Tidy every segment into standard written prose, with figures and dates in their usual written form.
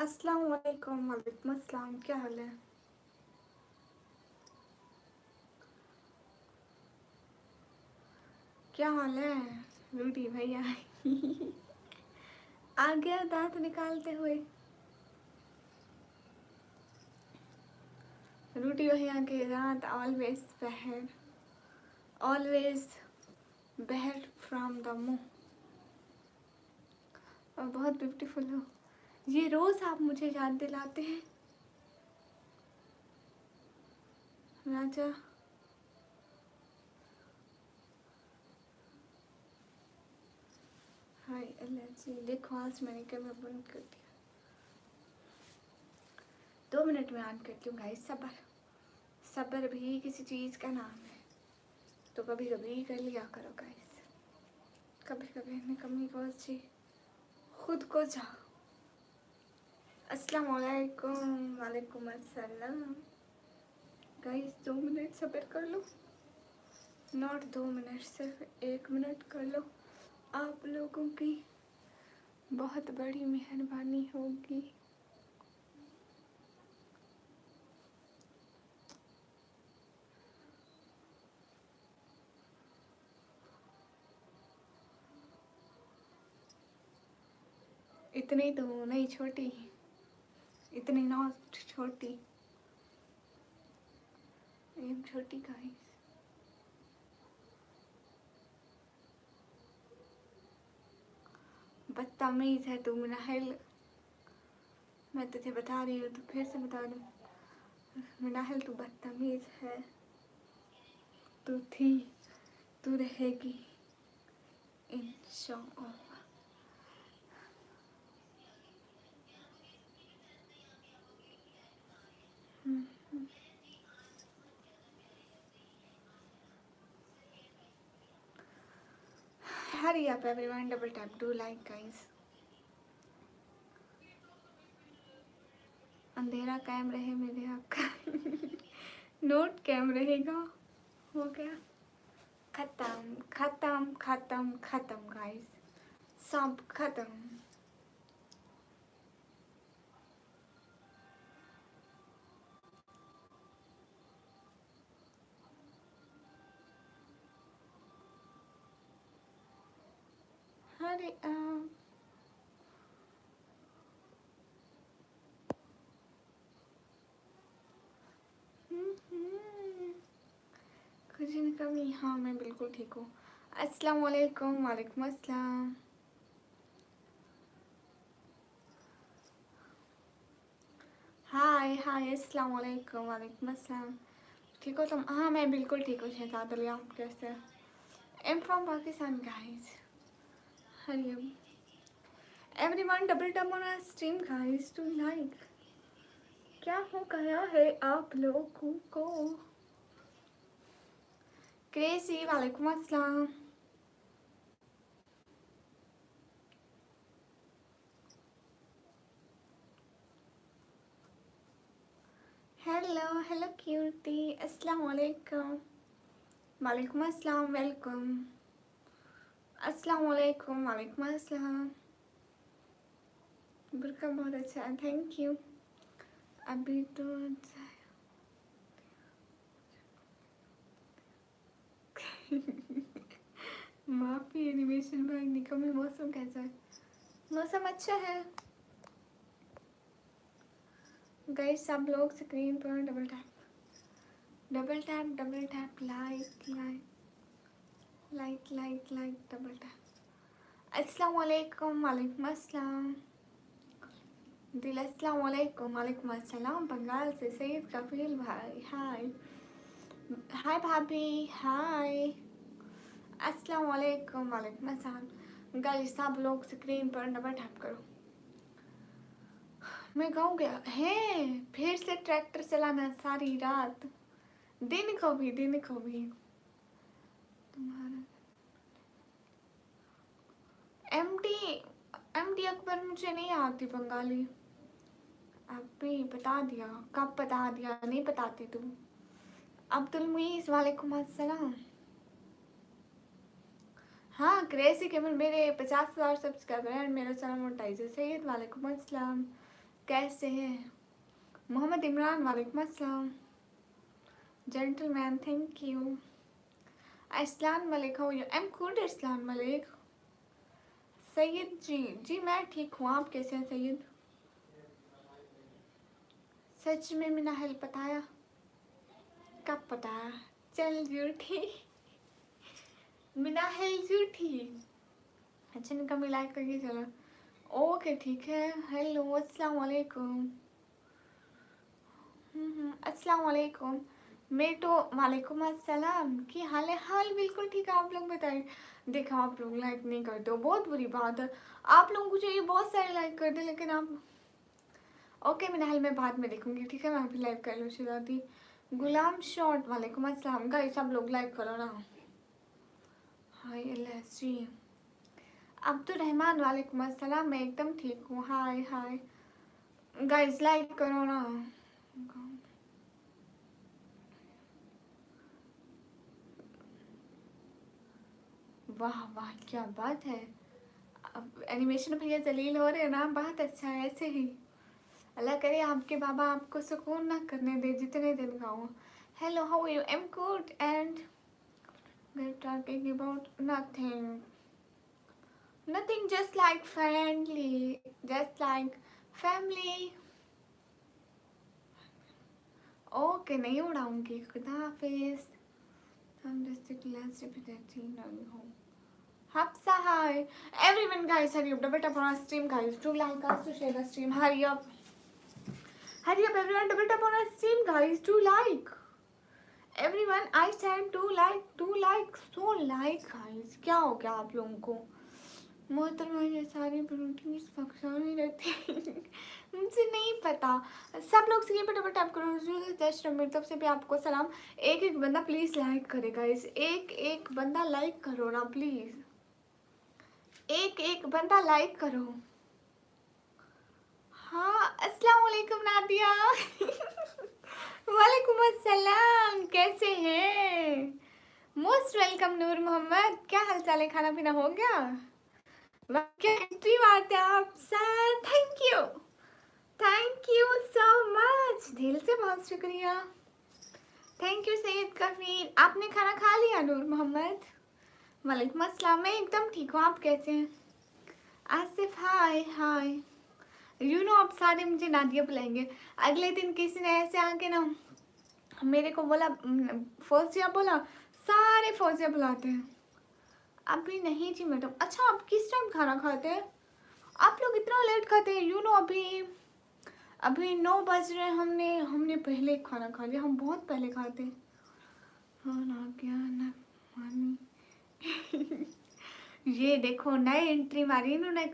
अस्सलाम वालेकुम। वालेकुम अस्सलाम। क्या हाल है? क्या हाल है रूडी भैया? आ गया दांत निकालते हुए। रूडी भैया के दांत ऑलवेज बहर फ्रॉम द मुंह। और बहुत ब्यूटीफुल हो। ये रोज आप मुझे याद दिलाते हैं राजा। हाय अल्लाह जी, देखो आज मैंने कैमरा बंद कर दिया। 2 मिनट में ऑन करती हूँ गाइस। सब्र सब्र भी किसी चीज़ का नाम है, तो कभी कभी कर लिया करो गाइस। कभी कभी निकम्मी को अच्छी खुद को चाहो। अस्सलाम वालेकुम। वालेकुम अस्सलाम। गाइस 2 मिनट सब्र कर लो। नॉट 2 मिनट, सिर्फ 1 मिनट कर लो। आप लोगों की बहुत बड़ी मेहरबानी होगी। इतनी तो नहीं छोटी, इतनी नॉट छोटी, एकदम छोटी गाइस। बदतमीज है तू मिनाहिल। मैं तुझे बता रही हूँ तो फिर से बता दूँ, मिनाहिल तू बदतमीज है। तू थी, तू रहेगी इंशाअल्लाह। Hurry up everyone, double tap, do like guys. अंधेरा कायम रहे मेरे आका। नोट कायम रहेगा। हो गया खत्म खत्म खत्म खत्म गाइस, सब खत्म। हरे कुछ नहीं कमी। हाँ मैं बिल्कुल ठीक हूँ। अस्सलाम वालेकुम। वालेकुम अस्सलाम। हाय हाय अस्सलाम वालेकुम। वालेकुम अस्सलाम। ठीक हो तुम? हाँ मैं बिल्कुल ठीक हूँ शहजाद अली, आप कैसे? I am from Pakistan guys. हरियम everyone, double tap on our stream guys to like. क्या हो गया है आप लोगों को? क्रेजी वालेकुम अस्सलाम। हेलो हेलो क्यूटी, अस्सलाम वालेकुम। वालेकुम अस्सलाम, वेलकम। अस्सलाम वालेकुम। वालेकुम अस्सलाम। बुरका बहुत अच्छा है, थैंक यू। अभी तो माफी एनिमेशन भाई निकम्मी। मौसम कैसा है? मौसम अच्छा है गाइस। सब लोग स्क्रीन पर double tap double tap double tap, like like like like like, double tap. अस्सलाम वालेकुम। वालेकुम अस्सलाम। दिल अस्सलाम वालेकुम। वालेकुम अस्सलाम। बंगाल से सईद कफील भाई, हाय हाय भाभी, हाय अस्सलाम वालेकुम। वालेकुम अस्सलाम। गाइस सब लोग स्क्रीन पर डबल टैप करो। मैं गाँव गया है फिर से ट्रैक्टर चलाना सारी रात, दिन को भी तुम्हारा एमटी एमटी अकबर मुझे नहीं आती बंगाली। अभी बता दिया, कब बता दिया? नहीं बताती तुम। अब्दुल मुईस वालेकुम अस्सलाम। हाँ क्रेजी केवल मेरे 50,000 सब्सक्राइबर हैं, मेरा चैनल मोनेटाइज है। सैयद वालेकुम अस्सलाम। कैसे हैं? मोहम्मद इमरान वालेकुम अस्सलाम। Gentleman thank you. अस्सलाम मलिक हो यू? आई एम गुड अस्सलाम मलिक। सैयद जी मैं ठीक हूँ, आप कैसे हैं सैयद? सच में मिनाहल बताया? कब बताया? चल झूठी मिनाहल झूठी। अच्छा इनका मिला करके चलो। ओके ठीक है। हेलो अस्सलाम वालेकुम। अस्सलाम वालेकुम। मैं तो वालेकुम अस्सलाम। की हाल है? हाल बिल्कुल ठीक है, आप लोग बताइए। देखा आप लोग लाइक नहीं करते हो, बहुत बुरी बात है। आप लोगों को चाहिए बहुत सारे लाइक कर दे, लेकिन आप ओके मेरा हाल मैं बाद में देखूंगी, ठीक है। मैं अभी लाइक कर लूँ शिराती। गुलाम शॉर्ट वालेकुम अस्सलाम। गाइस सब लोग लाइक करो ना। हाय एलएसजी। अब्दुल रहमान वालेकुम अस्सलाम। मैं एकदम ठीक हूँ। हाय हाय गाइस लाइक करो ना। वाह वाह क्या बात है। अब एनिमेशन भैया जलील हो रहे हैं ना, बहुत अच्छा है ऐसे ही। अल्लाह करे आपके बाबा आपको सुकून ना करने दे जितने दिन का हो। Hello how are you? I am good and talking about nothing just like friendly, just like family. Okay नहीं उड़ाऊंगी, खुदा हाफिज। हम डिस्ट्रिक्ट लास्ट रिपीटेड हूँ। Hapsa, hi. Everyone, guys, hurry up. Double tap on our stream, guys. Do like us to share the stream. Hurry up. Hurry up, everyone. Double tap on our stream, guys. Do like. Everyone, I said do like. Do like. So like, guys. क्या हो गया आप लोगों को? मोहतरमा ये सारी proteins पकड़ानी रहती मुझे नहीं पता। सब लोग स्क्रीन पर डबल टैप करो। जस्ट मेरी तरफ से भी आपको सलाम। एक एक बंदा प्लीज़ लाइक करेगा। इस एक एक बंदा लाइक करो ना प्लीज़। एक एक बंदा लाइक करो। हाँ अस्सलाम वालेकुम नादिया वालेकुम अस्सलाम, कैसे हैं? Most welcome Noor Mohammad. क्या हाल चाल है? खाना पीना हो गया? क्या एंट्री मारते हैं आप sir. Thank you so much, दिल से बहुत शुक्रिया। Thank you Syed Kafeer. आपने खाना खा लिया नूर मोहम्मद? वालेकुम अस्सलाम। मैं एकदम ठीक हूँ, आप कैसे हैं? आसिफ हाय हाय। आप सारे मुझे नादिया बुलाएंगे। अगले दिन किसी ने ऐसे आके ना मेरे को बोला फौजिया बोला, सारे फौजिया बुलाते हैं। अभी नहीं जी मैडम। अच्छा आप किस टाइम खाना खाते हैं? आप लोग इतना लेट खाते हैं? अभी 9 बज रहे हैं। हमने पहले खाना खा लिया। हम बहुत पहले खाते हैं। हाँ ना क्या ना मानी ये देखो नए एंट्री मारी इन्होंने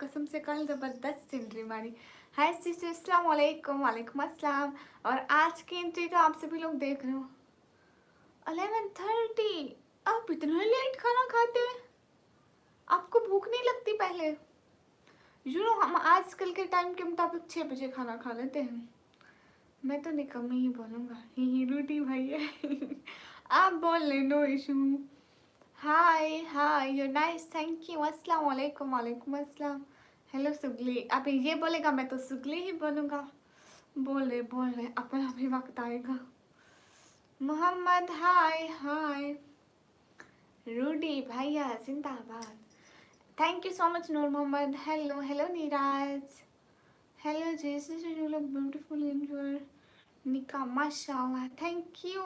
कसम से कल जबरदस्त एंट्री मारी। हाय सिस्टर अस्सलाम वालेकुम। वालेकुम अस्सलाम। और आज की एंट्री तो आप सभी लोग देख रहे हो 11:30। आप इतना लेट खाना खाते हैं? आपको भूख नहीं लगती पहले? हम आजकल के टाइम के मुताबिक 6 बजे खाना खा लेते हैं। मैं तो निकम्मी ही बोलूँगा। ही रोटी भाई है आप बोल ले, no issue. Hi hi you nice, thank you. अस्सलाम वालेकुम। वालेकुम अस्सलाम। हेलो सुगली। अब ये बोलेगा मैं तो सुगली ही बोलूँगा। बोल रहे अपना भी वक्त आएगा। मोहम्मद हाय हाय। रूडी भैया जिंदाबाद। Thank you so much Noor Mohammad. Hello hello Neeraj. Hello जेसिस, you look beautiful in your निका माशाल्लाह। Thank you.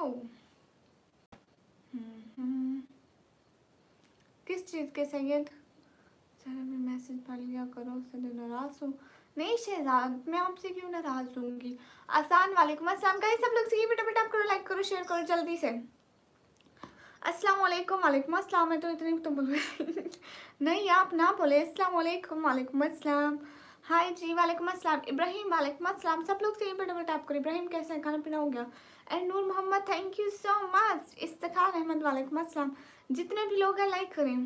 किस चीज़ के सैयद? सर मैं मैसेज पढ़ लिया करो। सर नाराज़ हूँ। नहीं शहजाद, मैं आपसे क्यों नाराज़ होंगी? आसान वालेकुम अस्सलाम। गाइस सब लोग से फटाफट करो, लाइक करो, शेयर करो जल्दी से। अस्सलाम वालेकुम। वालेकुम अस्सलाम। मैं तो इतनी तो बोल नहीं आप ना बोले। अस्सलाम वालेकुम। वालेकुम अस्सलाम। हाय जी वालेकुम अस्सलाम। इब्राहिम वालेकुम अस्सलाम। सब लोग से डबल टैप करो। इब्राहिम कैसे है? खाना पीना हो गया? And Noor Mohammad thank you so much. Iftikhar Ahmed वालेकुम अस्सलाम। जितने भी लोग हैं लाइक करें।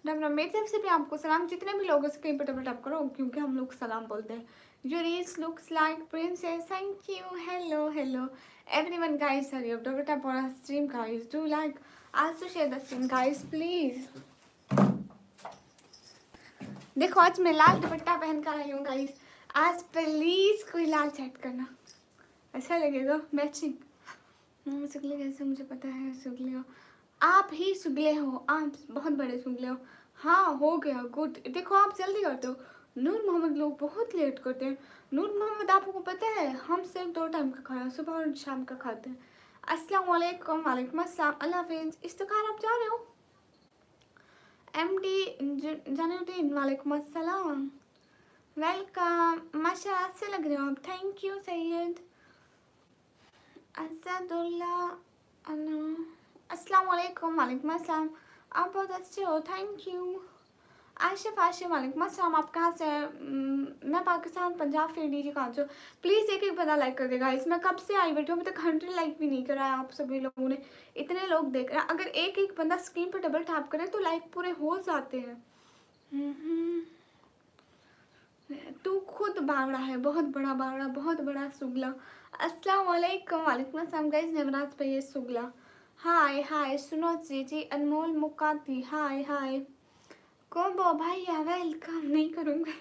मेरी तरफ से भी आपको सलाम। जितने भी लोगों से कहीं पर डबल टैप करो क्योंकि हम लोग सलाम बोलते हैं। Your age looks like princess. Thank you. Hello hello everyone guys, hurry up, double tap on our stream guys, do like, also share the stream guys please। देखो आज मैं लाल दुपट्टा पहन कर आई हूँ गाइस। आज प्लीज कोई लाल चैट करना, अच्छा लगेगा मैचिंग। सुगले कैसे मुझे पता है, सुगले हो आप ही, सुगले हो आप, बहुत बड़े सुगले हो। हाँ हो गया, गुड। देखो आप जल्दी करते हो, नूर मोहम्मद लोग बहुत लेट करते हैं। नूर मोहम्मद आपको पता है हम सिर्फ 2 टाइम का खाना, सुबह और शाम का खाते हैं। अस्सलाम वालेकुम। वालेकुम अस्सलाम, अल्लाह हाफिज़। इफ्तिखार आप जा रहे हो? MD जानुद्दीन वालेकुम अस्सलाम, वेलकम। माशाल्लाह अच्छे लग रहे हो आप, थैंक यू सैयद असदुल्ला। अस्सलाम वालेकुम। वालेकुम अस्सलाम, आप बहुत अच्छे हो, थैंक यू। आशिफ आशिफ वालेकुम अस्सलाम, आप कहाँ से हैं? मैं पाकिस्तान पंजाब फिर डीजे कहाँ से हो? प्लीज़ एक एक बंदा लाइक कर देगा। इसमें कब से आई बैठी हूँ, अभी तक 100 लाइक भी नहीं करा है आप सभी लोगों ने। इतने लोग देख रहे हैं, अगर एक एक बंदा स्क्रीन पर डबल टैप करे तो लाइक पूरे हो जाते हैं। तू खुद बावड़ा है, बहुत बड़ा बावड़ा, बहुत बड़ा सुगला। अस्सलाम वालेकुम। वालेकुम अस्सलाम गाइस, नवराज पे ये सुगला। हाय हाय सुनो जी, अनमोल मुकाती, हाय हाय। कोबो भैया वेलकम। नहीं करूँगा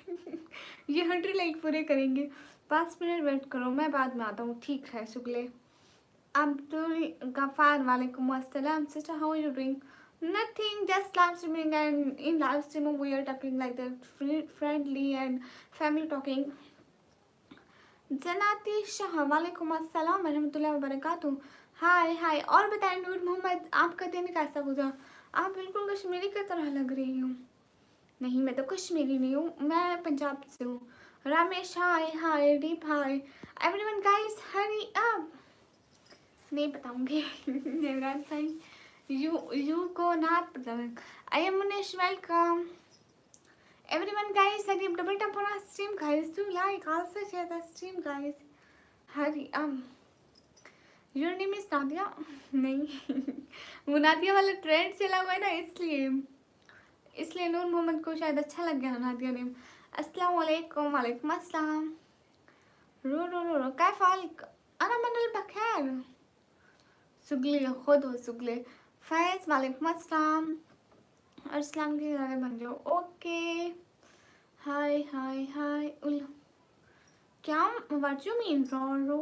ये 100 लाइक पूरे करेंगे। 5 मिनट वेट करो, मैं बाद में आता हूँ, ठीक है सुगले। अब्दुल गफार वालेकुम अस्सलाम। Sister how are you doing? Nothing, just live streaming, and in live streaming we are talking like that, friendly and family talking. जनाती शाह वालेकुम अस्सलाम वरहमतुल्लाहि वबरकातुहू। हाय हाय। और बताएं नूर मोहम्मद, आपका दिन कैसा गुजरा? आप बिल्कुल कश्मीरी की तरह लग रही हो। नहीं मैं तो कश्मीरी नहीं हूँ, मैं पंजाब से हूँ। Ramesh hi hi, Deep hi. Everyone guys hurry up. नहीं बताऊंगी देवराज भाई, यू को नॉट मतलब। I am Munesh, welcome. Everyone guys hurry up, double tap on stream guys, do like, also share the stream guys. Hurry your name is Nadia? नहीं वो नादिया वाला trend चला हुआ है ना, इसलिए नूर मोहम्मद को शायद अच्छा लग गया नादिया नेम। अस्सलाम वालेकुम। वालेकुम अस्सलाम। रो रो रो रो कैफ हालक? अना मनल बखैर। सुगले खुद हो सुगले। फैज वालेकुम अस्सलाम। अस्सलाम की ज़्यादा बन जाओ, ओके। हाय हाय हाय। क्या व्हाट यू मीन रो रो?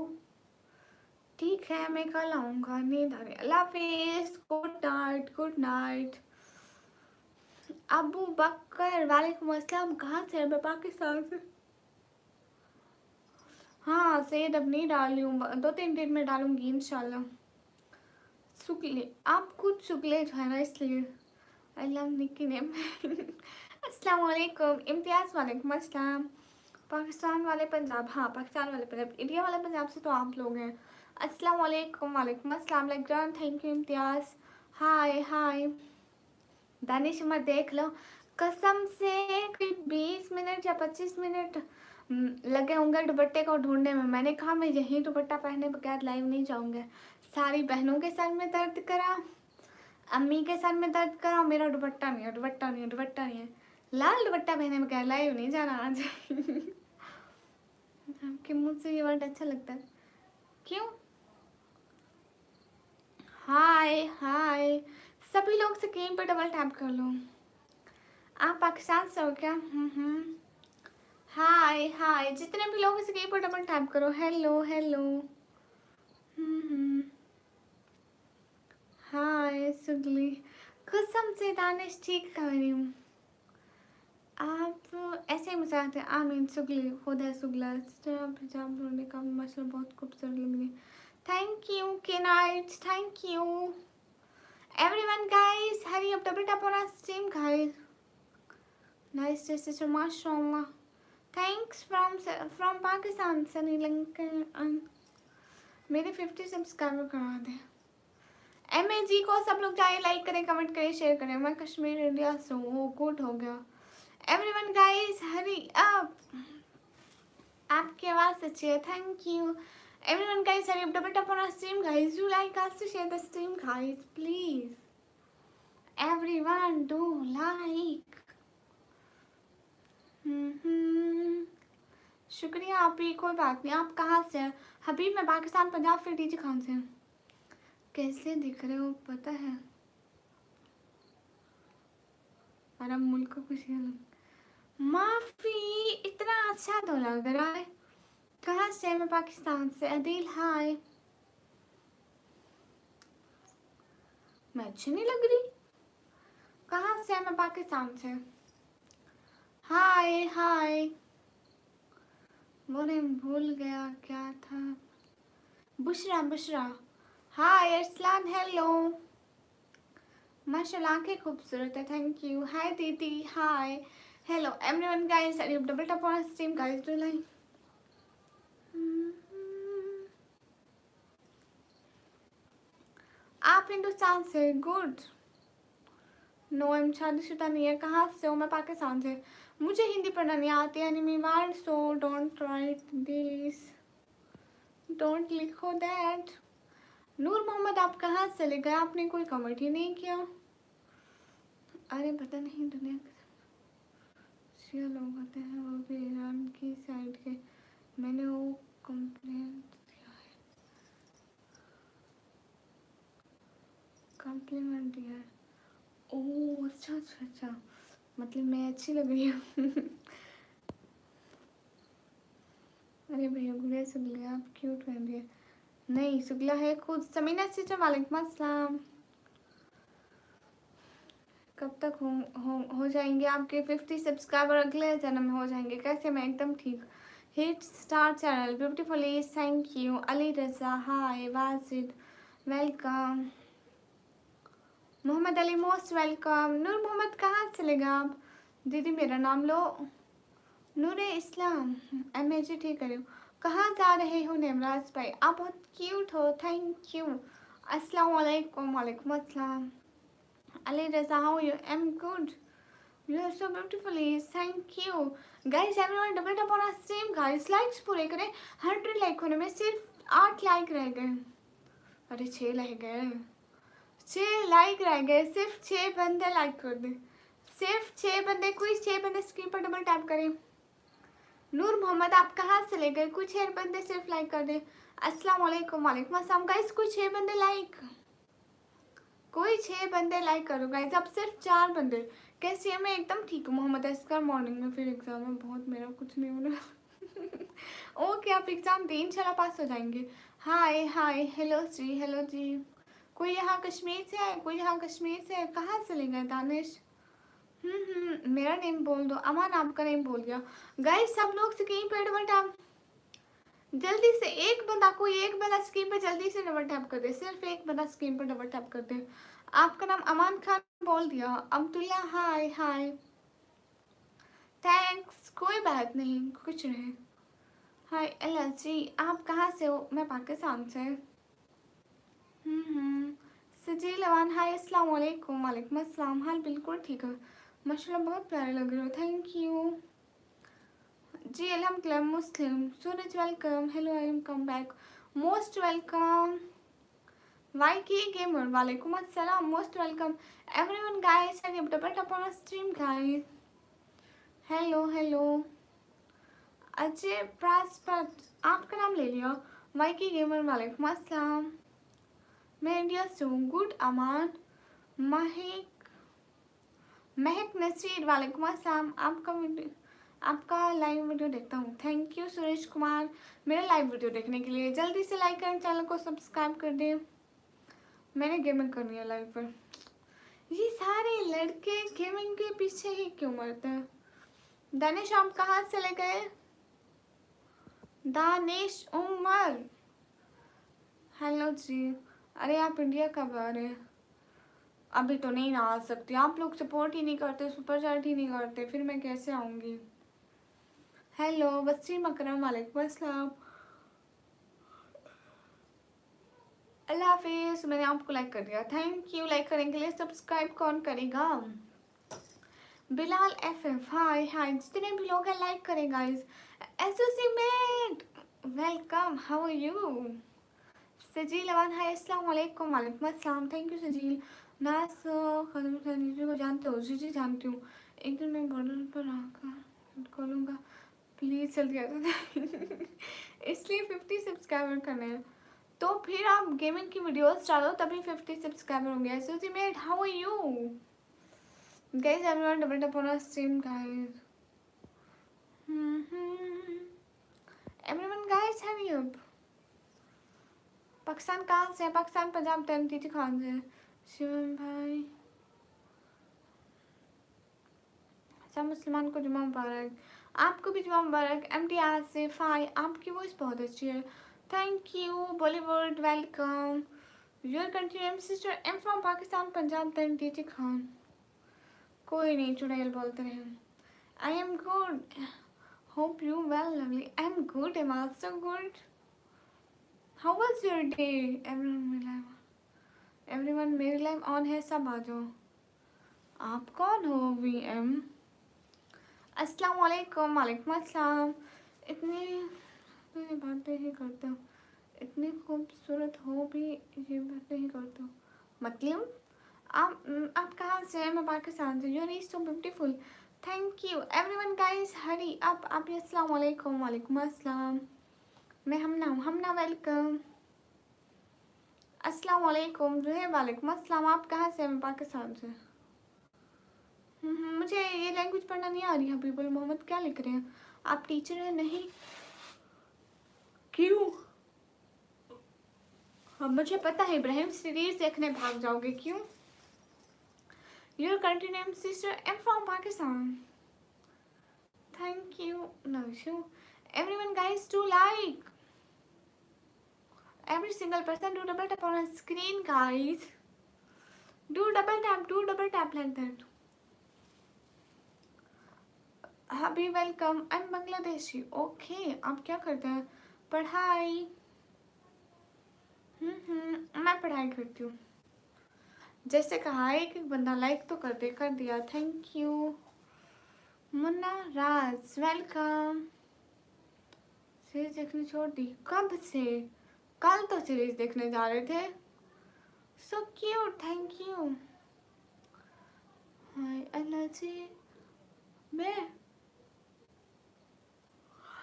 ठीक है मैं कल आऊँगा, नींद आ रही। अल्लाह हाफिज़, good night good night. Abu Bakar वालेकुम अस्सलाम, कहाँ से? मैं पाकिस्तान से। हाँ सैयद अब नहीं डाल रही हूँ, 2-3 दिन में डालूंगी इंशाल्लाह। शुक्ले आप खुद शुक्ले जो है ना, इसलिए आई लव निकी नेम अस्सलाम वालेकुम। इम्तियाज़ वालेकुम अस्सलाम। पाकिस्तान वाले पंजाब, हाँ पाकिस्तान वाले पंजाब, इंडिया वाले पंजाब से तो आप लोग हैं। अस्सलाम वालेकुम। वालेकुम अस्सलाम लाइक थैंक यू इम्तियाज़। हाय हाय। दानिश उमर देख लो, कसम से कोई 20 मिनट या 25 मिनट लगे होंगे दुपट्टे को ढूंढने में। मैंने कहा मैं यही दुपट्टा पहने बगैर लाइव नहीं जाऊंगा। सारी बहनों के सर में दर्द करा, अम्मी के सर में दर्द करा, मेरा दुपट्टा नहीं है, दुपट्टा नहीं है, दुपट्टा नहीं है। लाल दुपट्टा पहने बगैर लाइव नहीं जाना आज आपके मुँह से ये वर्ड अच्छा लगता है क्यों? हाय हाय। सभी लोग स्क्रीन पर डबल टैप कर लो। आप पाकिस्तान से हो क्या? हाय हाय। जितने भी लोग स्क्रीन पर डबल टैप करो। Hello hello. हाय सुगली। कसम से दानिश ठीक कर रही हूँ। आप ऐसे ही मजाक थे। आमीन। सुगली खुद है सुगला। हिजाब ढूंढने का मसला बहुत खूबसूरत लग रही है। थैंक यू के night, thank you everyone guys. Hurry up, double tap on stream guys. Nice sister माशाल्लाह। Thanks from Pakistan Sunny Lankan. मेरे 50 सब्सक्राइबर करा दें। MAG को सब लोग जाइए, लाइक करें, कमेंट करें, शेयर करें। मैं कश्मीर इंडिया से हूँ, गुड हो गया। Everyone guys hurry up. आपकी आवाज़ अच्छी है, thank you everyone guys. Hurry up, double tap on stream guys, do like us to share the stream guys please. Everyone do like. शुक्रिया आप ही, कोई बात नहीं। आप कहाँ से हैं? हबीब मैं पाकिस्तान पंजाब फिर डीजे खान से। कैसे दिख रहे हो पता है? अरब मुल्क को खुशी माफी, इतना अच्छा तो लग रहा है। कहाँ से? मैं पाकिस्तान से। अदील हाय। मैं अच्छी नहीं लग रही? कहाँ से? मैं पाकिस्तान से। हाय हाय। वो नहीं, भूल गया क्या था। बुशरा बुशरा। Hi Arsalan hello. माशाल्लाह आंखें खूबसूरत है, थैंक यू। हाय दीदी hi. Hello everyone guys, are you double tap on stream guys, do like. आप हिंदुस्तान से? गुड। नो एम शादीशुदा नहीं है। कहाँ से हो? मैं पाकिस्तान से। मुझे हिंदी पढ़ना नहीं आती enemy word, so don't write this, don't लिखो दैट। नूर मोहम्मद आप कहाँ चले गए? आपने कोई कमेंट ही नहीं किया। अरे पता नहीं दुनिया के शिया लोग होते हैं, वो भी ईरान की साइड के। मैंने वो कम्प्लेंट दिया है, कम्प्लीमेंट दिया है। ओह अच्छा अच्छा अच्छा, मतलब मैं अच्छी लग रही हूँ। अरे भैया गुड़िया सुगलिया आप क्यूट बन रही है। नहीं सुगला है खुद। समीना सिस्टर वालेकुम अस्सलाम। कब तक हो जाएंगे आपके 50 सब्सक्राइबर? अगले जन्म में हो जाएंगे। कैसे? मैं एकदम ठीक। Hit star channel beautifully, thank you. Ali Raza hi. Wajid welcome. Mohammad Ali most welcome. Noor Mohammad कहाँ चलेगा आप? दीदी मेरा नाम लो। नूरे इस्लाम एम जी ठीक करो। कहाँ जा रहे हो नेमराज भाई? आप बहुत क्यूट हो, थैंक यू। अस्सलाम वालेकुम। वालेकुम अस्सलाम। Ali Reza, how are you? I'm good. You are so beautifully. Thank you. Guys, everyone double tap on our stream. Guys, likes पूरे करें। 100 लाइक होने में सिर्फ 8 लाइक रह गए। अरे 6 रह गए। 6 लाइक रह गए। सिर्फ 6 बंदे लाइक कर दे। सिर्फ 6 बंदे, कोई 6 बंदे स्क्रीन पर डबल टैप करें। नूर मोहम्मद आप कहाँ चले गए? कुछ 6 बंदे सिर्फ लाइक कर दे। अस्सलाम वालेकुम। वालेकुम अस्सलाम। गाइस कुछ 6 बंदे लाइक, कोई 6 बंदे लाइक करो गाइस। अब सिर्फ 4 बंदे। कैसी है? मैं एकदम ठीक हूँ मोहम्मद अस्कर। मॉर्निंग में फिर एग्जाम है बहुत, मेरा कुछ नहीं होना। ओके आप एग्जाम दें, इंशाल्लाह पास हो जाएंगे। हाय हाय हेलो जी, हेलो जी। कोई यहाँ कश्मीर से है? कोई यहाँ कश्मीर से है? कहाँ चले गए दानिश? मेरा नेम बोल दो। अमान आपका नेम बोल दिया। गाइस सब लोग स्क्रीन पर डबल टैप, जल्दी से एक बंदा, कोई एक बंदा स्क्रीन पर जल्दी से डबल टैप कर दे। सिर्फ एक बंदा स्क्रीन पर डबल टैप कर दे। आपका नाम अमान खान बोल दिया। अब्दुल्ला हाय हाय। थैंक्स, कोई बात नहीं, कुछ नहीं। हाय एला जी आप कहाँ से हो? मैं पाकिस्तान से। सजील अवान हाय अस्सलाम वालेकुम। वालेकुम अस्सलाम। हाल बिल्कुल ठीक है माशाल्लाह, बहुत प्यारे लग रहे हो, थैंक यू जी। अल्हम्दुलिल्लाह मुस्लिम। Suraj welcome. Hello I am come back. Most welcome. YK Gamer, वालेकुम अस्सलाम, most welcome everyone guys. And you double tap on stream guys. Hello hello. Ajay प्रास्पत आपका नाम ले लिया। YK Gamer वालेकुम अस्सलाम। मैं इंडिया से हूँ। गुड अमान। महक महक नसीर वालेकुम अस्सलाम। आपका लाइव वीडियो देखता हूँ, थैंक यू। सुरेश कुमार मेरा लाइव वीडियो देखने के लिए जल्दी से लाइक करें, चैनल को सब्सक्राइब कर दें। मैंने गेमिंग करनी है लाइव पर। ये सारे लड़के गेमिंग के पीछे ही क्यों मरते हैं? दानिश आप कहाँ चले गए? दानिश उमर हेलो जी। अरे आप इंडिया कब आ रहे हैं? अभी तो नहीं ना आ सकती, आप लोग सपोर्ट ही नहीं करते, सुपर चैट ही नहीं करते, फिर मैं कैसे आऊँगी? हेलो वसीम अकरम वालेकुम अस्सलाम। अल्लाह हाफिज़। मैंने आपको लाइक कर दिया, थैंक यू। लाइक करने के लिए सब्सक्राइब कौन करेगा? बिलाल FF हाय हाय। जितने भी लोग हैं लाइक करें गाइस। एसोसीमेट welcome, how are you? Sajeel Awan hi अस्सलाम वालेकुम। वालेकुम अस्सलाम, थैंक यू सजील। नास खत्म को जानते हो? जी जी जानती हूँ। एक दिन मैं बॉर्डर पर आकर खोलूँगा, प्लीज़ जल्दी आ जाना। इसलिए 50 सब्सक्राइबर करने हैं, तो फिर आप गेमिंग की वीडियोस डालो तभी 50 सब्सक्राइबर होंगे। एसोसीमेट how are you? Guys everyone double tap on our stream guys. Everyone guys, hurry up. Pakistan कहाँ से है? पाकिस्तान पंजाब टीटी खान से। शिवम भाई, सब मुसलमान को जुमा मुबारक। आपको भी जुमा मुबारक। MT आसिफ, हाय, आपकी वॉइस बहुत अच्छी है, thank you. Bollywood, welcome. Your country name sister, am from Pakistan Punjab TT Khan. कोई नहीं, चुड़ैल बोलते रहे। आई am good, hope you well lovely. I am good, I am also good. How was your day? Everyone मेरी लाइव ऑन है, सब आ जाओ। आप कौन हो? VM। अस्सलाम वालेकुम। वालेकुम अस्सलाम। इतनी बातें ही करते हो, इतनी खूबसूरत हो भी ये बातें ही करते हो, मतलब आप कहाँ से हैं? मैं पाकिस्तान से। Your is so beautiful, thank you. Everyone guys hurry up. आप अस्सलाम वालेकुम। वालेकुम अस्सलाम। मैं हमना वेलकम। अस्सलाम वालेकुम। जो है वालेकुम अस्सलाम। आप कहाँ से हैं? मैं पाकिस्तान से। मुझे ये लैंग्वेज पढ़ना नहीं आ रही। हबीबुल मोहम्मद क्या लिख रहे हैं? आप टीचर हैं? नहीं, क्यों? हाँ, मुझे पता है इब्राहिम, सीरीज देखने भाग जाओगे, क्यों? Your country name sister, am from Pakistan, thank you. No issue. Everyone guys do like, every single person do double tap on a screen guys, do double tap like that. Hubby welcome. I am Bangladeshi. Okay, आप क्या करते हैं? पढ़ाई। मैं पढ़ाई करती हूँ। जैसे कहा एक बंदा लाइक तो कर दिया, thank you. Munna Raj welcome. Series देखनी छोड़ दी? कब से? कल तो सीरीज देखने जा रहे थे। So cute, thank you. Hi अल्लाह जी।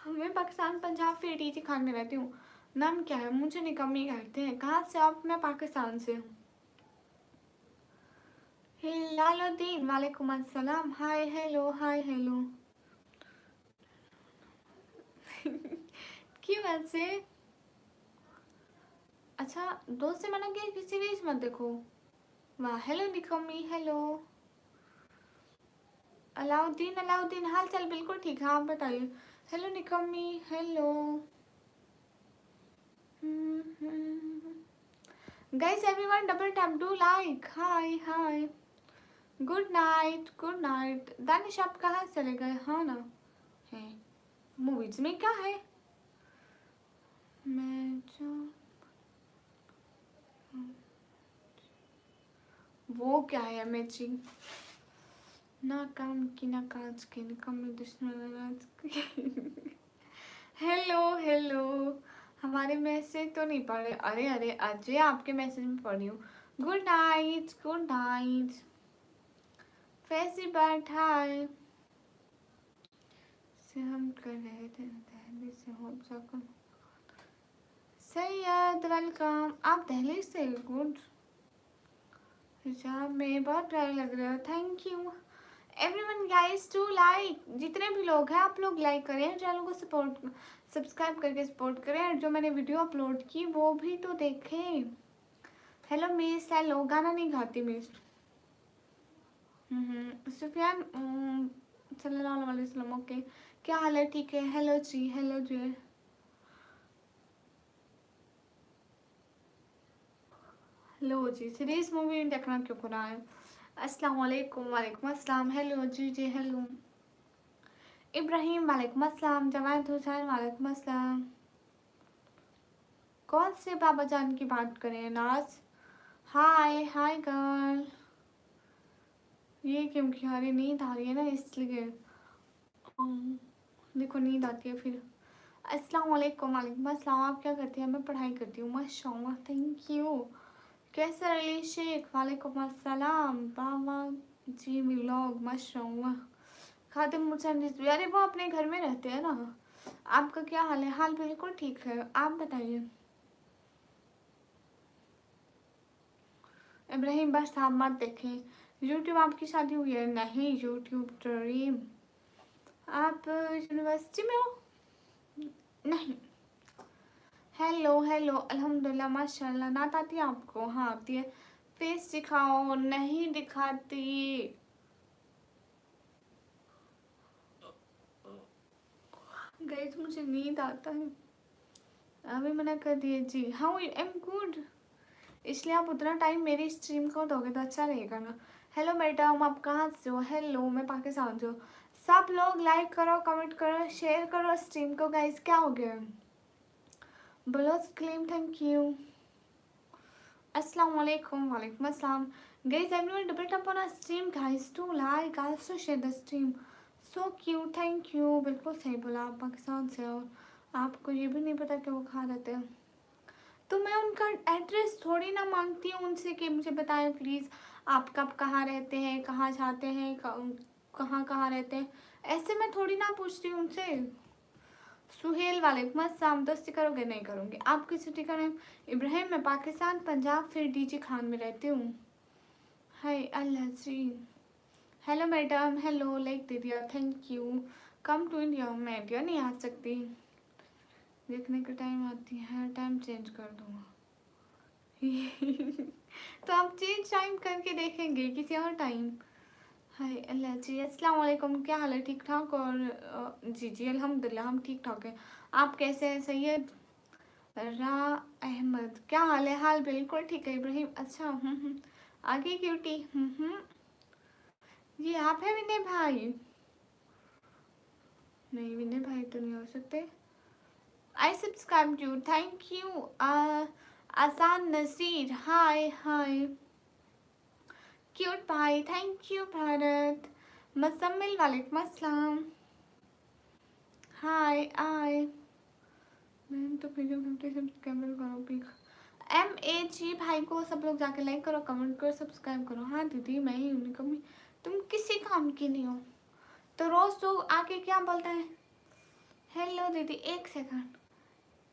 मैं पाकिस्तान पंजाब फिर टीटी खान में रहती हूँ। नाम क्या है? मुझे निकम्मी कहते हैं। कहाँ से आप? मैं पाकिस्तान से हूँ। हिलालुद्दीन, वालेकुम अस्सलाम। Hi hello, hi hello. क्यों ऐसे? अच्छा, दोस्त से मना किया कि सीरीज मत देखो? वाह, हेलो निकम्मी, हेलो। अलाउद्दीन हाल चाल बिल्कुल ठीक है, आप बताइए। हेलो निकम्मी, hello. Guys everyone double tap, do like. Hi hi, good night, good night. Danish आप कहाँ चले गए? हाँ ना है, मूवीज में क्या है? मैं जो वो क्या है? मैचिंग ना काम की ना काज की निकम्मी दुश्मन। Hello hello. हमारे मैसेज तो नहीं पढ़ रहे? अरे अरे अजय, आपके मैसेज में पढ़ रही हूँ। Good night, good night. फैसी बैठ हाय से हम कर रहे थे दिल्ली से हो सकूं। सैयद वेलकम। आप दिल्ली से? गुड। हिजाब में बहुत प्यारे लग रहे हो, thank you. Everyone guys to like. जितने भी लोग हैं आप लोग लाइक करें, चैनल को सपोर्ट सब्सक्राइब करके सपोर्ट करें, और जो मैंने वीडियो अपलोड की वो भी तो देखें। Hello miss, hello. गाना नहीं गाती मिस। सुफियान सल्लल्लाहु अलैहि वसल्लम। ओके, क्या हाल है? ठीक है, हेलो जी, हेलो जी। लो जी, सीरीज मूवी देखना क्यों करा है? अस्सलाम वालेकुम। वालेकुम अस्सलाम। हेलो जी जी, हेलो। इब्राहिम वालेकुम अस्सलाम। जवाद हुसैन वालेकुम अस्सलाम। कौन से बाबा जान की बात करें? नाज, हाय हाय गर्ल। ये क्योंकि हमारी नींद आ रही है ना, इसलिए। देखो नींद आती है फिर। अस्सलाम वालेकुम। वालेकुम अस्सलाम। आप क्या करती हैं? मैं पढ़ाई करती हूँ। माशाल्लाह, थैंक यू। कैसा रली शेख? वालेकुम अस्सलाम। बाबा जी मिलोग, माशाल्लाह। खातिम मुसैन रिजवी, अरे वो अपने घर में रहते हैं ना। आपका क्या हाल है? हाल बिल्कुल ठीक है, आप बताइए। इब्राहिम बस आप मत देखें। यूट्यूब आपकी शादी हुई है? नहीं, यूट्यूब ड्रीम। आप आप यूनिवर्सिटी में हो? नहीं। हेलो हेलो, अल्हम्दुलिल्लाह माशाल्लाह। नात आती है आपको? हाँ आती है। फेस दिखाओ। नहीं दिखाती। गाइस मुझे नींद आता है, अभी मना कर दिए जी। हाउ आई एम गुड, इसलिए आप उतना टाइम मेरी स्ट्रीम को दोगे तो अच्छा रहेगा ना। हेलो मैडम, आप कहाँ से हो? हेलो, मैं पाकिस्तान से हूँ। सब लोग लाइक करो, कमेंट करो, शेयर करो स्ट्रीम को। गाइस क्या हो गया? बोलो क्लेम थैंक यू। अस्सलाम वालेकुम। वालेकुम अस्सलाम। Guys, everyone double tap on our stream guys, to like, also share the stream. So cute, thank you। बिल्कुल सही बोला, आप पाकिस्तान से हो, आपको ये भी नहीं पता कि वो कहाँ रहते हैं। तो मैं उनका एड्रेस थोड़ी ना मांगती हूँ उनसे कि मुझे बताएं प्लीज़ आप कब कहाँ रहते हैं, कहाँ जाते हैं, कहाँ कहाँ रहते हैं। ऐसे मैं थोड़ी ना पूछती हूँ उनसे। सुहेल वालेकुम अस्सलाम। दोस्ती करोगे? नहीं करूँगी। आपकी सिटी का नेम? इब्राहिम। मैं पाकिस्तान पंजाब फिर डीजी खान में रहती हूँ। हाय अल्लाह जी। Hello madam. हेलो, लाइक दे दिया, thank you. Come to India. मैं इंडिया नहीं आ सकती, देखने का टाइम आती है, टाइम चेंज कर दूँगा। तो आप चेंज टाइम करके देखेंगे किसी और टाइम। हाय अल्लाह जी। अस्सलाम वालेकुम, क्या हाल है? ठीक ठाक? और जी जी अल्हम्दुलिल्लाह हम ठीक ठाक हैं। आप कैसे हैं? सैयद रा अहमद, क्या हाल है? हाल बिल्कुल ठीक है। इब्राहिम, अच्छा आगे क्यूटी। ये आप है विनय भाई? नहीं, विनय भाई तो नहीं हो सकते। आई सब्सक्राइब यू, थैंक यू। आसान नसीर, हाय हाय। क्यूट भाई, थैंक यू। भारत मुसम्मिल, वालेकुम अस्सलाम। हाय आय। मैम तो वीडियो 50 सब्सक्राइबर करो पिक। MAG भाई को सब लोग जाके लाइक करो, कमेंट करो, सब्सक्राइब करो। हाँ दीदी मैं ही हूँ, कमी तुम किसी काम की नहीं हो। तो रोज तो आके क्या बोलता है? हेलो दीदी, एक सेकंड,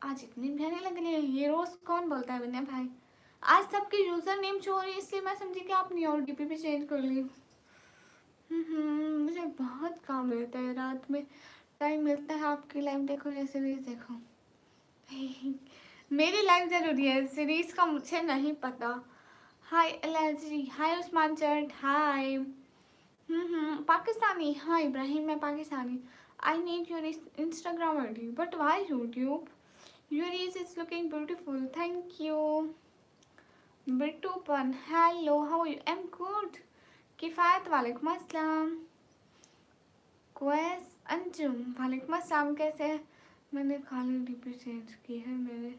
आज इतनी प्यारी लग रही है। ये रोज कौन बोलता है विनय भाई? आज सबके यूजर नेम शो हो रही है इसलिए मैं समझी कि आप नहीं हो। DP भी चेंज कर ली। मुझे बहुत काम रहता है, रात में टाइम मिलता है आपकी लाइव देखो या सीरीज देखो। मेरी लाइफ जरूरी है, सीरीज का मुझे नहीं पता। हाय एलर्जी, हाय उस्मान चट, हाय। पाकिस्तानी, हाँ इब्राहिम मैं Pakistani. I need your Instagram ID, but why YouTube? Your is is looking beautiful, thank you. बिट्टूपन, hello, how you? Am good. Kifayat, वालेकुम अस्सलाम। क्वेस अंजुम, वालेकुम अस्सलाम, कैसे हैं? मैंने खाली DP चेंज की है मेरे।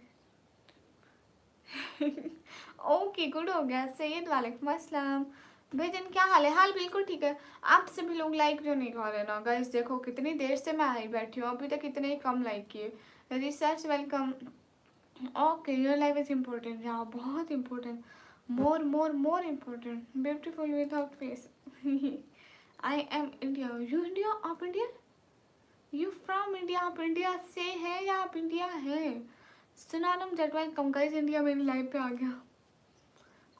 ओके गुड हो गया। सैयद, वालेकुम अस्सलाम। भेजन, क्या हाल है? हाल बिल्कुल ठीक है। आप सभी लोग लाइक जो नहीं कर रहे ना गाइस, देखो कितनी देर से मैं आई बैठी हूँ, अभी तक इतने ही कम लाइक किए। Research welcome. Okay, your life is important, या बहुत important, more more more important, beautiful without face. I am India, you India? आप इंडिया? You from India? आप इंडिया से है या आप इंडिया है? सुनानम जट, वेलकम गाइस, इंडिया मेरी लाइफ पे आ गया।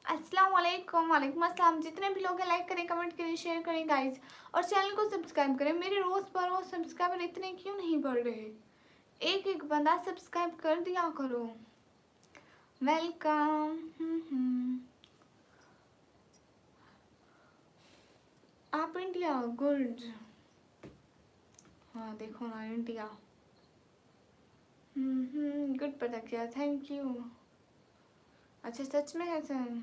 अस्सलाम वालेकुम। वालेकुम अस्सलाम। जितने भी लोग हैं लाइक करें, कमेंट करें, शेयर करें गाइस, और चैनल को सब्सक्राइब करें। मेरे रोज पर रोज सब्सक्राइबर इतने क्यों नहीं बढ़ रहे? एक एक बंदा सब्सक्राइब कर दिया करो। वेलकम। आप इंडिया? गुड। हाँ देखो ना, इंडिया। गुड पता क्या, थैंक यू। अच्छा सच में है सर?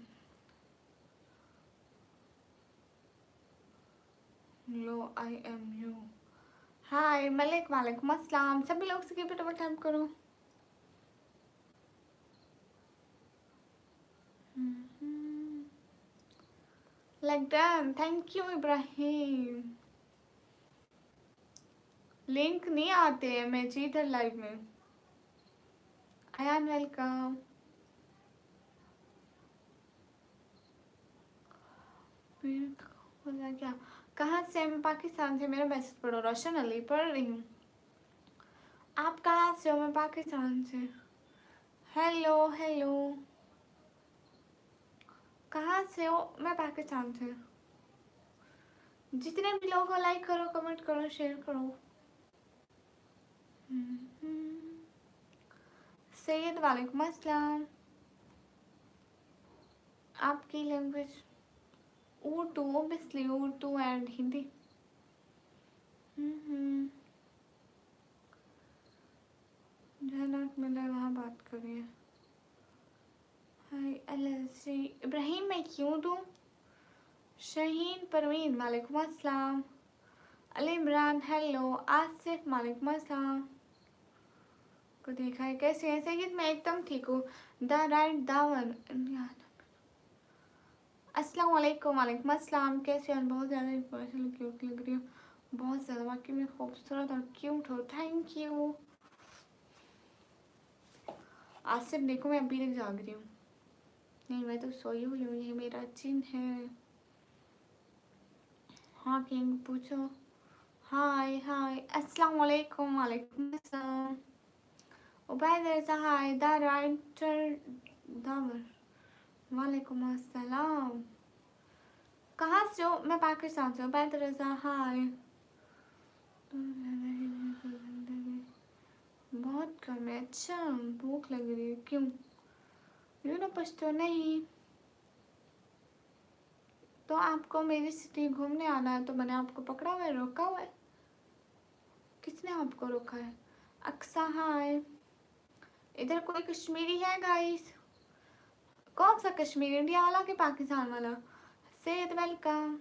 लो I am you. Hi Malik, वालेकुम अस्सलाम। सभी लोग से डबल टैप करो। Like done, thank you Ibrahim. Link नहीं आते हैं मैं जी इधर लाइव में। अयान वेलकम। बोला क्या? कहाँ से? मैं पाकिस्तान से। मेरा मैसेज पढ़ो। रोशन अली पढ़ रही हूँ। आप कहाँ से हो? मैं पाकिस्तान से। हेलो हेलो, कहाँ से हो? मैं पाकिस्तान से। जितने भी लोग हो लाइक करो, कमेंट करो, शेयर करो। सैयद वालेकुम अस्सलाम। आपकी language Urdu, obviously Urdu and Hindi. जहाँ नेट मिला वहाँ बात करिए। हाय अलसी इब्राहिम, मैं क्यों दूँ? शहीन परवीन वालेकुम अस्सलाम। अली इमरान हेलो। आसिफ वालेकुम अस्सलाम। को देखा है कैसे है सैयद? मैं एकदम ठीक हूँ। द राइट दावन। अस्सलाम वालेकुम। वालेकुम अस्सलाम। कैसे हैं? बहुत ज़्यादा इंप्रेशन क्यूट लग रही हो, बहुत ज़्यादा, वाकई में खूबसूरत और क्यूट हो। Thank you. आसिफ देखो मैं अभी तक जाग रही हूँ। नहीं मैं तो सोई हुई हूँ, ये मेरा चिन्ह है। हाँ किंग पूछो। हाय हाय अस्सलाम वालेकुम। वालेकुम अस्सलाम। उबैद रज़ा हाय। द राइटर दावर वालेकुम अस्सलाम। कहाँ से हो? मैं पाकिस्तान से हूँ। उबैद रज़ा हाय। बहुत कम है। अच्छा भूख लग रही है, क्यों? यू ना पछतो नहीं तो आपको मेरी सिटी घूमने आना है तो मैंने आपको पकड़ा हुआ है, रोका हुआ है? किसने आपको रोका है? अक्सा हाय। इधर कोई कश्मीरी है गाइस? कौन सा कश्मीरी? इंडिया वाला कि पाकिस्तान वाला? सैयद वेलकम।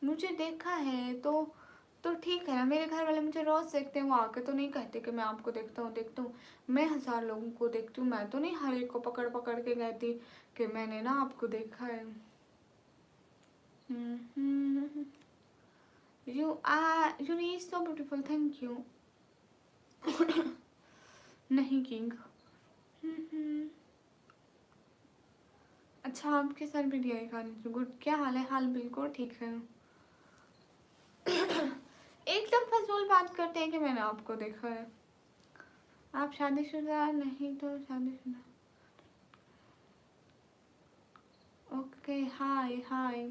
मुझे देखा है तो ठीक है ना। मेरे घर वाले मुझे रोज देखते हैं, वो आके तो नहीं कहते कि मैं आपको देखता हूँ। मैं 1000 लोगों को देखती हूँ, मैं तो नहीं हर एक को पकड़ पकड़ के कहती कि मैंने ना आपको देखा है। यू री सो ब्यूटीफुल। Thank you. नहीं किंग। अच्छा आपके सर भी दिया खाने। गुड। क्या हाल है? हाल बिल्कुल ठीक है। एकदम फजूल बात करते हैं कि मैंने आपको देखा है। आप शादीशुदा? नहीं तो शादीशुदा। ओके हाय हाय।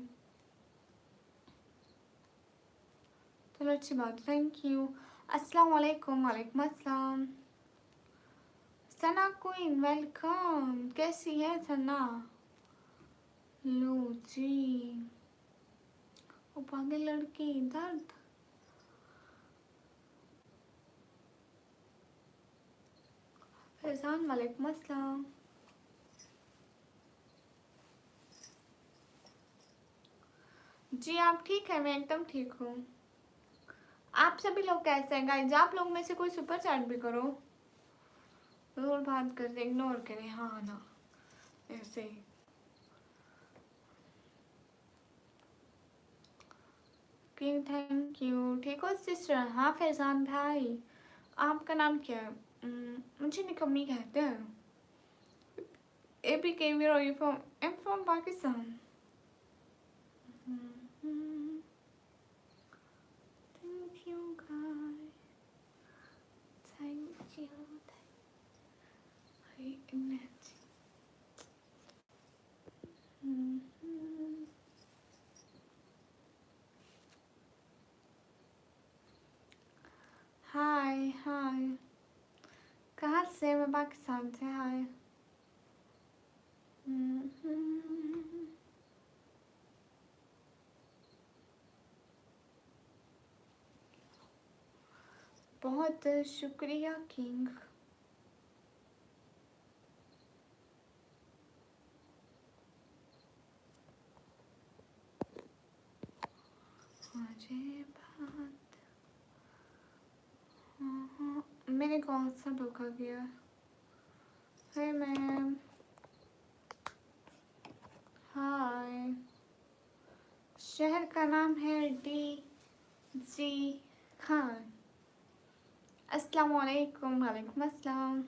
चलो अच्छी बात। Thank you. अस्सलाम वालेकुम। वालेकुम अस्सलाम। सना क्वीन वेलकम। कैसी है सना? लो जी। ओ पागल लड़की दर्द। फैजान वालेकुम अस्सलाम। जी आप ठीक है? मैं एकदम ठीक हूँ। आप सभी लोग कैसे हैं गाइस? आप लोग में से कोई सुपर चैट भी करो। जरूर बात करते इग्नोर करें। हाँ ना ऐसे ही। Thank you. ठीक हो सिस्टर? हाँ फैजान भाई। आपका नाम क्या है? मुझे निकम्मी कहते हैं। AP where are you from? I'm from Pakistan. Thank you guys. Thank you. हाय हाय। कहाँ से? मैं पाकिस्तान से। हाय। बहुत शुक्रिया किंग। मुझे बात मैंने कौन सा धोखा किया? है मैम। हाय। शहर का नाम है DG खान। अस्सलाम वालेकुम। वालेकुम अस्सलाम।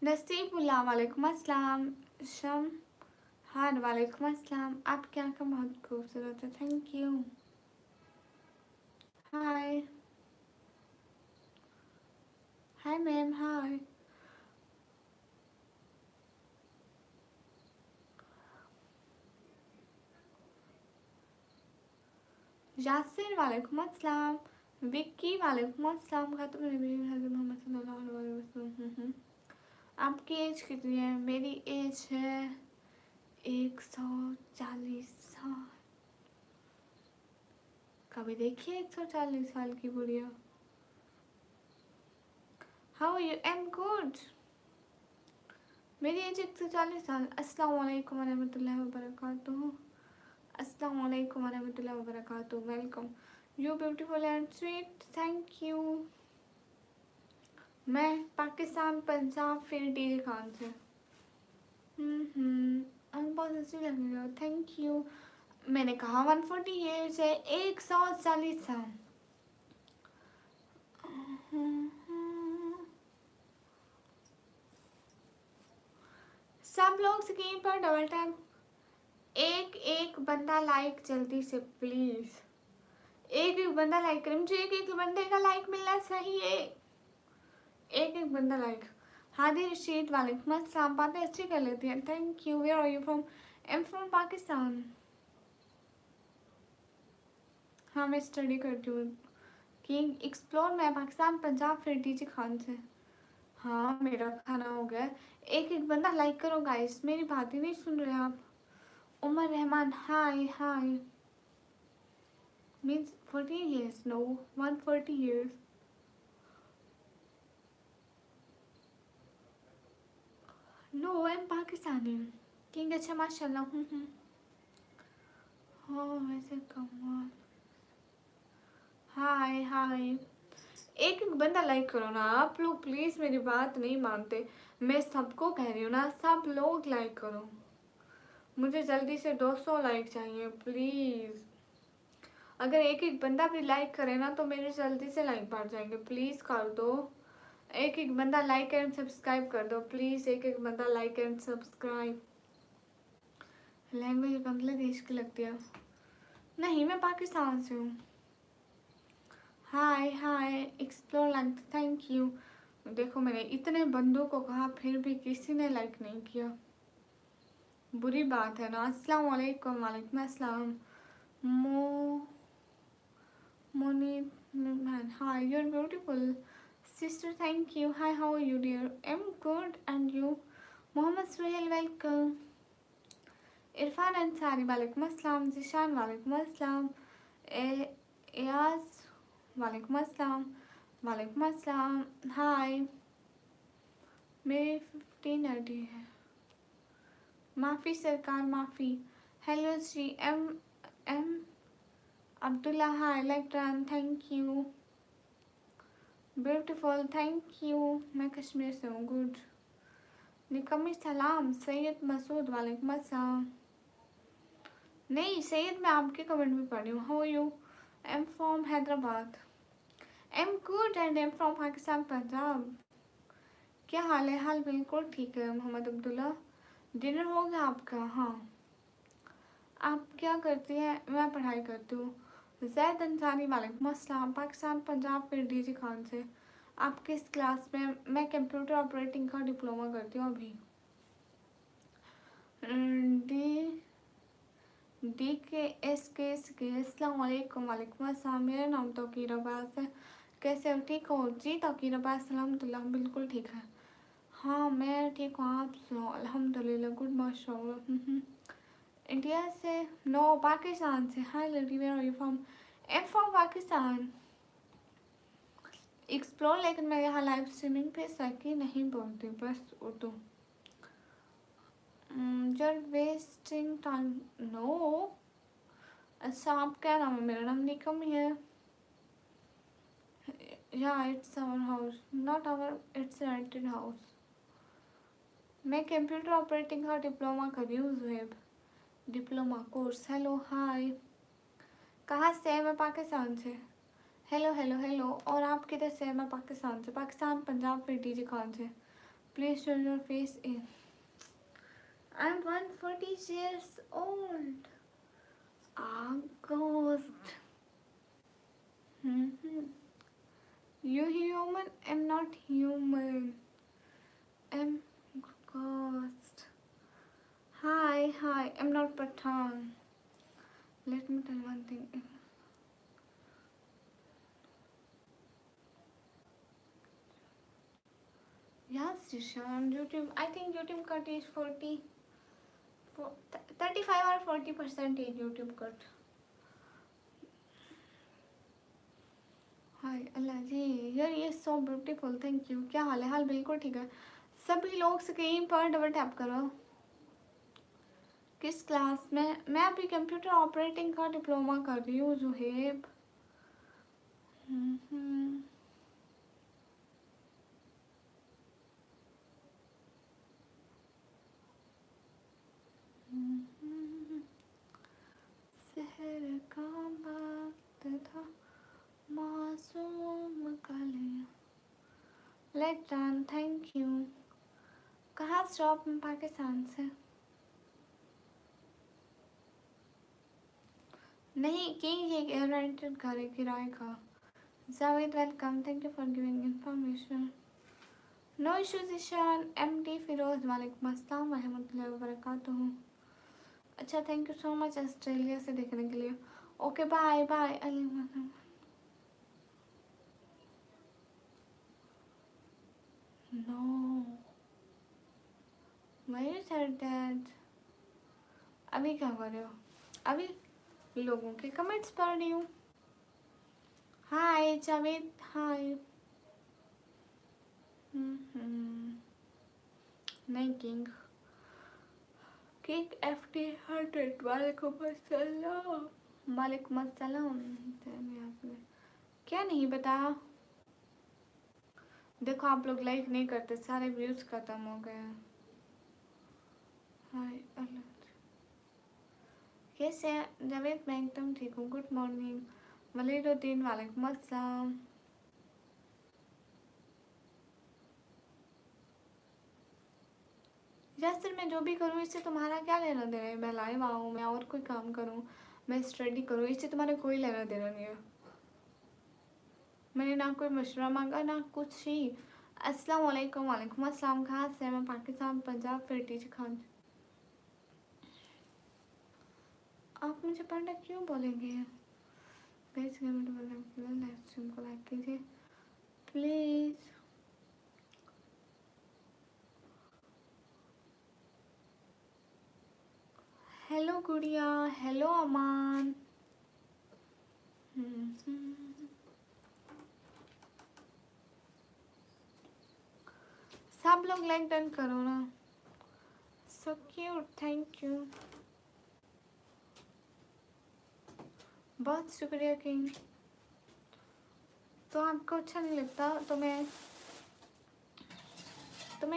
नसीबुल्लाह वालेकुम अस्सलाम। शम हार वालेकुम अस्सलाम। आपकी आंखें बहुत खूबसूरत है। Thank you. Hi hi ma'am. Hi. Yasir वालेकुम अस्सलाम। विक्की वालेकुम अस्सलाम खातून नबी हज़रत मोहम्मद सल्लल्लाहु अलैहि वसल्लम। आपकी एज कितनी है? मेरी एज है 140 साल। कभी देखिए 140 साल की बुढ़िया। How you? Am good. मेरी एज 140 साल। अस्सलाम वालेकुम वरहमतुल्लाहि वबरकातुहू। अस्सलाम वालेकुम वरहमतुल्लाहि वबरकातुहू। Welcome. You beautiful and sweet. Thank you. मैं पाकिस्तान पंजाब फिर डी खान से। बहुत अच्छी लगेगा। Thank you. मैंने कहा 140 ईयर्स है, 140 साल। सब लोग स्क्रीन पर डबल टैप। एक एक बंदा लाइक जल्दी से प्लीज। एक एक बंदा लाइक करे, मुझे एक एक बंदे का लाइक मिलना चाहिए। एक एक बंदा लाइक। हादी रशीद वालेकुम अस्सलाम। बातें अच्छी कर लेती हैं। Thank you. Where are you from? I am from Pakistan. हाँ मैं स्टडी करती हूँ। किंग एक्सप्लोर मैं पाकिस्तान पंजाब फिर डीजे खान से। हाँ मेरा खाना हो गया। एक एक बंदा लाइक करो गाइस, मेरी बात ही नहीं सुन रहे आप। Umar Rahman hi hi. Means 14 years no 140 years। No I am Pakistani. King अच्छा माशाल्लाह। हाँ वैसे कमाल। हाय हाय। एक एक बंदा लाइक करो ना आप लोग प्लीज, मेरी बात नहीं मानते। मैं सबको कह रही हूँ ना, सब लोग लाइक करो। मुझे जल्दी से 200 लाइक चाहिए प्लीज। अगर एक एक बंदा भी लाइक करे ना तो मेरे जल्दी से लाइक बढ़ जाएंगे। प्लीज कर दो। एक एक बंदा लाइक एंड सब्सक्राइब कर दो प्लीज। एक एक बंदा like and subscribe. Language Bangladesh की लगती है। नहीं मैं पाकिस्तान से हूँ। हाय हाय एक्सप्लोर लाइक। Thank you. देखो मैंने इतने बंदों को कहा फिर भी किसी ने लाइक नहीं किया। बुरी बात है ना। अस्सलाम वालेकुम। वालेकुम अस्सलाम। मो Monique man, hi, you're beautiful. Sister, thank you. Hi, how are you, dear? I'm good, and you? Mohammed Suhail, welcome. Irfan Ansari, walaikum assalam. Zishan, walaikum assalam. Ayaz, walaikum assalam. Walaikum assalam. Hi. मेरी 15 ID है। माफ़ी सरकार माफ़ी। Hello Shri M M Abdullah, hi, like done, thank you. Beautiful, thank you. मैं कश्मीर से हूँ। Good. निकम्मी सलाम। सैयद मसूद वालेकुम अस्सलाम। नहीं सैयद मैं आपके कमेंट में पढ़ रही हूँ। How you? I am from Hyderabad. I am good and I am from Pakistan Punjab. क्या हाल है? हाल बिल्कुल ठीक है मोहम्मद अब्दुल्ला। डिनर हो गया आपका? हाँ। आप क्या करती हैं? मैं पढ़ाई करती हूँ। जैद अंसारी वालेकुम अस्सलाम। पाकिस्तान पंजाब फिर डीजी खान से। आप किस क्लास में? मैं कंप्यूटर ऑपरेटिंग का डिप्लोमा करती हूँ अभी। डी डी के एस के अस्सलाम वालेकुम। वालेकुम अस्सलाम। मेरा नाम तौकीर अब्बास है। कैसे हो? ठीक हो जी? तौकीर अब्बास अल्हम्दुलिल्लाह बिल्कुल ठीक है। हाँ मैं ठीक हूँ। आप सुनो? अल्हम्दुलिल्लाह गुड माशाअल्लाह। इंडिया से? नो पाकिस्तान से। हाय लड़ी where are you from? I am from Pakistan. Explore लेकिन मैं यहाँ लाइव स्ट्रीमिंग पे सकी नहीं बोलती, बस उर्दू। जर वेस्टिंग टाइम। नो। अच्छा आप क्या नाम है? मेरा नाम निकम ही है। या it's our house. Not our, it's rented house. मैं कंप्यूटर ऑपरेटिंग का डिप्लोमा कर रही हूँ। Web diploma course. Hello hi. कहाँ से है? मैं पाकिस्तान से। Hello hello hello. और आप किधर से? मैं पाकिस्तान से। पाकिस्तान पंजाब फिर डीजी खान से। Please show your face in. I am 140 years old. August. You human? I'm not human. I'm ghost. Hi hi. I'm not Pathan. Let me tell one thing. Jishan, YouTube, I think YouTube cut is 35 or 40% is YouTube cut. हाय अल्लाह जी यार, ये सो beautiful, thank you. क्या हाल है? हाल बिल्कुल ठीक है। सभी लोग screen पर डबल टैप करो। किस क्लास में? मैं अभी कंप्यूटर ऑपरेटिंग का डिप्लोमा कर रही हूँ जुहेब। शहर का वक्त था मासूम कलियां। लेटन, थैंक यू। कहाँ से? आप पाकिस्तान से? नहीं कि ये रेंटेड घर है, किराए का। Javed welcome, thank you for giving information. No issues Ishaan. MD Firoz, वालेकुम अस्सलाम रहमतुल्लाहि व बरकातुहू। अच्छा, thank you so much Australia से देखने के लिए। Okay bye bye. नो मैं सर डैड। अभी क्या कर रहे हो? अभी लोगों के कमेंट्स पढ़ रही हूँ। हाय जावेद, हाय। नहीं किंग किंग FT 100, वालेकुम अस्सलाम। वालेकुम अस्सलाम। क्या नहीं बता? देखो आप लोग लाइक नहीं करते, सारे व्यूज खत्म हो गए हैं। हाय अल्लाह, कैसे हैं जावेद? मैं एकदम ठीक हूँ। गुड मॉर्निंग वलीदुद्दीन, वालेकुम अस्सलाम। यासर, मैं जो भी करूँ इससे तुम्हारा क्या लेना देना है? मैं लाइव आऊँ, मैं और कोई काम करूँ, मैं स्टडी करूँ, इससे तुम्हारा कोई लेना देना नहीं है। मैंने ना कोई मशवरा मांगा ना कुछ ही। अस्सलाम वालेकुम। वालेकुम अस्सलाम। कहाँ से? मैं पाकिस्तान, पंजाब, फिर टीचर खान। आप मुझे पढ़ना क्यों बोलेंगे? लाइव स्ट्रीम को लाइक कीजिए प्लीज़। हेलो गुड़िया, हेलो अमान। सब लोग लाइक डन करो ना। सो क्यूट, थैंक यू। बहुत शुक्रिया किंग। तो आपको अच्छा नहीं लगता तो मैं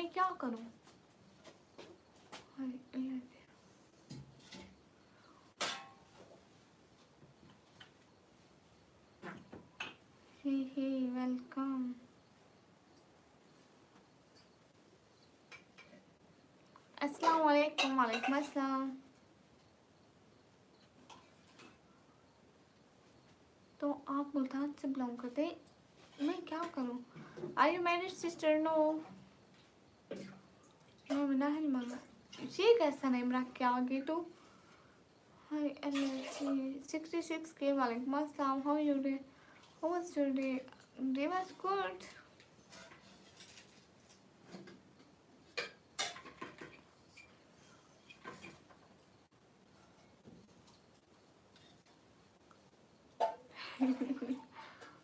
क्या करूं? ही वेलकम। अस्सलाम वालेकुम। वालेकुम अस्सलाम। तो आप मुल्तान से बिलोंग करते, मैं क्या करूं? Are you married sister? No. Nahil मगर ये कैसा नेम रख के आ गई तू? हाय एलएसी 66K, वालेकुम अस्सलाम। How you day? How was your day? Day was good.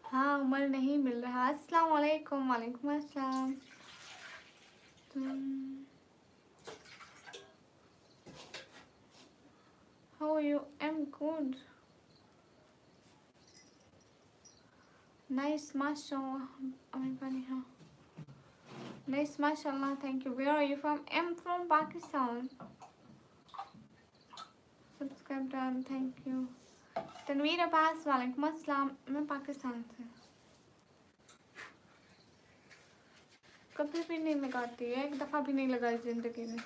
हाँ उम्र नहीं मिल रहा। अस्सलाम वालेकुम। वालेकुम अस्सलाम। How are you? I'm good. Nice, mashallah. Nice, mashallah. Thank you. Where are you from? I'm from Pakistan. Subscribe done. Thank you. Tanveer Abbas, वालेकुम अस्सलाम। मैं पाकिस्तान से। कभी भी नहीं लगाती है, एक दफ़ा भी नहीं लगाई ज़िंदगी में।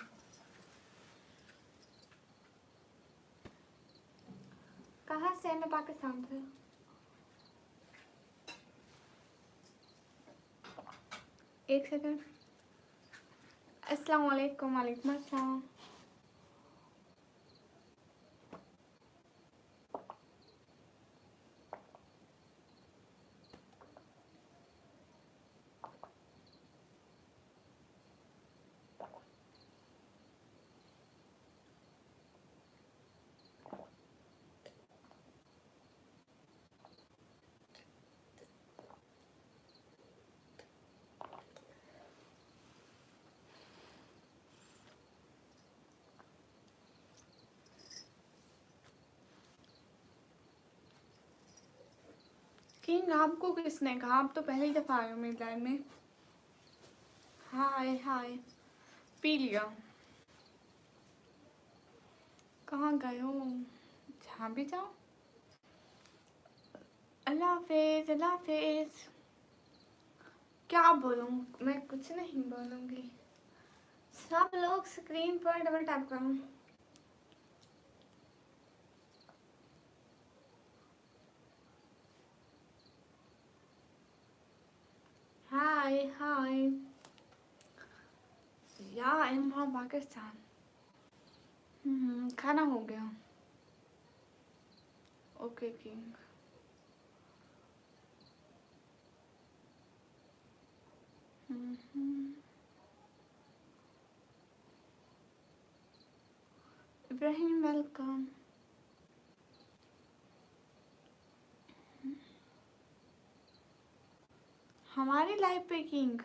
कहाँ से? मैं पाकिस्तान से। एक सेकंड। अस्सलाम वालेकुम। वालेकुम अस्सलाम। किंग आपको किसने कहा? आप तो पहली दफा आए हो मेरी लाइफ में। हाय हाय, पी लिया। कहाँ गए हो? जहाँ भी जाओ। अल्लाह हाफिज, अल्लाह हाफिज। क्या बोलूँ? मैं कुछ नहीं बोलूँगी। सब लोग स्क्रीन पर डबल टैप करो। हाय हाय, या आई एम फ्रॉम पाकिस्तान। खाना हो गया। Okay king. इब्राहिम वेलकम। हमारी लाइफ पे किंग,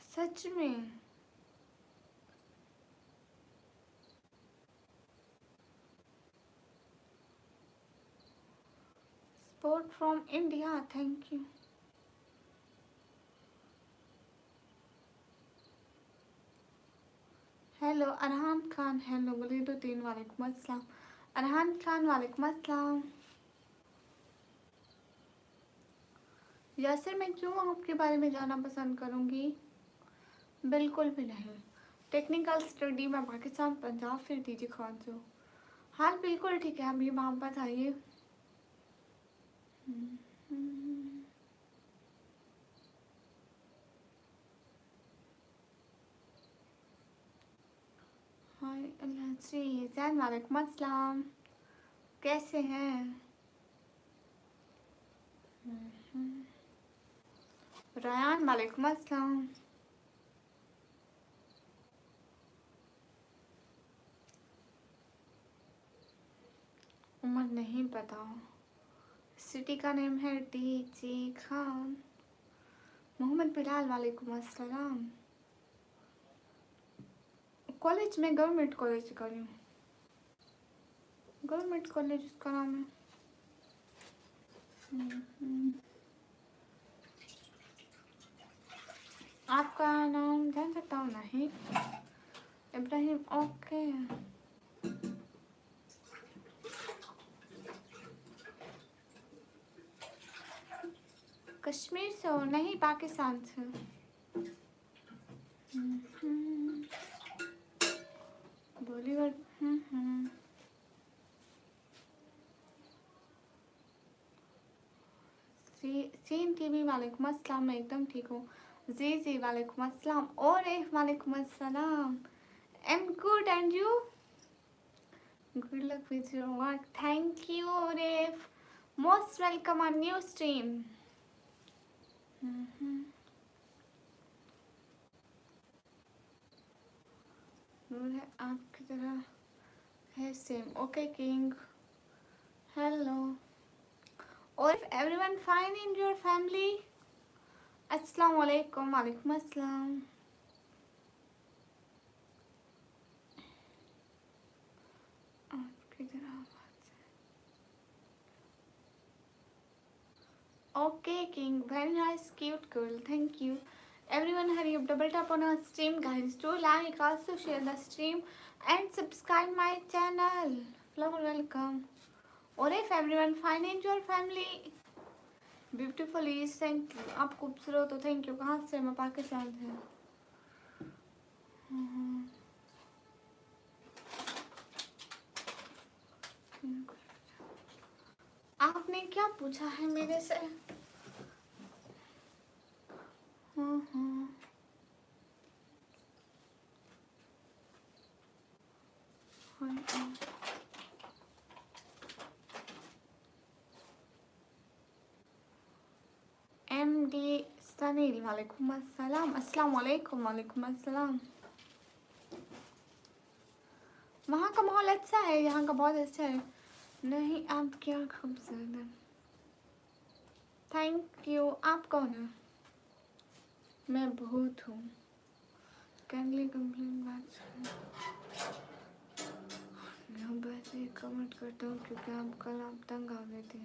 सच में? Support from India, thank you. Hello Arhan Khan, hello बोलिए तो तीन, वालेकुम अस्सलाम। अरहान खान वालेकुम अस्सलाम। यासिर, मैं क्यों आपके बारे में जानना पसंद करूँगी? बिल्कुल भी नहीं। टेक्निकल स्टडी में पाकिस्तान, पंजाब, फिर दीजिए खान से। हाँ बिल्कुल ठीक है, अभी वहाँ पर आइए। हाय अल्लाह जी, जैन वालेकुम अस्सलाम। कैसे हैं? रयान वालेकुम अस्सलाम। उम्र नहीं पता। सिटी का नेम है डीजे खान। मोहम्मद बिलाल वालेकुम अस्सलाम। कॉलेज में गवर्नमेंट कॉलेज कर रही हूँ। गवर्नमेंट कॉलेज उसका नाम है। आपका नाम जान सकता हूँ? नहीं। इब्राहिम, ओके। कश्मीर से हो? नहीं, पाकिस्तान से। बॉलीवुड। सीन टीवी वालेकुम अस्सलाम, मैं एकदम ठीक हूँ। जी जी वालेकुम अस्सलाम। और वालेकुम अस्सलाम। Am good and you? Good luck with your work, thank you. और most welcome on new stream. है आपकी तरह है सेम। Okay king, hello. और if everyone fine in your family? अस्सलाम वालेकुम। वालेकुम अस्सलाम। आपकी तरह। Okay, King. Very nice, cute girl. Thank you. Everyone, hurry up. Double tap on our stream, guys. Do like, also share the stream, and subscribe my channel. Flower, welcome. Or if everyone find in your family, beautiful is thank you. आप खूबसूरत हो, thank you. कहाँ से? मैं पाकिस्तान से। आपने क्या पूछा है मेरे से? MD सनील वालेकुम अस्सलाम। अस्सलाम वालेकुम। वालेकुम अस्सलाम। वहाँ का माहौल अच्छा है, यहाँ का बहुत अच्छा है। नहीं, आप क्या खूबसूरत हैं। Thank you. आप कौन है? मैं बहुत हूँ। कैंडली कंप्लेन बात मैं बस एक कमेंट करता हूँ क्योंकि आप कल आप तंग आ गए थे।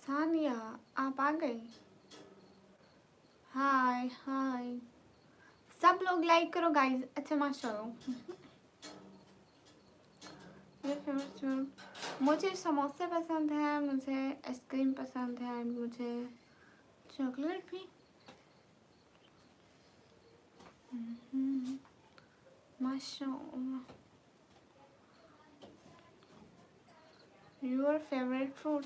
सानिया आप आ गए। हाय हाय, सब लोग लाइक करो गाइस। अच्छा माशाल्लाह। मुझे समोसे पसंद है, मुझे आइसक्रीम पसंद है, मुझे चॉकलेट भी। माशाल्लाह। Your favourite fruit?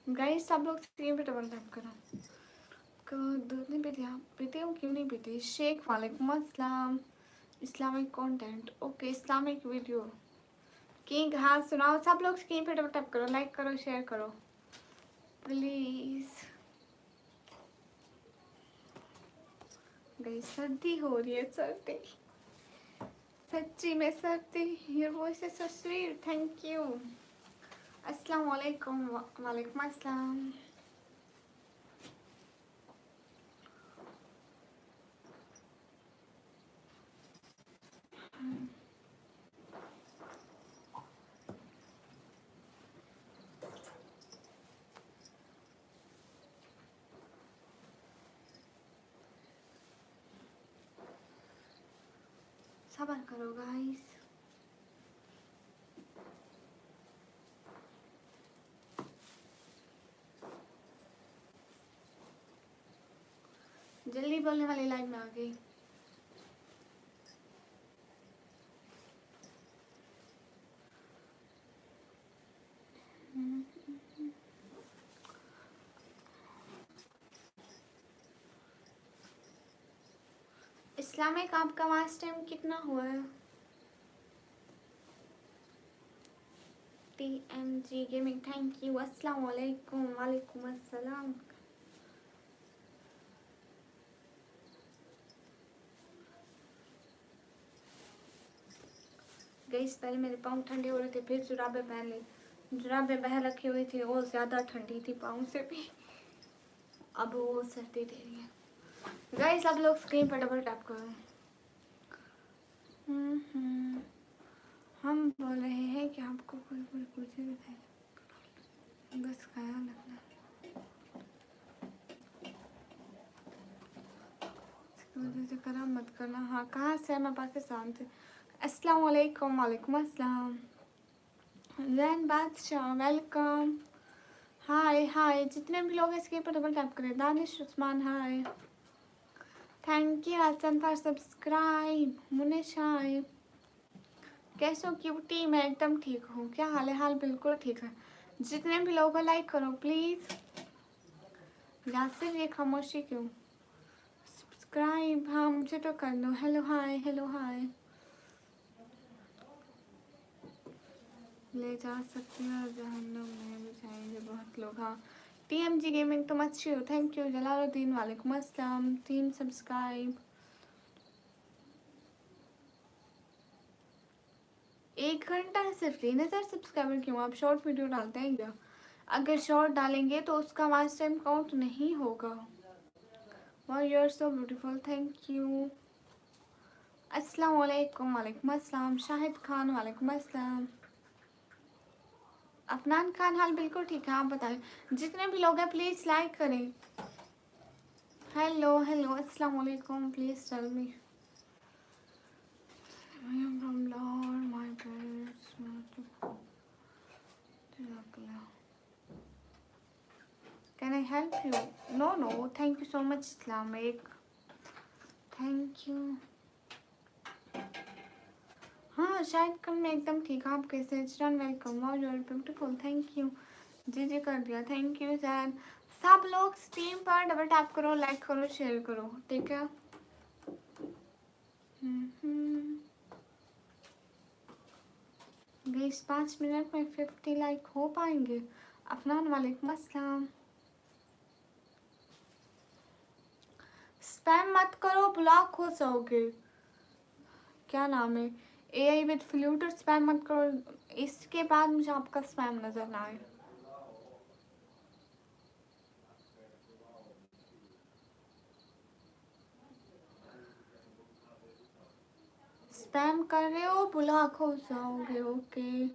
गाइस सब लोग स्क्रीन पे डबल टैप करो। दूध नहीं पीती आप? पीती हूँ, क्यों नहीं पीती? शेख वालेकुम अस्सलाम। Islamic content, okay Islamic video. King हाँ सुनाओ। सब लोग स्क्रीन पे डबल टैप करो, लाइक करो, शेयर करो प्लीज। गई सर्दी हो रही है, सर्दी, सच्ची में सर्दी। Your voice is so sweet, thank you. अस्सलाम वालेकुम। वालेकुम अस्सलाम। सबर करो गाइस। जल्दी बोलने वाली लाइव में आ गई। इस्लामिक आपका वास्ट टाइम कितना हुआ है? TMG gaming, thank you. अस्सलाम वालेकुम। वालेकुम अस्सलाम। गई पहले मेरे पाँव ठंडे हो रहे थे, फिर जुराबे पहन ली। जुराबे बह रखी हुई थी, और ज़्यादा ठंडी थी पाँव से भी। अब वो सर्दी दे रही है। गाइस सब लोग स्क्रीन पर डबल टैप करो। हम बोल रहे हैं कि आपको कोई कोई पूछे बताए, बस ख्याल रखना। से खराब मत करना। हाँ कहाँ से? मैं पाकिस्तान से। अस्सलाम वालेकुम। वालेकुम अस्सलाम। जैन बादशाह वेलकम। हाय हाय, जितने भी लोग इसके ऊपर डबल टैप करें। Danish Usman hi, thank you Hasan for subscribe. Munish hi, कैसे हो क्यूटी? मैं एकदम ठीक हूँ, क्या हाल है? हाल बिल्कुल ठीक है। जितने भी लोग लाइक करो प्लीज़। यासिर ये खामोशी क्यों? सब्सक्राइब हाँ मुझे तो कर दो। Hello hi, hello hi. ले जा सकते हो जहन्नम में भी जाएंगे बहुत लोग। हाँ TMG गेमिंग तुम अच्छी हो, थैंक यू। जलालुद्दीन वालेकुम अस्सलाम। 3 सब्सक्राइब। 1 घंटा सिर्फ 3000 सब्सक्राइबर क्यों? आप शॉर्ट वीडियो डालते हैं क्या? अगर शॉर्ट डालेंगे तो उसका वॉच टाइम काउंट नहीं होगा। वाह you are so beautiful, thank you. अस्सलाम वालेकुम। वालेकुम अस्सलाम। शाहिद खान वालेकुम अस्सलाम। अफनान खान हाल बिल्कुल ठीक है, आप बताएं। जितने भी लोग हैं प्लीज़ लाइक करें। हेलो हेलो अस्सलाम वालेकुम। Please tell me. I am from Lahore. My parents moved to Tirakla. Can I help you? No no. Thank you so much Islamic. Thank you. हाँ शायद कल मैं एकदम ठीक। आप कैसे? Chiran welcome. Wow you are beautiful, thank you. जी कर दिया, थैंक यू सर। सब लोग स्ट्रीम पर डबल टैप करो, लाइक करो, शेयर करो, ठीक है? गई 5 मिनट में 50 लाइक हो पाएंगे? अफनान वालेकुम अस्सलाम। स्पैम मत करो, ब्लॉक हो जाओगे। क्या नाम है, AI विद फ्लूटर। स्पैम मत करो, इसके बाद मुझे आपका स्पैम नजर ना आए। स्पैम कर रहे हो, ब्लॉक हो जाओगे। ओके,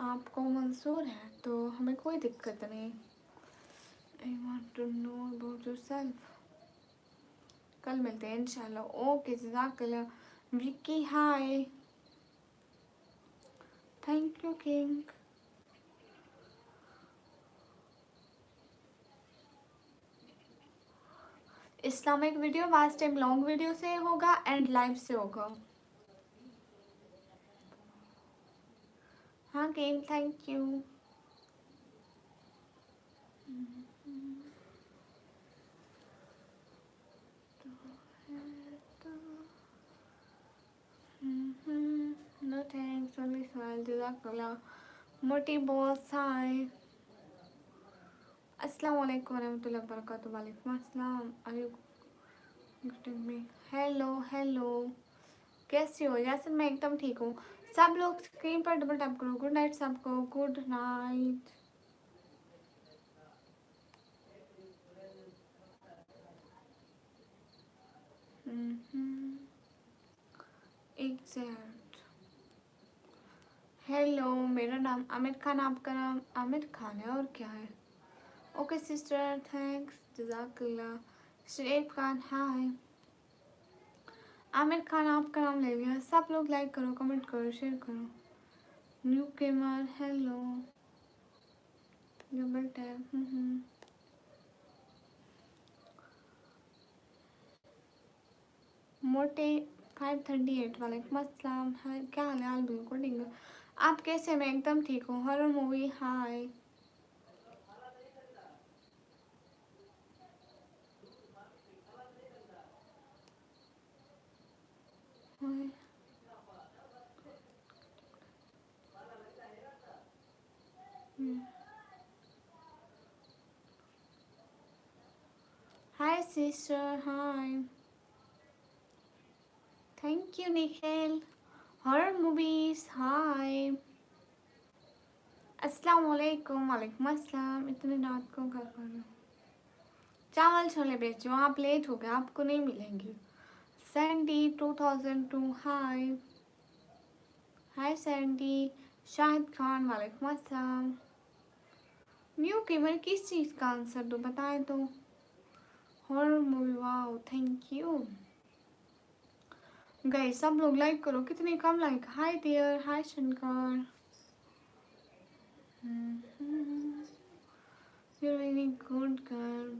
आपको मंजूर है तो हमें कोई दिक्कत नहीं। I want to know about yourself. कल मिलते हैं इंशाल्लाह। ओके, जज़ाकल्लाह। Vicky hi, thank you king. Islamic video waste time long video से होगा एंड लाइव से होगा। हाँ king, thank you. No thanks, only smile. जज़ाकल्लाह। मोटी बॉस हाय, अस्सलाम वालेकुम रहमतुल्लाहि व बरकातुहू। वालेकुम अस्सलाम। Are you good me? Hello hello, कैसी हो यासिन? मैं एकदम ठीक हूँ। सब लोग स्क्रीन पर डबल टैप करो। गुड नाइट सबको, गुड नाइट। एग्जैक्ट। हेलो, मेरा नाम आमिर खान, आपका नाम आमिर खान है और क्या है? ओके सिस्टर, थैंक्स, जज़ाकल्लाह। शुएब खान हाय। आमिर खान आपका नाम ले लिया। सब लोग लाइक करो, कमेंट करो, शेयर करो। New gamer hello, double tap. मोटे 538 वालेकुम अस्सलाम। हाय, क्या हाल है? हाल बिल्कुल ठीक है। आप कैसे? मैं एकदम ठीक हूँ। Horror movie hi. Hi sister hi, thank you Nikhil. Horror movies hi. अस्सलाम वालेकुम। वालेकुम अस्सलाम। इतने रात को कर रहे हो? चावल छोले बेचो, आप लेट हो गए, आपको नहीं मिलेंगे। सैंडी 2002 हाय। हाय सैंडी। शाहिद खान वालेकुम अस्सलाम। न्यू गेमर किस चीज़ का आंसर दो, बताएं तो। Horror movie, wow thank you. Guys सब लोग लाइक करो, कितने कम like. Hi dear, hi Shankar. You very good girl.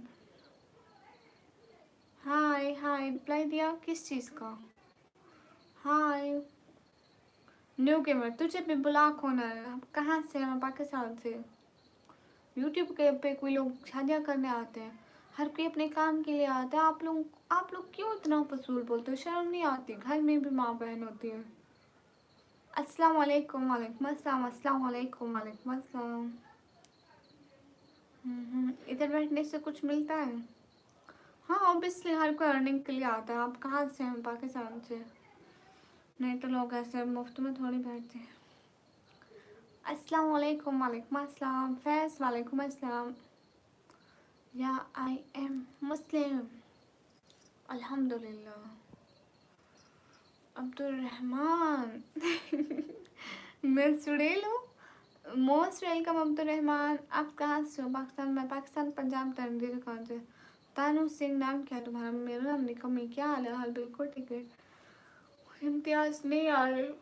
Hi hi, reply दिया किस चीज़ का? हाय न्यू गेमर, तुझे भी ब्लॉक होना है। आप कहाँ से? मैं पाकिस्तान से। यूट्यूब के पे कोई लोग शादियाँ करने आते हैं, हर कोई अपने काम के लिए आता है। आप लोग क्यों इतना फजूल बोलते हो? शर्म नहीं आती? घर में भी माँ बहन होती है। अस्सलाम वालेकुम। वालेकुम अस्सलाम। अस्सलाम वालेकुम। वालेकुम अस्सलाम। इधर बैठने से कुछ मिलता है? हाँ ऑब्वियसली, हर कोई अर्निंग के लिए आता है। आप कहाँ से हैं? पाकिस्तान से। नहीं तो लोग ऐसे मुफ्त में थोड़ी बैठते हैं। अस्सलाम वालेकुम। वालेकुम अस्सलाम। फैज़ वालेकुम अस्सलाम। या आई एम मुस्लिम अल्हम्दुलिल्लाह। अब्दुल रहमान मैं सुड़ेल हूँ। Most welcome Abdul Rahman. आप कहाँ से हो? पाकिस्तान। मैं पाकिस्तान पंजाब तंदीर कौन से। तानू सिंह नाम क्या है तुम्हारा? मेरा नाम निकमी। क्या हाल है? हाल बिल्कुल ठीक है। इम्तियाज नहीं आ रहे।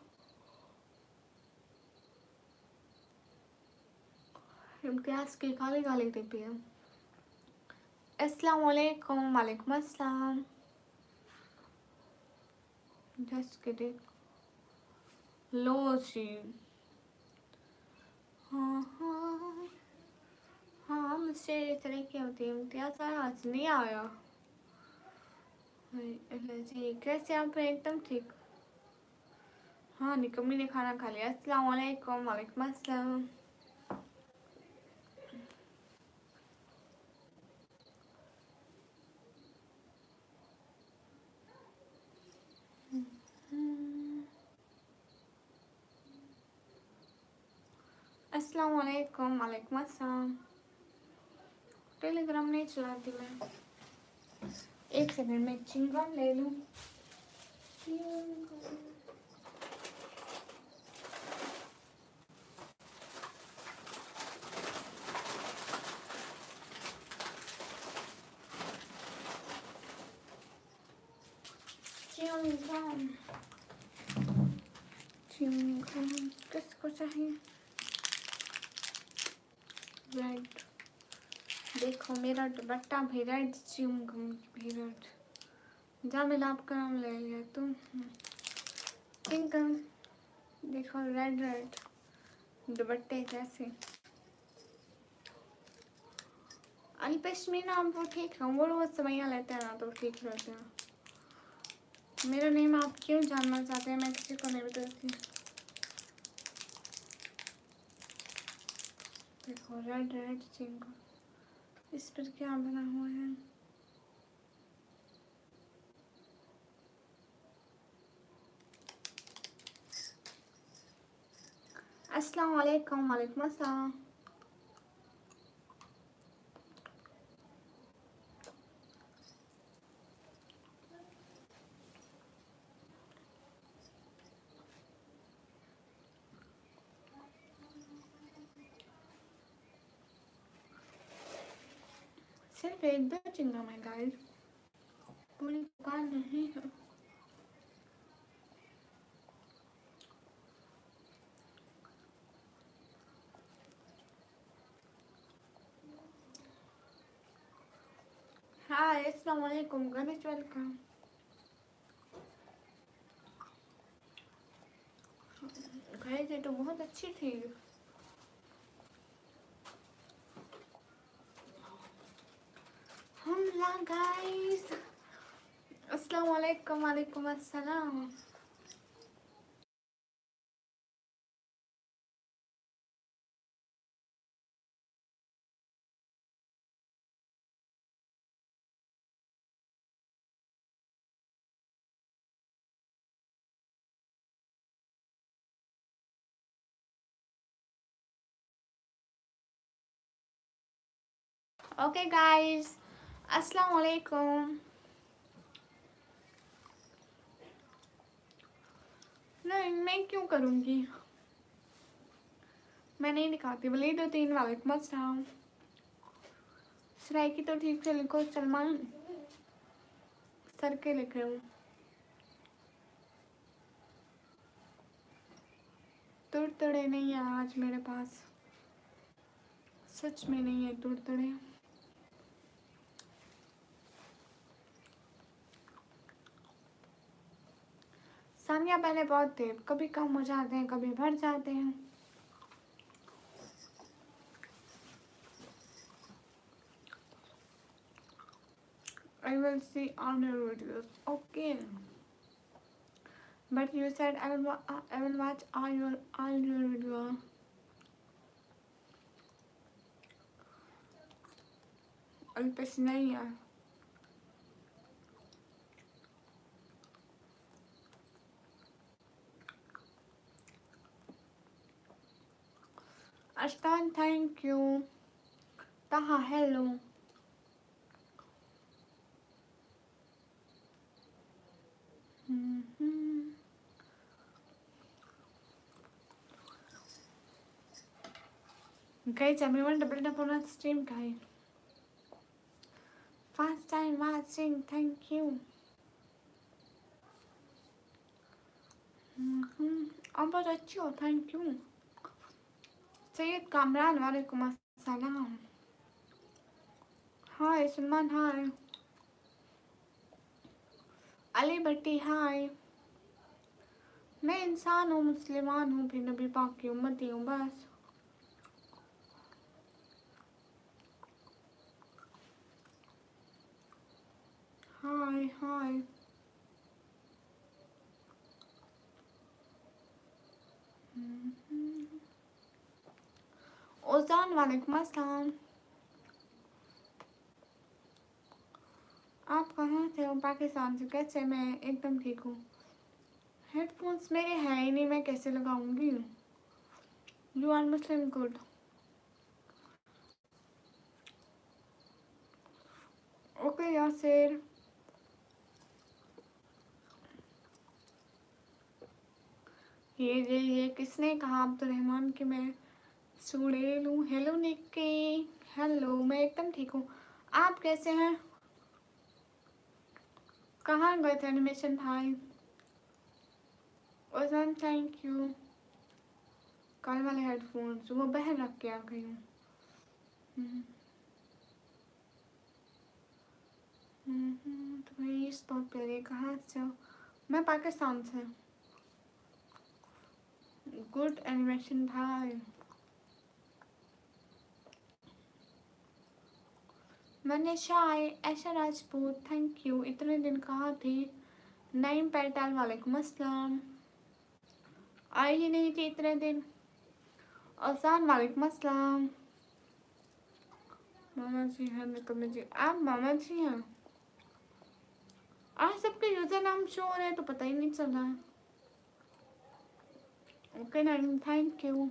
इम्तियाज की काली काली टिपी है। अस्सलाम वालेकुम। वालेकुम अस्सलाम। Just kidding. लो जी। हाँ हाँ हाँ, मुझसे इस तरह की होती है। इम्तियाज आया? आज नहीं आया। जी कैसे आप? एकदम ठीक। हाँ निकम्मी ने खाना खा लिया। अस्सलाम वालेकुम। वालेकुम अस्सलाम। अस्सलाम वालेकुम। वालेकुम अस्सलाम। टेलीग्राम नहीं चलाती मैं। एक सेकंड में चिंगम ले लूँ। चिंगम चिंगम किसको चाहिए? रेड। देखो मेरा दुपट्टा भी रेड, चिंगम भी रेड। जा मिलाप का नाम ले लिया तुम। चिंगम देखो रेड रेड दुपट्टे जैसे। अल्पश्मीना आप वो ठीक है, वो रोज सवैया लेते हैं ना तो ठीक रहते हैं। मेरा नेम आप क्यों जानना चाहते हैं? मैं किसी को नहीं बताती। देखो रेड रेड चिंगम, इस पर क्या बना हुआ है? अस्सलाम वालेकुम। वालेकुम अस्सलाम। सिर्फ एक दो चिंगम है गाइस, पूरी दुकान नहीं है। हाय अस्सलाम वालेकुम। गणेश वेलकम। गाइस ये तो बहुत अच्छी थी। हमला गाइस। अस्सलाम वालेकुम। वालेकुम अस्सलाम। ओके गाइस अस्सलाम वालेकुम। नहीं मैं क्यों करूँगी, मैं नहीं दिखाती। बोले 2 3 वालेकुम अस्सलाम। सराय की तो ठीक से लिखो, सलमान सर के लिख रहे हूँ। तुड़तुड़े नहीं है आज मेरे पास, सच में नहीं है तुड़तुड़े। सानिया पहले बहुत थे, कभी कम हो जाते हैं कभी बढ़ जाते हैं। I will see on your videos. Okay. But you said I will watch all your video. Alpesh नहीं है। Ashtan thank you. Taha hello. Guys, everyone double tap on our stream, guys. First time watching, thank you. आप बहुत अच्छी हो, thank you. Syed Kamran वालेकुम अस्सलाम। हाय सलमान हाय। अली भट्टी हाय। मैं इंसान हूँ, मुसलमान हूँ, फिर नबी पाक की उम्मती हूँ बस। हाय हाय। ओजान वालेकुम अस्सलाम। आप कहाँ से हो? पाकिस्तान से। कैसे? मैं एकदम ठीक हूँ। हेडफोन्स मेरे हैं ही नहीं, मैं कैसे लगाऊंगी? You are Muslim, good. Okay, Yasir. ये किसने कहा अब्दुलरहमान कि मैं सुड़े लूँ? हेलो निक्की, हेलो, मैं एकदम ठीक हूँ। आप कैसे हैं? कहाँ गए थे एनिमेशन भाई? ओजन थैंक यू। कल वाले हेडफोन्स वो बहन रख के आ गई हूँ। तुम्हें ये बहुत प्यारी। कहाँ से हो? मैं पाकिस्तान से। गुड एनिमेशन भाई। मनीषा ऐशा राजपूत थैंक यू। इतने दिन कहाँ थी? नईम पैटाल वालेकुम अस्सलाम। आई ही नहीं थी इतने दिन। असान वालेकुम अस्सलाम। मामा जी हैं निकम्मे जी। आप मामा जी हैं? आज सबके यूजर नाम शो हो रहे हैं तो पता ही नहीं चल रहा है। Okay Naeem thank you.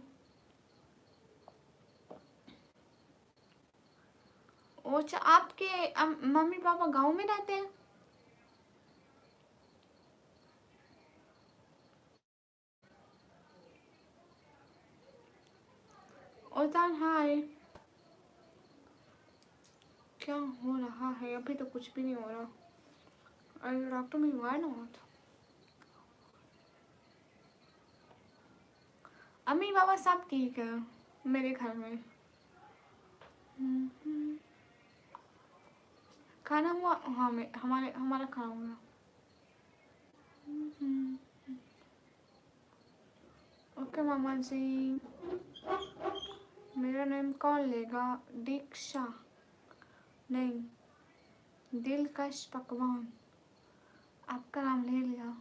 अच्छा, आपके मम्मी पापा गांव में रहते हैं? ओजान हाय। क्या हो रहा है? अभी तो कुछ भी नहीं हो रहा। अरे डॉक्टर में हुआ है ना। अम्मी बाबा सब ठीक है मेरे घर में। खाना हुआ? हाँ हमारा खाना हुआ। ओके मामा जी। मेरा नाम कौन लेगा? दीक्षा नहीं, दिलकश पकवान। आपका नाम ले लिया।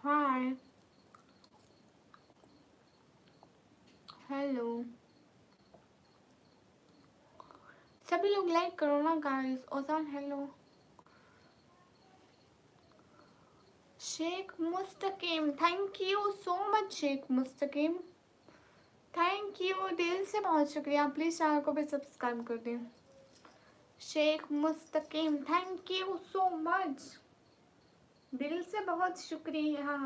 Hi hello. सभी लोग लाइक करो ना guys. ओजान hello. Sheikh Mustaqeem thank you so much. Sheikh Mustaqeem thank you, दिल से बहुत शुक्रिया। प्लीज चैनल को भी सब्सक्राइब कर दें। Sheikh Mustaqeem thank you so much, दिल से बहुत शुक्रिया।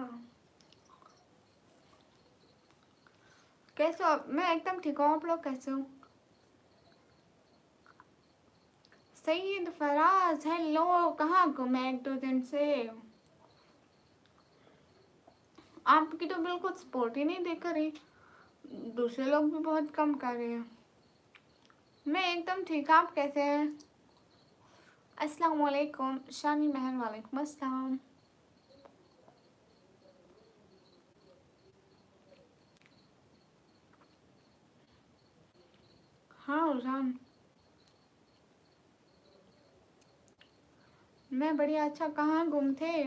कैसे हो आप? मैं एकदम ठीक हूँ। आप लोग कैसे हो? सईद फराज हेलो। कहाँ गुमे एक दो दिन से? आपकी तो बिल्कुल सपोर्ट ही नहीं देख रही। दूसरे लोग भी बहुत कम कर रहे हैं। मैं एकदम ठीक। आप कैसे हैं? अस्सलाम वालेकुम। शानी महल वालेकुम अस्सलाम। हाँ उजान मैं बढ़िया। अच्छा कहाँ गुम थे?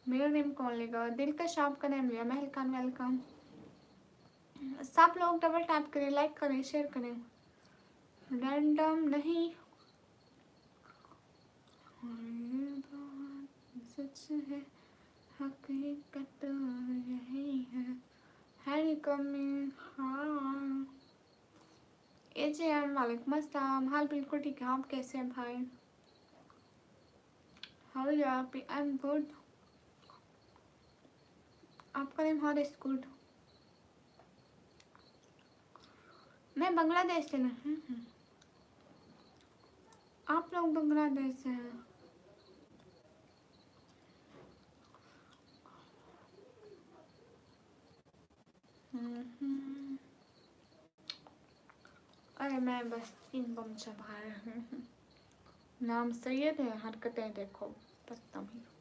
मेरा नेम कौन लेगा? दिलकश आपका नेम लिया। महल खान वेलकम। सब लोग डबल टैप करें, लाइक करें, शेयर करें। रैंडम नहीं, सच है, हकीकत यही है। हैरी कमिंग हाँ। एजेएम वालेकुम अस्सलाम। हाल बिल्कुल ठीक है। आप कैसे हैं भाई? How are you? I am good. आपका नेम हार इज गुड। मैं बांग्लादेश से नहीं हूँ। आप लोग बांग्लादेश से हैं? अरे मैं बस 3 बम चबा रही हूँ। नाम सैयद है, हरकतें देखो बदतमीज।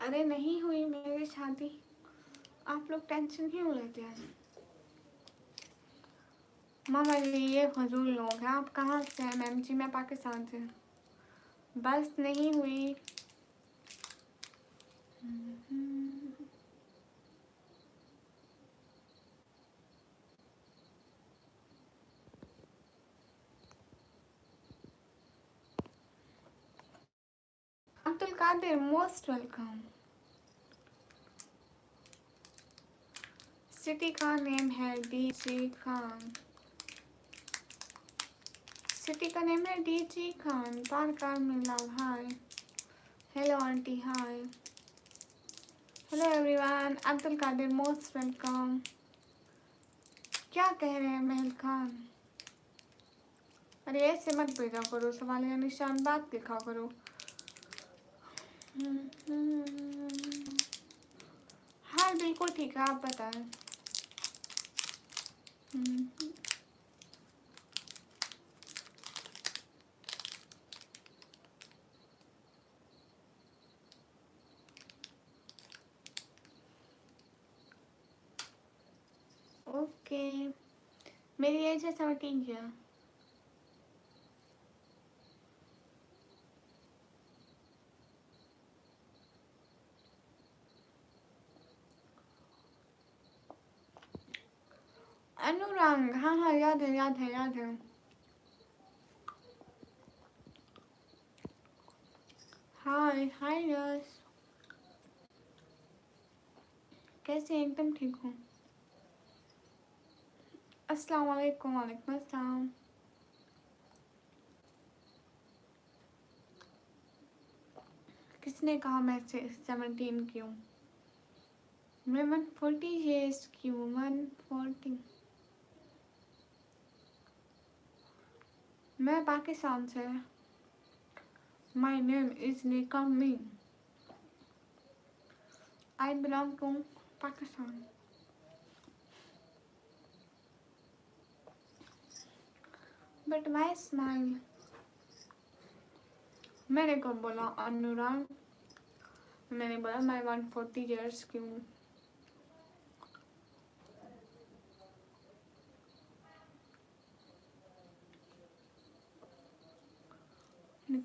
अरे नहीं हुई मेरी शादी, आप लोग टेंशन क्यों लेते हैं? मामा जी ये फजूल लोग हैं। आप कहाँ से हैं मैम जी? मैं पाकिस्तान से। बस नहीं हुई। Abdul Kadir most welcome. City का नेम है डीजे खान। सिटी का नेम है डीजे खान। पारकार मिला hi. Hello aunty hi. Hello everyone. Abdul Kadir most welcome. क्या कह रहे हैं महल खान? अरे ऐसे मत भेजा करो सवाल या निशान, बात लिखा करो। हाँ बिल्कुल ठीक है, आप बताएं। ओके, मेरी एज है 17 ईयर। अनुरंग, हाँ हाँ याद है याद है याद है। हाय हाय यस, कैसे? एकदम ठीक हूँ। अस्सलाम वालेकुम। वालेकुम अस्सलाम। किसने कहा मैं 17 की हूँ? मैं 140 ईयर्स की हूँ। 140। मैं पाकिस्तान से। माई नेम इज निका मीन। I belong to Pakistan. But my smile. मैंने कब बोला अनुराग? मैंने बोला मैं 140 ईयर्स की हूँ।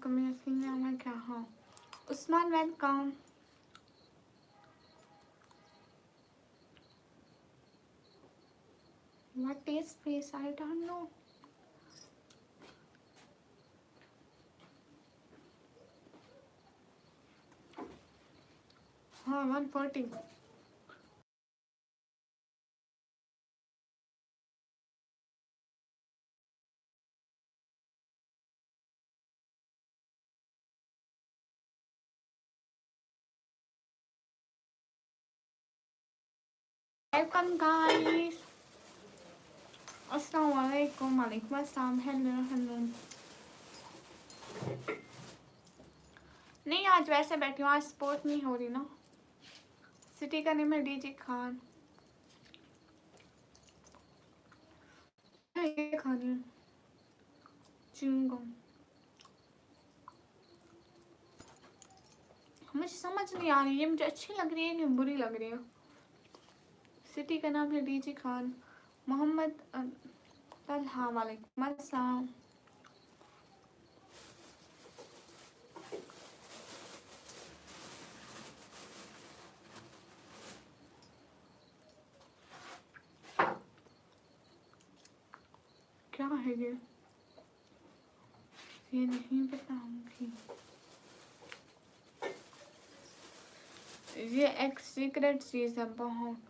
मैं क्या? हाँ Usman welcome. What is face? I don't know. हाँ 140। Welcome guys. अस्सलाम वालेकुम। वालेकुम अस्सलाम। Hello hello. नहीं आज वैसे बैठी हूँ, आज स्पोर्ट नहीं हो रही ना। सिटी का नेम है डीजे खान। ये खा रही हूँ च्युइंगम। मुझे समझ नहीं आ रही है, मुझे अच्छी लग रही है कि बुरी लग रही है। सिटी का नाम है डीजे खान। मोहम्मद तलहा। वालेकुम अस्सलाम। क्या है ये नहीं बताऊंगी। ये एक सीक्रेट चीज है बहुत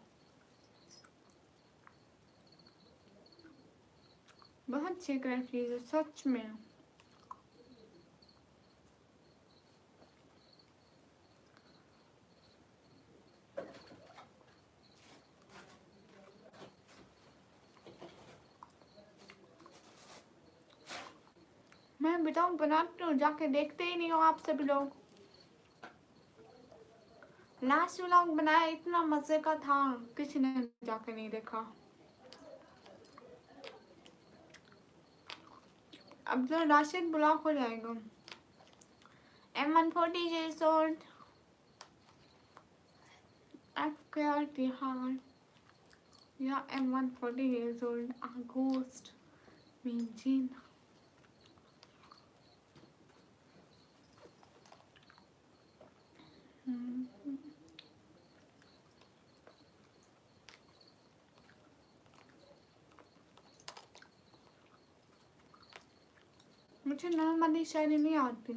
बहुत सीक्रेट चीज है सच में। मैं बताऊँ बनाती हूँ, जाके देखते ही नहीं हो आप सभी लोग। लास्ट व्लॉग बनाया इतना मजे का था, किसी ने जाके नहीं देखा। अब तो राशिद ब्लॉक हो जाएगा। M140 sold. FKRTR. Yeah, I'm 140 years old. A ghost. Mean. मुझे नॉर्मली शायरी नहीं आती।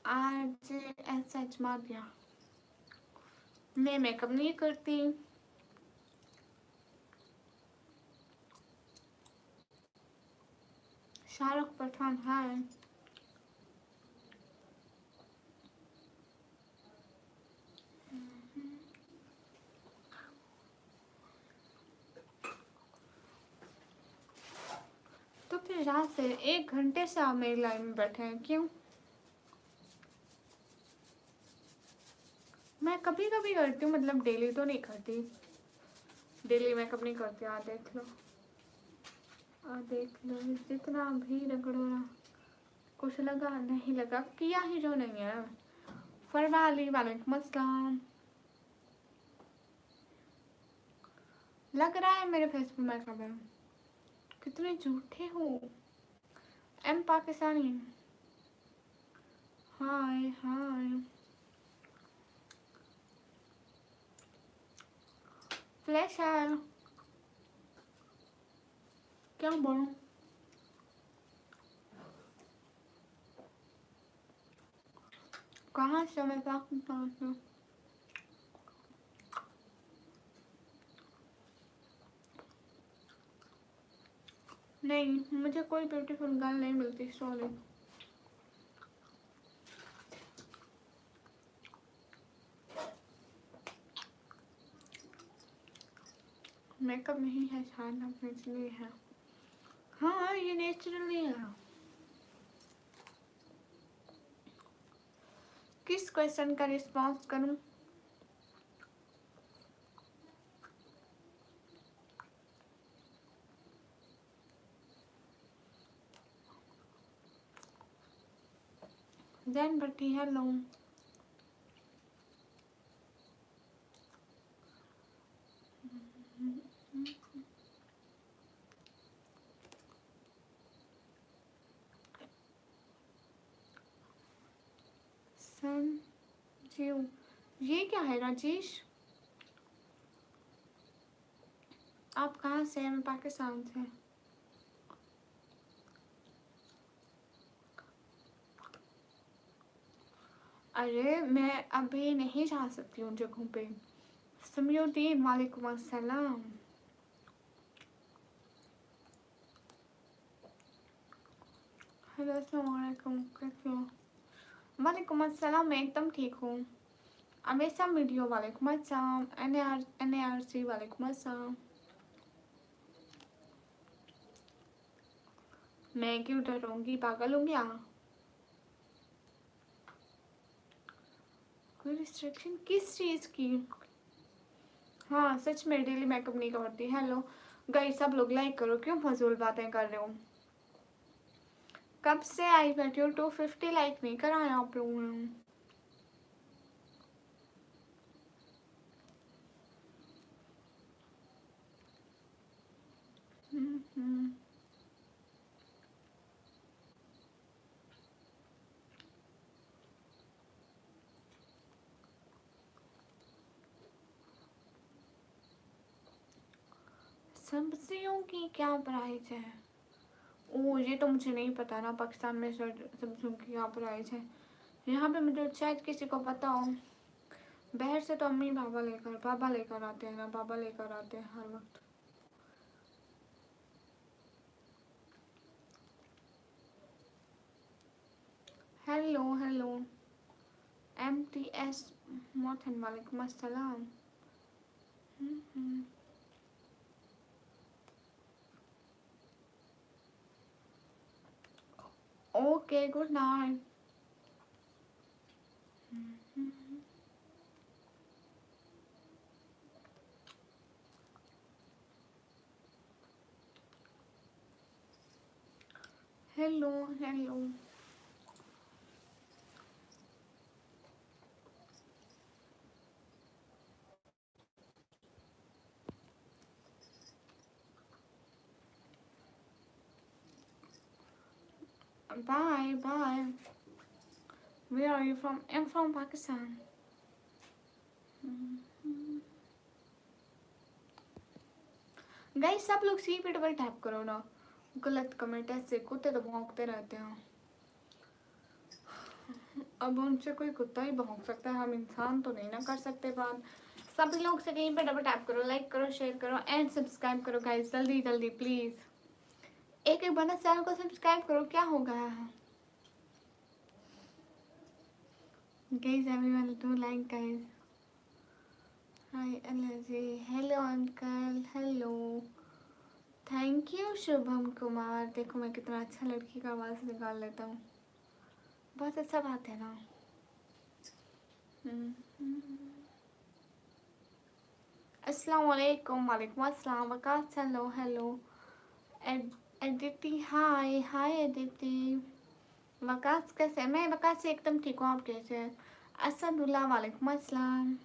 आज ऐसा मार दिया। मैं मेकअप नहीं करती। शाहरुख पठान है। तो फिर रात से 1 घंटे से आप मेरी लाइन में बैठे हैं, क्यों? मैं कभी कभी करती हूँ, मतलब डेली तो नहीं करती। डेली मेकअप नहीं करती। आ देख लो, जितना भी रगड़ो ना, कुछ लगा नहीं लगा, किया ही जो नहीं है। फरवाली वालेकुम अस्सलाम। लग रहा है मेरे फेस पे मेकअप है। कितने झूठे हो। एम पाकिस्तानी। हाय हाय। फ्लैश है। क्या बोलूं? कहाँ से मैं पाकिस्तान से? नहीं, मुझे कोई ब्यूटीफुल गर्ल नहीं मिलती, सॉरी। मेकअप नहीं है शायद, नेचुरली है। हाँ, ये नेचुरली है। किस क्वेश्चन का रिस्पॉन्स करूं? जैन भट्टी हेलो। संजीव, ये क्या है राजेश? आप कहाँ से हैं? मैं पाकिस्तान से। अरे मैं अभी नहीं जा सकती हूँ जगहों पे। समीउद्दीन वालेकुम अस्सलाम। हेलो अस्सलाम वालेकुम, कैसे हो? वालेकुम अस्सलाम, मैं एकदम ठीक हूँ। अमेसा वीडियो वालेकुम अस्सलाम। NARC वालेकुम अस्सलाम। मैं क्यों डरूंगी, पागल हूँ क्या? कोई रिस्ट्रिक्शन किस चीज़ की? हाँ सच में डेली मेकअप नहीं करती। हेलो गाइस, सब लोग लाइक करो, क्यों फजूल बातें कर रहे हो? कब से आई बैठी हो? 250 लाइक नहीं कराया आप लोगों ने। सब्जियों की क्या प्राइस है? ओ ये तो मुझे नहीं पता ना, पाकिस्तान में सब्जियों की क्या प्राइस है। यहाँ पे मुझे शायद किसी को पता हो। बाहर से तो अम्मी पापा लेकर आते हैं ना, पापा लेकर आते हैं हर वक्त। हेलो हेलो MTS मोहन वालेकुम अस्सलाम। Okay good night. Hello hello Bye, bye. Where are you from? I'm from Pakistan. Guys सब लोग सी पे डबल टैप करो ना, गलत कमेंट ऐसे कुत्ते तो भौंकते रहते हैं। अब उनसे कोई कुत्ता ही भौंक सकता है, हम इंसान तो नहीं ना कर सकते बात। सभी लोग स्क्रीन पे डबल टैप करो, लाइक करो, शेयर करो एंड सब्सक्राइब करो गाइस, जल्दी जल्दी प्लीज। एक एक बंदा चैनल को सब्सक्राइब करो, क्या हो गया है guys? Everyone do like guys. Hi अलजी, hello uncle, hello, thank you Shubham Kumar. देखो मैं कितना अच्छा लड़की का आवाज़ निकाल लेता हूँ, बहुत अच्छा बात है ना। अस्सलाम वालेकुम, वालेकुम अस्सलाम, वकास हेलो हेलो, एडिटी हाय हाय एडिटी। वकास कैसे? मैं वकास से एकदम ठीक हूँ, आप कैसे हैं? असदुल्ला वालेकुम अस्सलाम।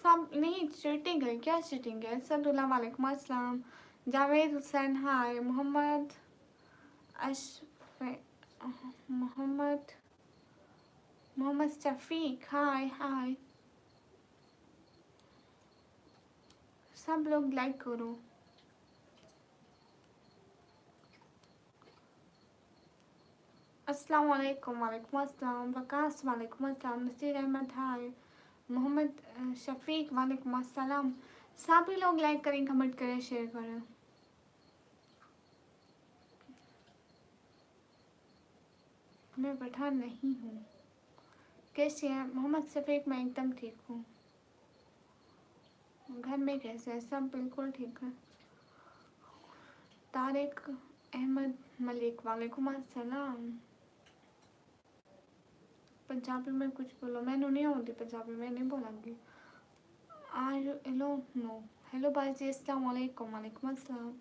सब नहीं चीटिंग है क्या? चीटिंग है। असदुल्ला वालेकुम अस्सलाम, जावेद हुसैन हाय, मोहम्मद मोहम्मद मोहम्मद शफीक हाय हाय। सब लोग लाइक करो। अस्सलाम वालेकुम, वालेकुम अस्सलाम, वकास वालेकुम अस्सलाम, नसीर अहमद हाय, मोहम्मद शफीक वालेकुम अस्सलाम। सभी लोग लाइक करें, कमेंट करें, शेयर करें। मैं पठान नहीं हूँ। कैसे हैं मोहम्मद शफीक? मैं एकदम ठीक हूँ। घर में कैसे है? सब बिल्कुल ठीक है। तारिक अहमद मलिक वालेकुम अस्सलाम। पंजाबी में कुछ बोलो, मैंने नहीं आती पंजाबी में, नहीं बोलूँगी। Are you hello no hello बाजी, अस्सलाम वालेकुम, वालेकुम अस्सलाम।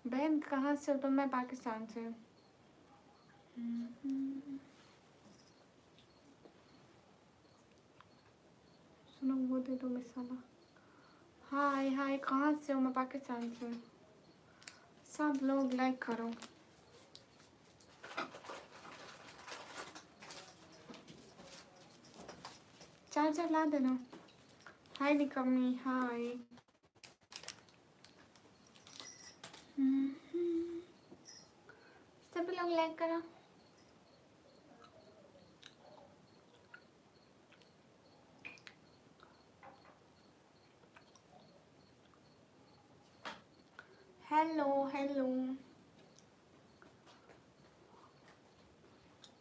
बहन कहाँ से हो? तो मैं पाकिस्तान से। सुनो वो दे दो मिसाला। हाय हाय, कहाँ से हो? मैं पाकिस्तान से। सब लोग लाइक करो। चार्जर ला देना। हाय निकम्मी हाय। सभी लोग लाइक करो। Hello hello.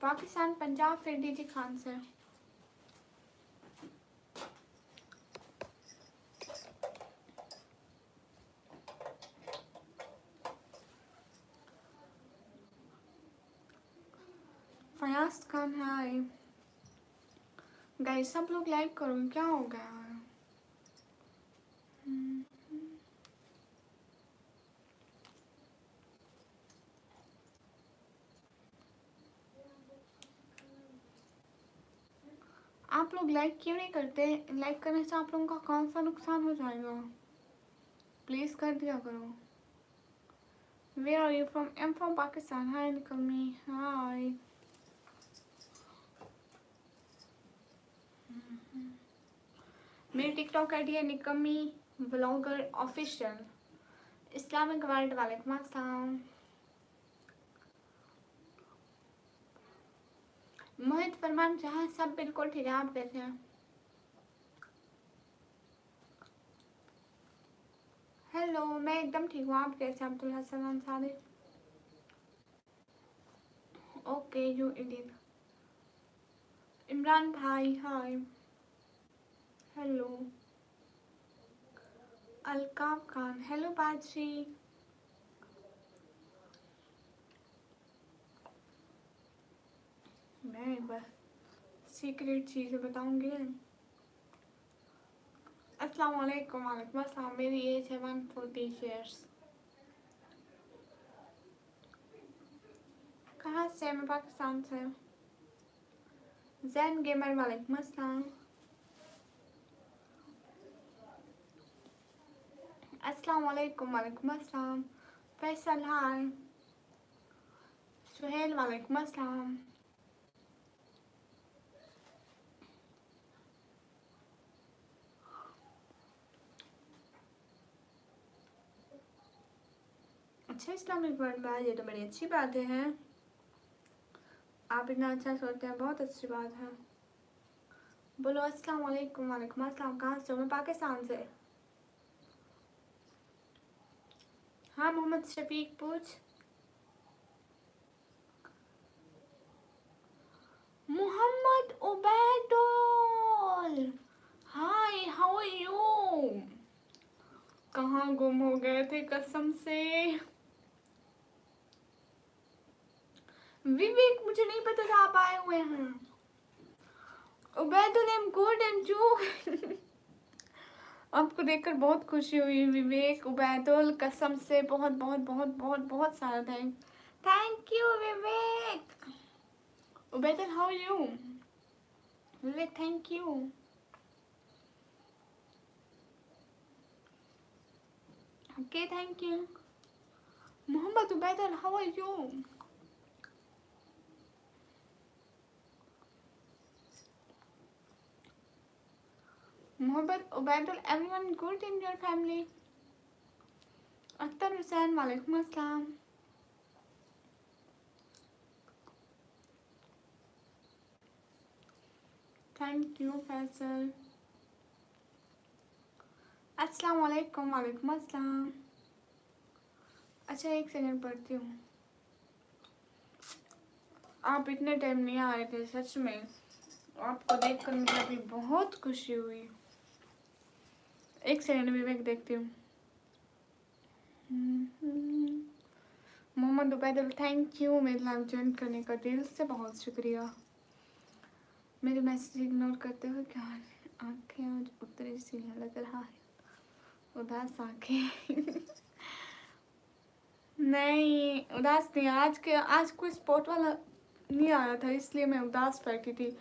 पाकिस्तान, पंजाब, फिर डीजी खान से। फयाज खान हाय। गाइस सब लोग लाइक करो, क्या हो गया है? आप लोग लाइक क्यों नहीं करते? लाइक करने से आप लोगों का कौन सा नुकसान हो जाएगा? प्लीज कर दिया करो। Where are you from? I am from Pakistan. Hi निकम्मी हाय। मेरी टिकटॉक आईडी है निकम्मी ब्लॉगर ऑफिशियल। इस्लामिक वर्ल्ड वालेकुम अस्सलाम। मोहित फरमान जहाँ सब बिल्कुल ठीक है, आप कैसे हैं? हेलो, मैं एकदम ठीक हूँ, आप कैसे? Abdul Hasan Ansari. Okay you idiot. Imran भाई hi. Hello. Alkab Khan hello बाजी। मैं एक बार सीक्रेट चीज़ें बताऊंगी। अस्सलाम वालेकुम, वालेकुम अस्सलाम। मेरी एज है 140 ईयर्स। कहाँ से? मैं पाकिस्तान से। जैन गेमर वालेकुम अस्सलाम। अस्सलाम वालेकुम, वालेकुम अस्सलाम। फैसल हाय। सुहेल वालेकुम अस्सलाम। अच्छा इस्लामिक वर्ड में ये तो बड़ी अच्छी बात है। आप इतना अच्छा सोचते हैं, बहुत अच्छी बात है। बोलो अस्सलाम वालेकुम, वालेकुम अस्सलाम। कहाँ से हो? मैं पाकिस्तान से। हाँ मोहम्मद शफीक पूछ। Mohammad Ubaidul, hi how are you? कहाँ गुम हो गए थे कसम से। विवेक मुझे नहीं पता था आप आए हुए हैं। Ubaidul I am good and you? आपको देखकर बहुत खुशी हुई विवेक। उबैदुल कसम से बहुत बहुत बहुत बहुत बहुत सारा thank you Vivek. Ubaidul how are you? Vivek thank you. Okay thank you. Mohammad Ubaidul how are you? Mohammad Ubaidul everyone good in your family? Akhtar Hussain वालेकुम अस्सलाम। Thank you Faisal. अस्सलाम वालेकुम, वालेकुम अस्सलाम। अच्छा एक सेकंड पढ़ती हूँ। आप इतने टाइम नहीं आ रहे थे सच में, आपको देखकर मुझे अभी बहुत खुशी हुई। एक सेकंड विवेक देखती हूँ। मोहम्मद उबैदुल थैंक यू मेरे लाइव ज्वाइन करने का, दिल से बहुत शुक्रिया। मेरे मैसेज इग्नोर करते हुए क्या आंखें आज उतरी सी लग रहा है, उदास आंखें। नहीं उदास नहीं, आज कोई स्पोर्ट वाला नहीं आया था इसलिए मैं उदास बैठी थी।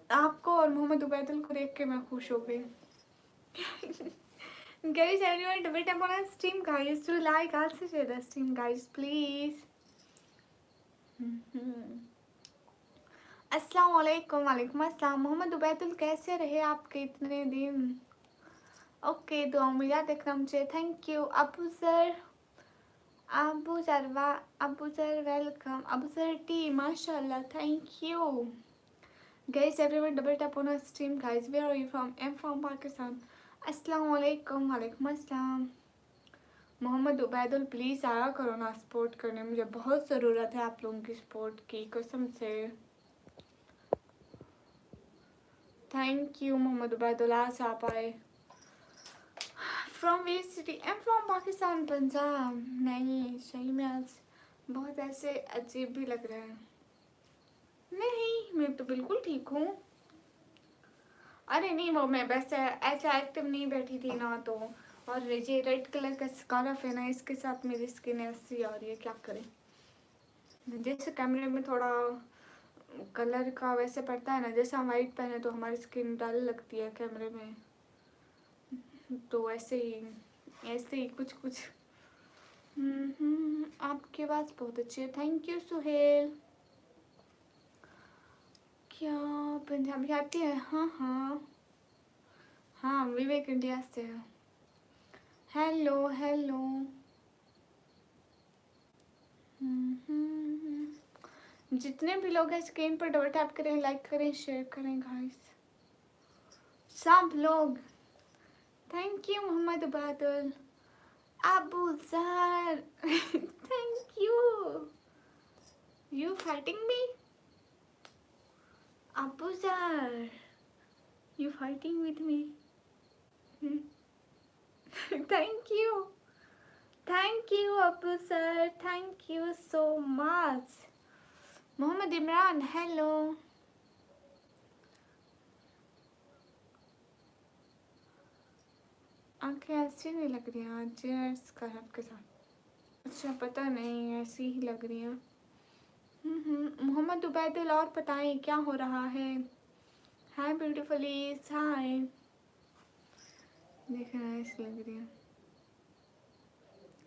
आपको और मोहम्मद उबैदुल को देख के मैं खुश हो गई। Guys, everyone double tap on our stream guys to like, also share the stream guys please. अस्सलाम वालेकुम, वालेकुम अस्सलाम। मोहम्मद उबैदुल कैसे रहे आपके इतने दिन? ओके दुआ में याद रखना मुझे। Thank you Abu sir, Abu sir welcome. Abu sir टी माशाल्लाह thank you. Guys, everyone double tap on our stream guys. Where are you from? I'm from Pakistan. अस्सलाम वालेकुम, वालेकुम अस्सलाम। मोहम्मद उबैदुल प्लीज़ आया करो ना सपोर्ट करने, मुझे बहुत ज़रूरत है आप लोगों की सपोर्ट की कसम से। थैंक यू मोहम्मद उबैदुल, आज आप आए। From way city? M from Pakistan Punjab. नहीं सही में आज बहुत ऐसे अजीब भी लग रहा है। नहीं मैं तो बिल्कुल ठीक हूँ। अरे नहीं वो मैं वैसे ऐसा एक्टिव नहीं बैठी थी ना, तो और ये रेड कलर का स्कार्फ है ना, इसके साथ मेरी स्किन ऐसी आ रही है, क्या करें। जैसे कैमरे में थोड़ा कलर का वैसे पड़ता है ना, जैसे हम वाइट पहने तो हमारी स्किन डल लगती है कैमरे में, तो ऐसे ही कुछ कुछ। आपकी आवाज़ बहुत अच्छी है, थैंक यू सुहेल। क्या पंजाबी आती है? हाँ हाँ हाँ, विवेक इंडिया से है। Hello hello. जितने भी लोग हैं स्क्रीन पर डबल टैप करें, लाइक करें, शेयर करें गाइस सब लोग। Thank you Mohammad Ubaidul. Abu sir thank you fighting me? Abu sir you fighting with me? Thank you Abu sir, thank you so much. Mohammed Imran hello. आंखें ऐसी नहीं लग रही हैं आज स्कार्फ के साथ। अच्छा पता नहीं ऐसी ही लग रही हैं। मोहम्मद उबैदुल, और बताएं क्या हो रहा है। हाय ब्यूटीफुली, हाय। देख नाइस लग रही है।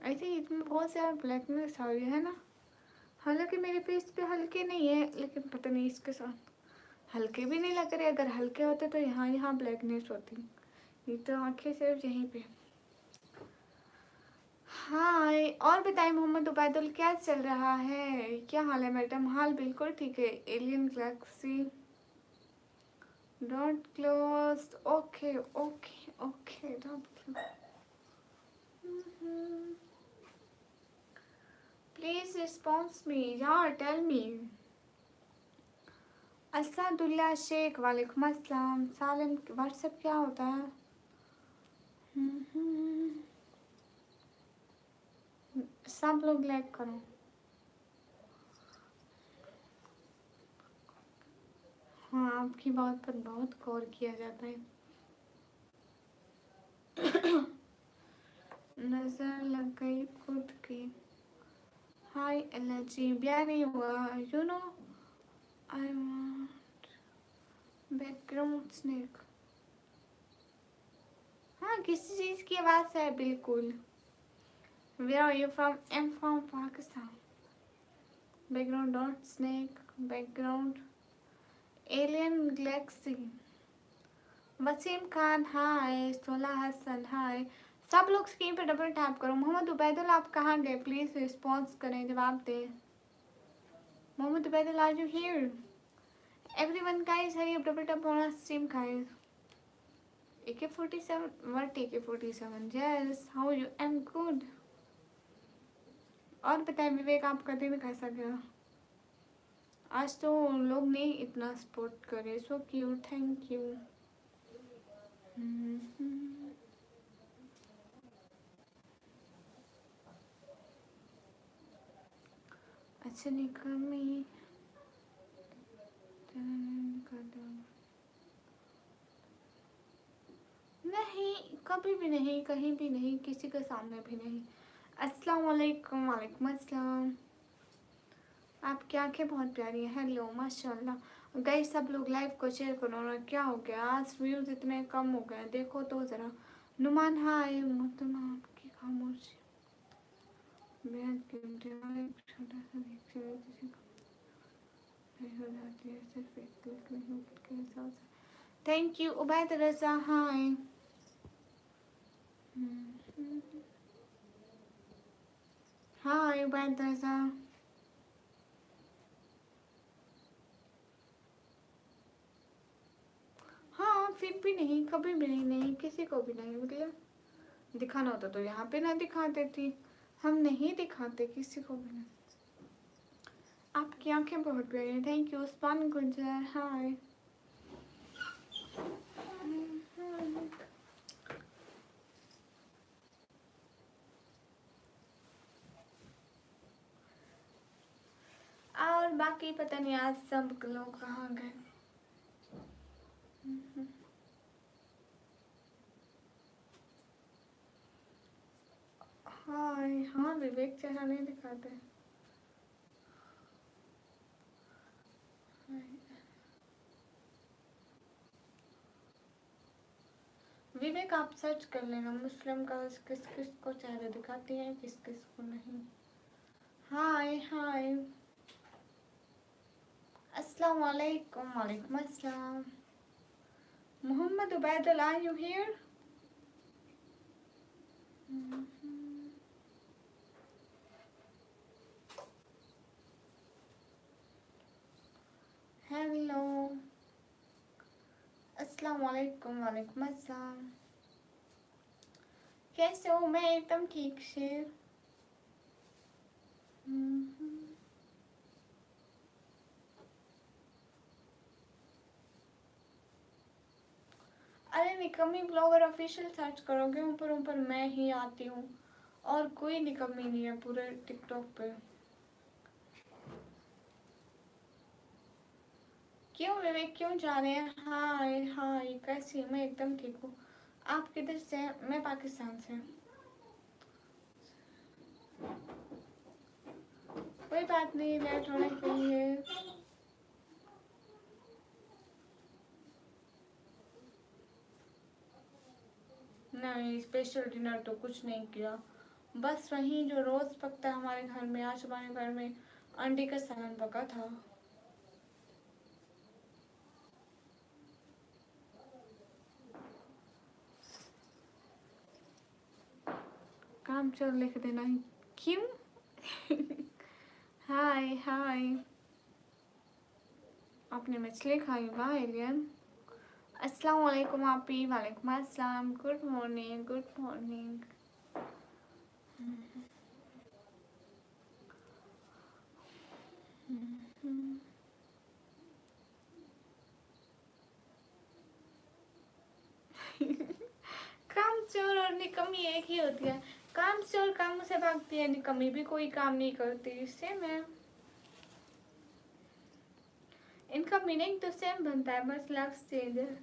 आई थिंक इसमें बहुत सारा ब्लैकनेस आ रही है ना। हालांकि मेरे फेस पे हल्के नहीं है, लेकिन पता नहीं इसके साथ हल्के भी नहीं लग रहे। अगर हल्के होते तो यहाँ यहाँ ब्लैकनेस होती। ये तो आंखें सिर्फ यहीं पे। हाय, और बताएं मोहम्मद उबैदुल, क्या चल रहा है, क्या हाल है मैडम। हाल बिल्कुल ठीक है। Alien galaxy don't close. Okay okay okay, don't please response me यार, टेल मी। असदुल्ला शेख, वालेकुम अस्सलाम। सालिम, व्हाट्सएप क्या होता है। सब लोग लाइक करो। हाँ, आपकी बात पर बहुत गौर किया जाता है। नजर लग गई खुद की। हाय एलर्जी, ब्याह नहीं हुआ। You know I want background snake. हाँ, किसी चीज़ की आवाज़ है बिल्कुल। Where are you from. I am from Pakistan. Background dot snake, background alien galaxy. Wasim Khan hi. Sola Hasan हाय। सब लोग स्क्रीन पे डबल टैप करो। मोहम्मद उबैदुल, आप कहाँ गए, प्लीज़ रिस्पॉन्स करें, जवाब दें। Mohammed Ubaidul, are you here. Everyone guys, hurry up, double tap on stream guys. AK-47, what AK-47? Yes, how you? I'm good. और बताएं विवेक, आपका दिन कैसा गया। आज तो लोग नहीं इतना सपोर्ट करे। सो क्यूट, थैंक यू। अच्छा निकमी नहीं, कभी भी नहीं, कहीं भी नहीं, किसी के सामने भी नहीं। अस्सलाम वालेकुम। वालेकुम अस्सलाम। आपकी आंखें बहुत प्यारी हैं। हेलो, माशाल्लाह। गई सब लोग लाइव को शेयर करो ना। क्या हो गया आज व्यूज इतने कम हो गए, देखो तो ज़रा। नुमान हाय। मतलब आपकी खामोशी बेहद कीमती है। एक छोटा सा देखते हुए किसी को हो जाती है, सिर्फ एक क्लिक नहीं के हिसाब से। थैंक यू उबैद रजा हाय। हाय उबैद रजा। हाँ, फिर भी नहीं, कभी भी नहीं, नहीं किसी को भी नहीं। मतलब दिखाना होता तो यहाँ पे ना दिखाते थी। हम नहीं दिखाते किसी को भी नहीं। आपकी आंखें बहुत प्यारी हैं। थैंक यू उस्मान गुजर हाय। और बाकी पता नहीं आज सब लोग कहाँ गए। हाय। हाँ, विवेक चेहरा नहीं दिखाते। विवेक आप सर्च कर लेना मुस्लिम का किस किस को चेहरा दिखाती है, किस किस को नहीं। हाय हाय। अस्सलाम वालेकुम। वालेकुम अस्सलाम। Mohammed Ubaidul, are you here. Hello, अस्सलाम वालेकुम। वालेकुम अस्सलाम। कैसे हो। मैं एकदम ठीक से। अरे निकम्मी ब्लॉगर ऑफिशियल सर्च करोगे, ऊपर ऊपर मैं ही आती हूँ और कोई निकम्मी नहीं है पूरे टिकटॉक पे। क्यों विवेक, क्यों जा रहे हैं। हाय हाय, कैसी। मैं एकदम ठीक हूँ। आप किधर से हैं। मैं पाकिस्तान से। कोई बात नहीं, लेट होने के लिए। नहीं, स्पेशल डिनर तो कुछ नहीं किया, बस वही जो रोज पकता है हमारे घर में। आज हमारे घर में अंडे का सालन पका था। काम चोर लिख देना ही क्यों? हाय हाय, आपने मछली खाई? वाह एलियन। अस्सलाम वालेकुम आपी। वालेकुम अस्सलाम। Good morning, good morning. काम चोर और निकम्मी एक ही होती है। काम चोर कामों से भागती है, निकम्मी भी कोई काम नहीं करती। इससे मैं इनका मीनिंग तो सेम बनता है, बस लफ्ज चेंज है।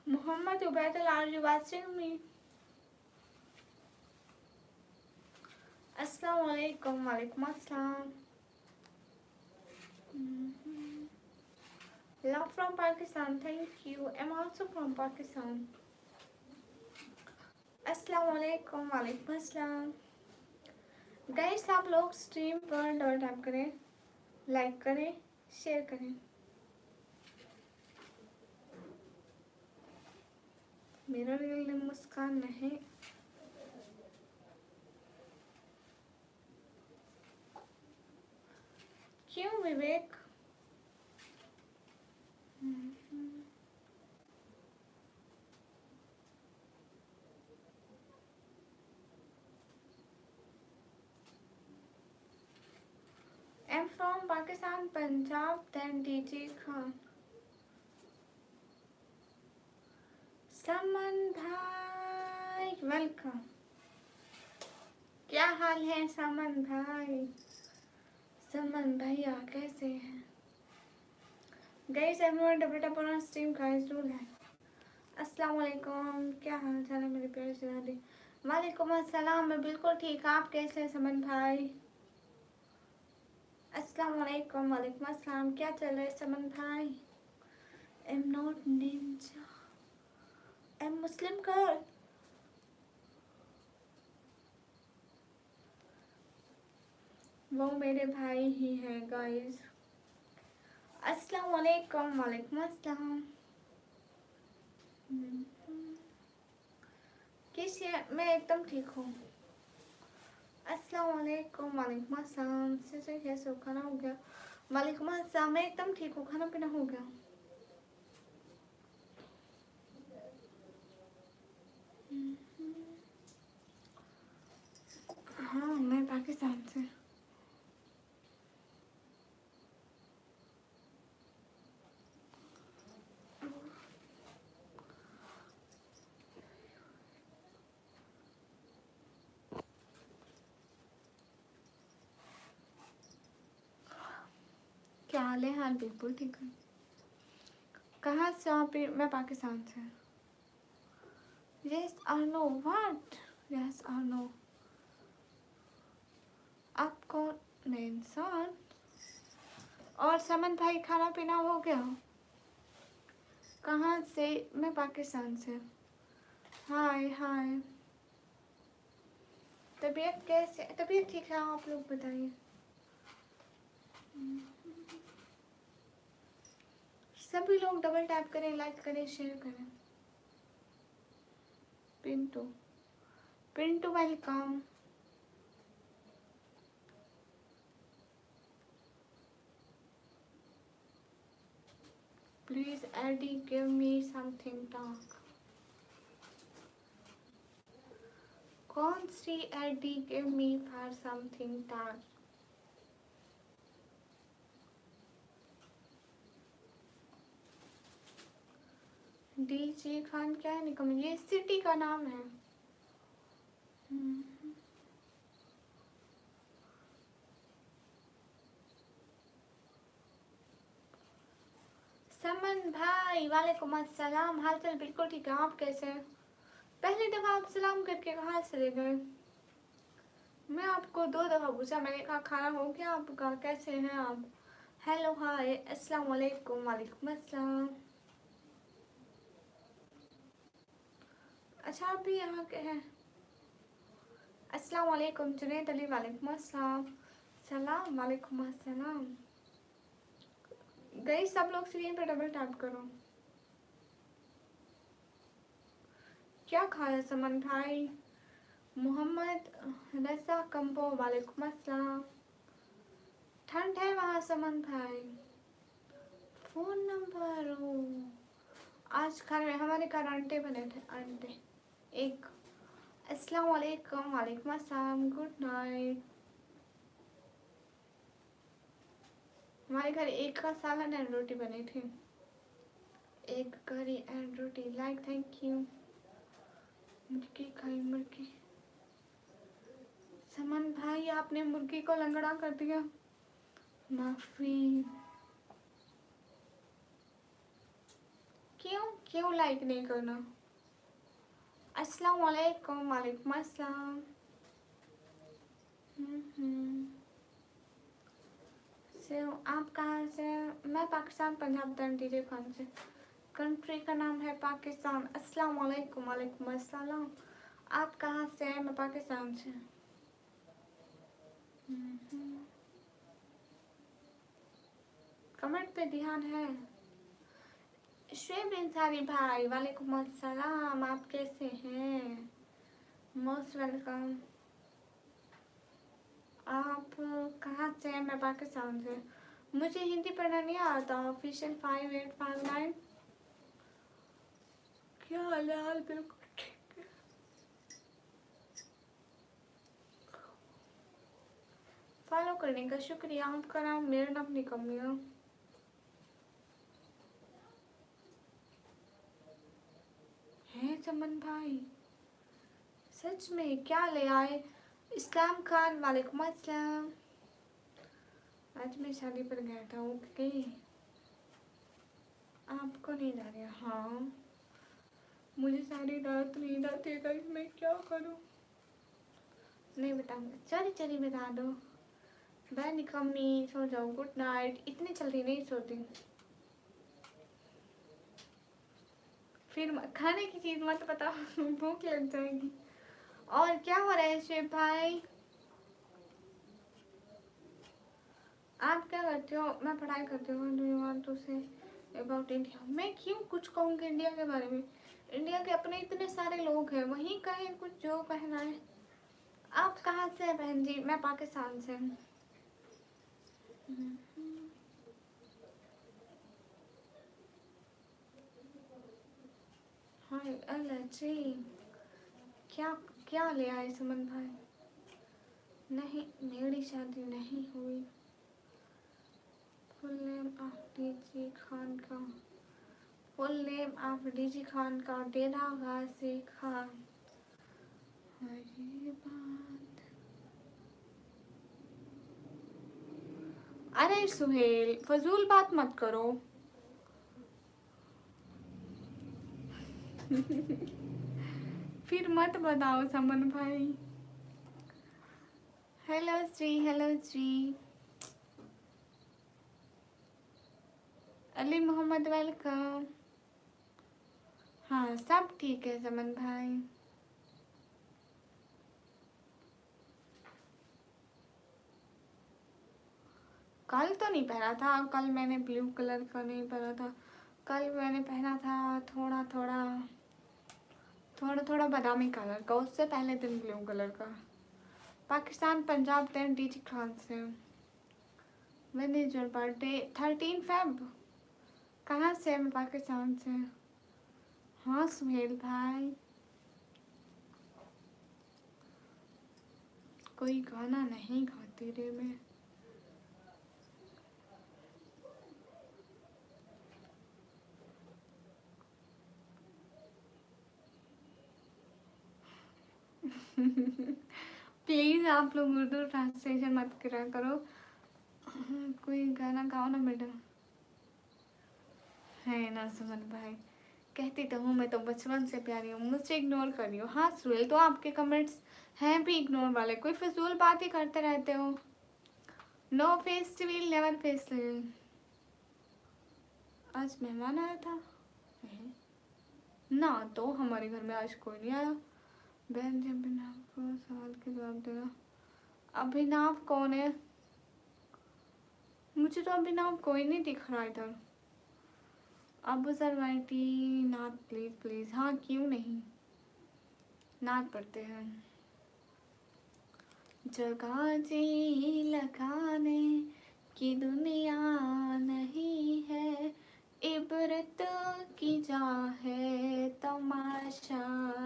Mohammed Ubaidul, are you watching me? अस्सलाम वालेकुम। वालेकुम अस्सलाम। Love from Pakistan, thank you. I'm also from Pakistan. अस्सलाम वालेकुम। वालेकुम अस्सलाम। गाइस आप लोग स्ट्रीम पर डबल टैप करें, लाइक करें, शेयर करें। मेरा रियल नेम मुस्कान नहीं। क्यों विवेक? I'm from Pakistan, Punjab, then DJ Khan. समन भाई वेलकम। क्या हाल है समन भाई? समन भैया कैसे हैं? Guys everyone double tap on stream guys, do like. अस्सलाम वालेकुम, क्या हाल चाल है मेरे प्यारे से दादी? वालेकुम अस्सलाम, मैं बिल्कुल ठीक। आप कैसे हैं समन भाई? अस्सलाम वालेकुम। वालेकुम अस्सलाम। क्या चल रहा है समन भाई? आई am not Ninja, I am Muslim girl. वो मेरे भाई ही हैं गाइस। अस्सलाम वालेकुम। वालेकुम अस्सलाम। कैसे? मैं एकदम ठीक हूँ। अस्सलाम वालेकुम। वालेकुम अस्सलाम। से कैसे हो? खाना हो गया? वालेकुम अस्सलाम। मैं एकदम ठीक हूँ, खाना पीना हो गया। हाँ मैं पाकिस्तान से। क्या हाल है? हाल बिल्कुल ठीक है। कहाँ से आप? मैं पाकिस्तान से। यस और नो? व्हाट यस और नो? आप कौन इंसान? और समन भाई खाना पीना हो गया? कहाँ से? मैं पाकिस्तान से। हाय हाय। तबीयत कैसे? तबीयत ठीक है, आप लोग बताइए। सभी लोग डबल टैप करें, लाइक करें, शेयर करें। Pintu, Pintu welcome. Please AD give me something talk. कौन सी AD give me for something talk? DJ Khan क्या है? निकम, ये सिटी का नाम है। समन भाई वालेकुम अस्सलाम। हाल चाल बिल्कुल ठीक है, आप कैसे हैं? पहली दफा आप सलाम करके कहाँ चले गए? मैं आपको 2 दफा पूछा, मैंने कहा खाना हो गया आपका, कैसे हैं आप? हेलो हाय अस्सलाम वालेकुम। वालेकुम अस्सलाम। अच्छा आप भी यहाँ के हैं? अस्सलाम वालेकुम जुनैद अली। वालेकुम अस्सलाम। सलाम वालेकुम अस्सलाम। गई सब लोग स्क्रीन पर डबल टैप करो। क्या खाया समन भाई? मोहम्मद रजा कंबो। वालेकुम अस्सलाम। ठंड है वहाँ समन भाई? फोन नंबर हो। आज खाने में हमारे घर अंडे बने थे, अंडे एक। अस्सलाम वालेकुम। वालेकुम अस्सलाम। Good night. हमारे घर एक का सालन एंड रोटी बनी थी, एक करी and roti. Like thank you. मुर्गी खाई मुर्गी। समन भाई आपने मुर्गी को लंगड़ा कर दिया, माफी। क्यों क्यों लाइक नहीं करना? अस्सलाम वालेकुम। वालेकुम अस्सलाम। से आप कहाँ से? मैं पाकिस्तान, पंजाब दीजिए खान से। कंट्री का नाम है पाकिस्तान। अस्सलाम वालेकुम। वालेकुम अस्सलाम। आप कहाँ से हैं? मैं पाकिस्तान से। कमेंट पे ध्यान है। शुएब इंसारी भाई वालेकुम अस्सलाम। आप कैसे हैं? Most welcome. आप कहाँ से हैं? मैं पाकिस्तान से। मुझे हिंदी पढ़ना नहीं आता। ऑफिशियल 5859। क्या हाल है? हाल बिल्कुल ठीक है। फॉलो करने का शुक्रिया। आपका नाम? मेरा नाम निकम्मिया। है चमन भाई? सच में क्या ले आए? इस्लाम खान। वालेकुम अस्सलाम। आज मैं शादी पर गया था। ओके। आपको नींद आ रही है? हाँ मुझे सारी रात नींद आती है गाइस, मैं क्या करूँ? नहीं बताऊंगा, चली चली बता दो। बाय निकम्मी, सो जाओ। Good night. इतनी जल्दी नहीं सोती। फिर खाने की चीज़ मत बताओ भूख लग जाएगी। और क्या हो रहा है शिव भाई? आप क्या करते हो? मैं पढ़ाई करती हूँ। Do you want to say about India? मैं क्यों कुछ कहूँगी इंडिया के बारे में? इंडिया के अपने इतने सारे लोग हैं, वहीं कहें कुछ जो कहना है। आप कहाँ से हैं बहन जी? मैं पाकिस्तान से हूँ। हाय अल्लाह जी। क्या क्या ले आए सुमन भाई? नहीं मेरी शादी नहीं हुई। Full name of DG Khan का? Full name of DG Khan का डेरा गाजी खान। अरे बात। अरे सुहेल फजूल बात मत करो। फिर मत बताओ समन भाई। Hello Shri. Hello Shri. Ali Mohammad welcome. हाँ सब ठीक है समन भाई। कल तो नहीं पहना था, कल मैंने ब्लू कलर का नहीं पहना था। कल मैंने पहना था थोड़ा थोड़ा थोड़ा थोड़ा बादामी कलर का, उससे पहले दिन ब्लू कलर का। पाकिस्तान पंजाब दैन डीजी खान से। When is your birthday? 13 Feb. कहाँ से? मैं पाकिस्तान से। हाँ सुहेल भाई। कोई गाना नहीं गाती रे मैं। प्लीज़ आप लोग उर्दू ट्रांसलेशन मत करा करो। कोई गाना गाओ ना मैडम। है ना सुमन भाई? कहती तो हूँ मैं तो बचपन से प्यारी हूँ, मुझसे इग्नोर कर रही हो। हाँ सुहेल, तो आपके कमेंट्स हैं भी इग्नोर वाले, कोई फिजूल बात ही करते रहते हो। No festival never festival. आज मेहमान आया था ना, तो हमारे घर में आज कोई नहीं आया। बहन जी अभिनव को सवाल के जवाब देना। अभिनव कौन है? मुझे तो अभिनव कोई नहीं दिख रहा इधर। अब सर वाइटी नाथ प्लीज प्लीज। हाँ क्यों नहीं, नाथ पढ़ते हैं। जगह जी लगाने की दुनिया नहीं है, इबरत की जा है तमाशा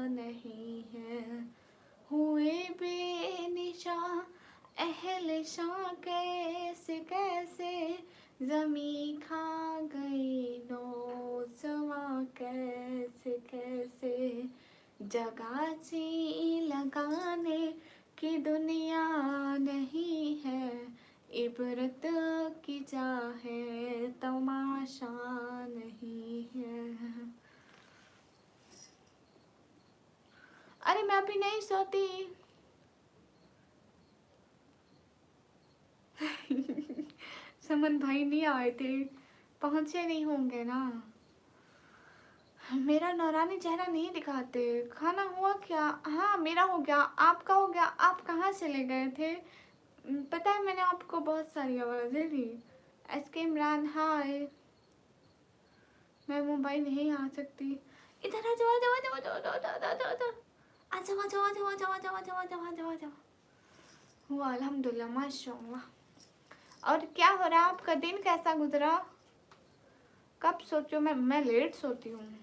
नहीं है। हुए बेनिशा अहल शाह कैसे कैसे, जमी खा गई नौजवा कैसे कैसे। जगह जी लगाने की दुनिया नहीं है, इबरत की जा है तमाशा नहीं है। अरे मैं अभी नहीं सोती। समन भाई नहीं आए थे, पहुंचे नहीं होंगे ना। मेरा नौरानी चेहरा नहीं दिखाते। खाना हुआ क्या? हाँ मेरा हो गया, आपका हो गया? आप कहाँ चले गए थे? पता है मैंने आपको बहुत सारी आवाज़ें दी। एस के इमरान हाय। मैं मुंबई नहीं आ सकती। इधर आ जाओ आ जाओ आ जाओ आ जाओ आ जाओ आ जाओ आ जाओ आ जाओ आ जाओ आ जाओ आ जाओ आ जाओ आ जाओ आ जाओ आ जाओ आ जाओ। हुआ अल्हम्दुलिल्लाह माशाअल्लाह। और क्या हो रहा है? आपका दिन कैसा गुजरा? कब सोती हो? मैं लेट सोती हूँ।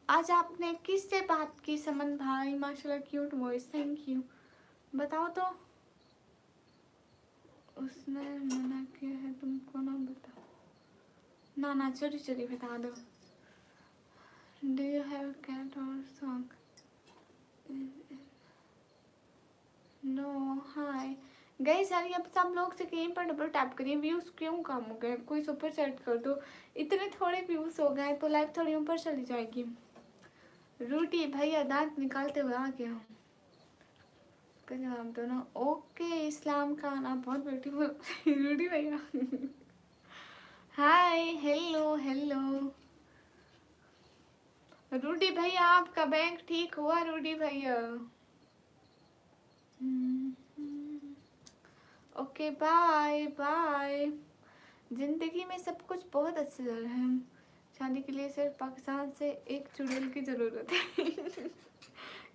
आज आपने किससे बात की समन भाई? माशाल्लाह क्यूट वॉइस, थैंक यू। बताओ तो। उसने मना किया है तुमको ना बताओ। ना ना चोरी चोरी बता दो। डू यू हैव कैट और सॉन्ग? No hi guys. यार अब सब लोग से गेम पर डबल टैप करिए। व्यूज क्यों कम हो गए? कोई सुपर चैट कर दो। इतने थोड़े व्यूज हो गए तो लाइव थोड़ी ऊपर चली जाएगी। रूटी भैया दांत निकालते हुए आ गया। जवाब दो ना। ओके इस्लाम खान आप बहुत ब्यूटीफुल। रूटी भैया हाय हेलो हेलो। रूटी भैया आपका बैंक ठीक हुआ? रूटी भैया ओके बाय बाय। जिंदगी में सब कुछ बहुत अच्छा चल रहा है। शादी के लिए सिर्फ पाकिस्तान से एक चुड़ैल की जरूरत है।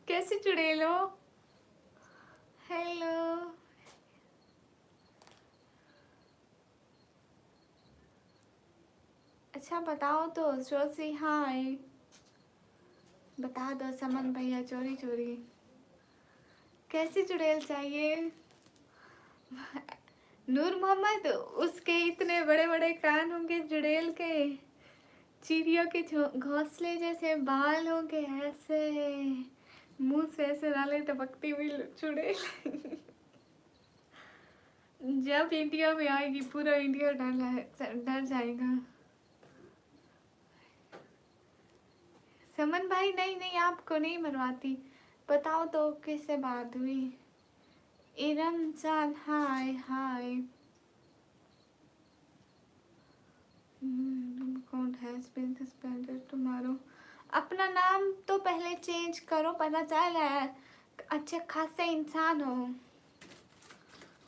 कैसी चुड़ैल हो? हेलो। अच्छा बताओ तो जोशी हाय। बता दो समन भैया चोरी चोरी कैसी चुड़ैल चाहिए? नूर मोहम्मद उसके इतने बड़े बड़े कान होंगे चुड़ैल के, चिड़ियों के घोंसले जैसे बाल होंगे, ऐसे मुंह से ऐसे नाले टपकती हुई चुड़ैल। जब इंडिया में आएगी पूरा इंडिया डर जाएगा। समन भाई नहीं नहीं आपको नहीं मरवाती। बताओ तो किससे बात हुई? इरम जान hi hi. Account has been suspended tomorrow. अपना नाम तो पहले चेंज करो, पता चल रहा है अच्छे खासे इंसान हो।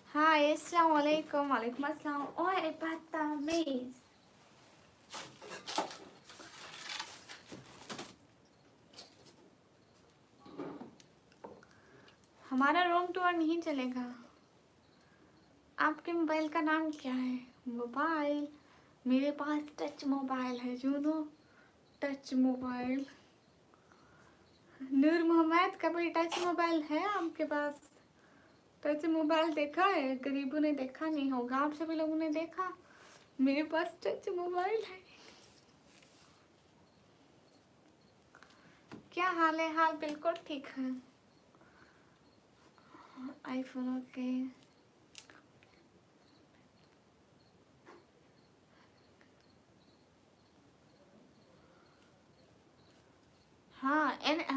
हाय अस्सलाम वालेकुम। वालेकुम अस्सलाम। ओए बदतमीज। हमारा रूम टूर नहीं चलेगा। आपके मोबाइल का नाम क्या है? मोबाइल मेरे पास टच मोबाइल है जूनो, टच मोबाइल। नूर मोहम्मद का कोई टच मोबाइल है आपके पास? टच मोबाइल देखा है? गरीबों ने देखा नहीं होगा, आप सभी लोगों ने देखा। मेरे पास टच मोबाइल है। क्या हाल है? हाल बिल्कुल ठीक है। IPhone okay.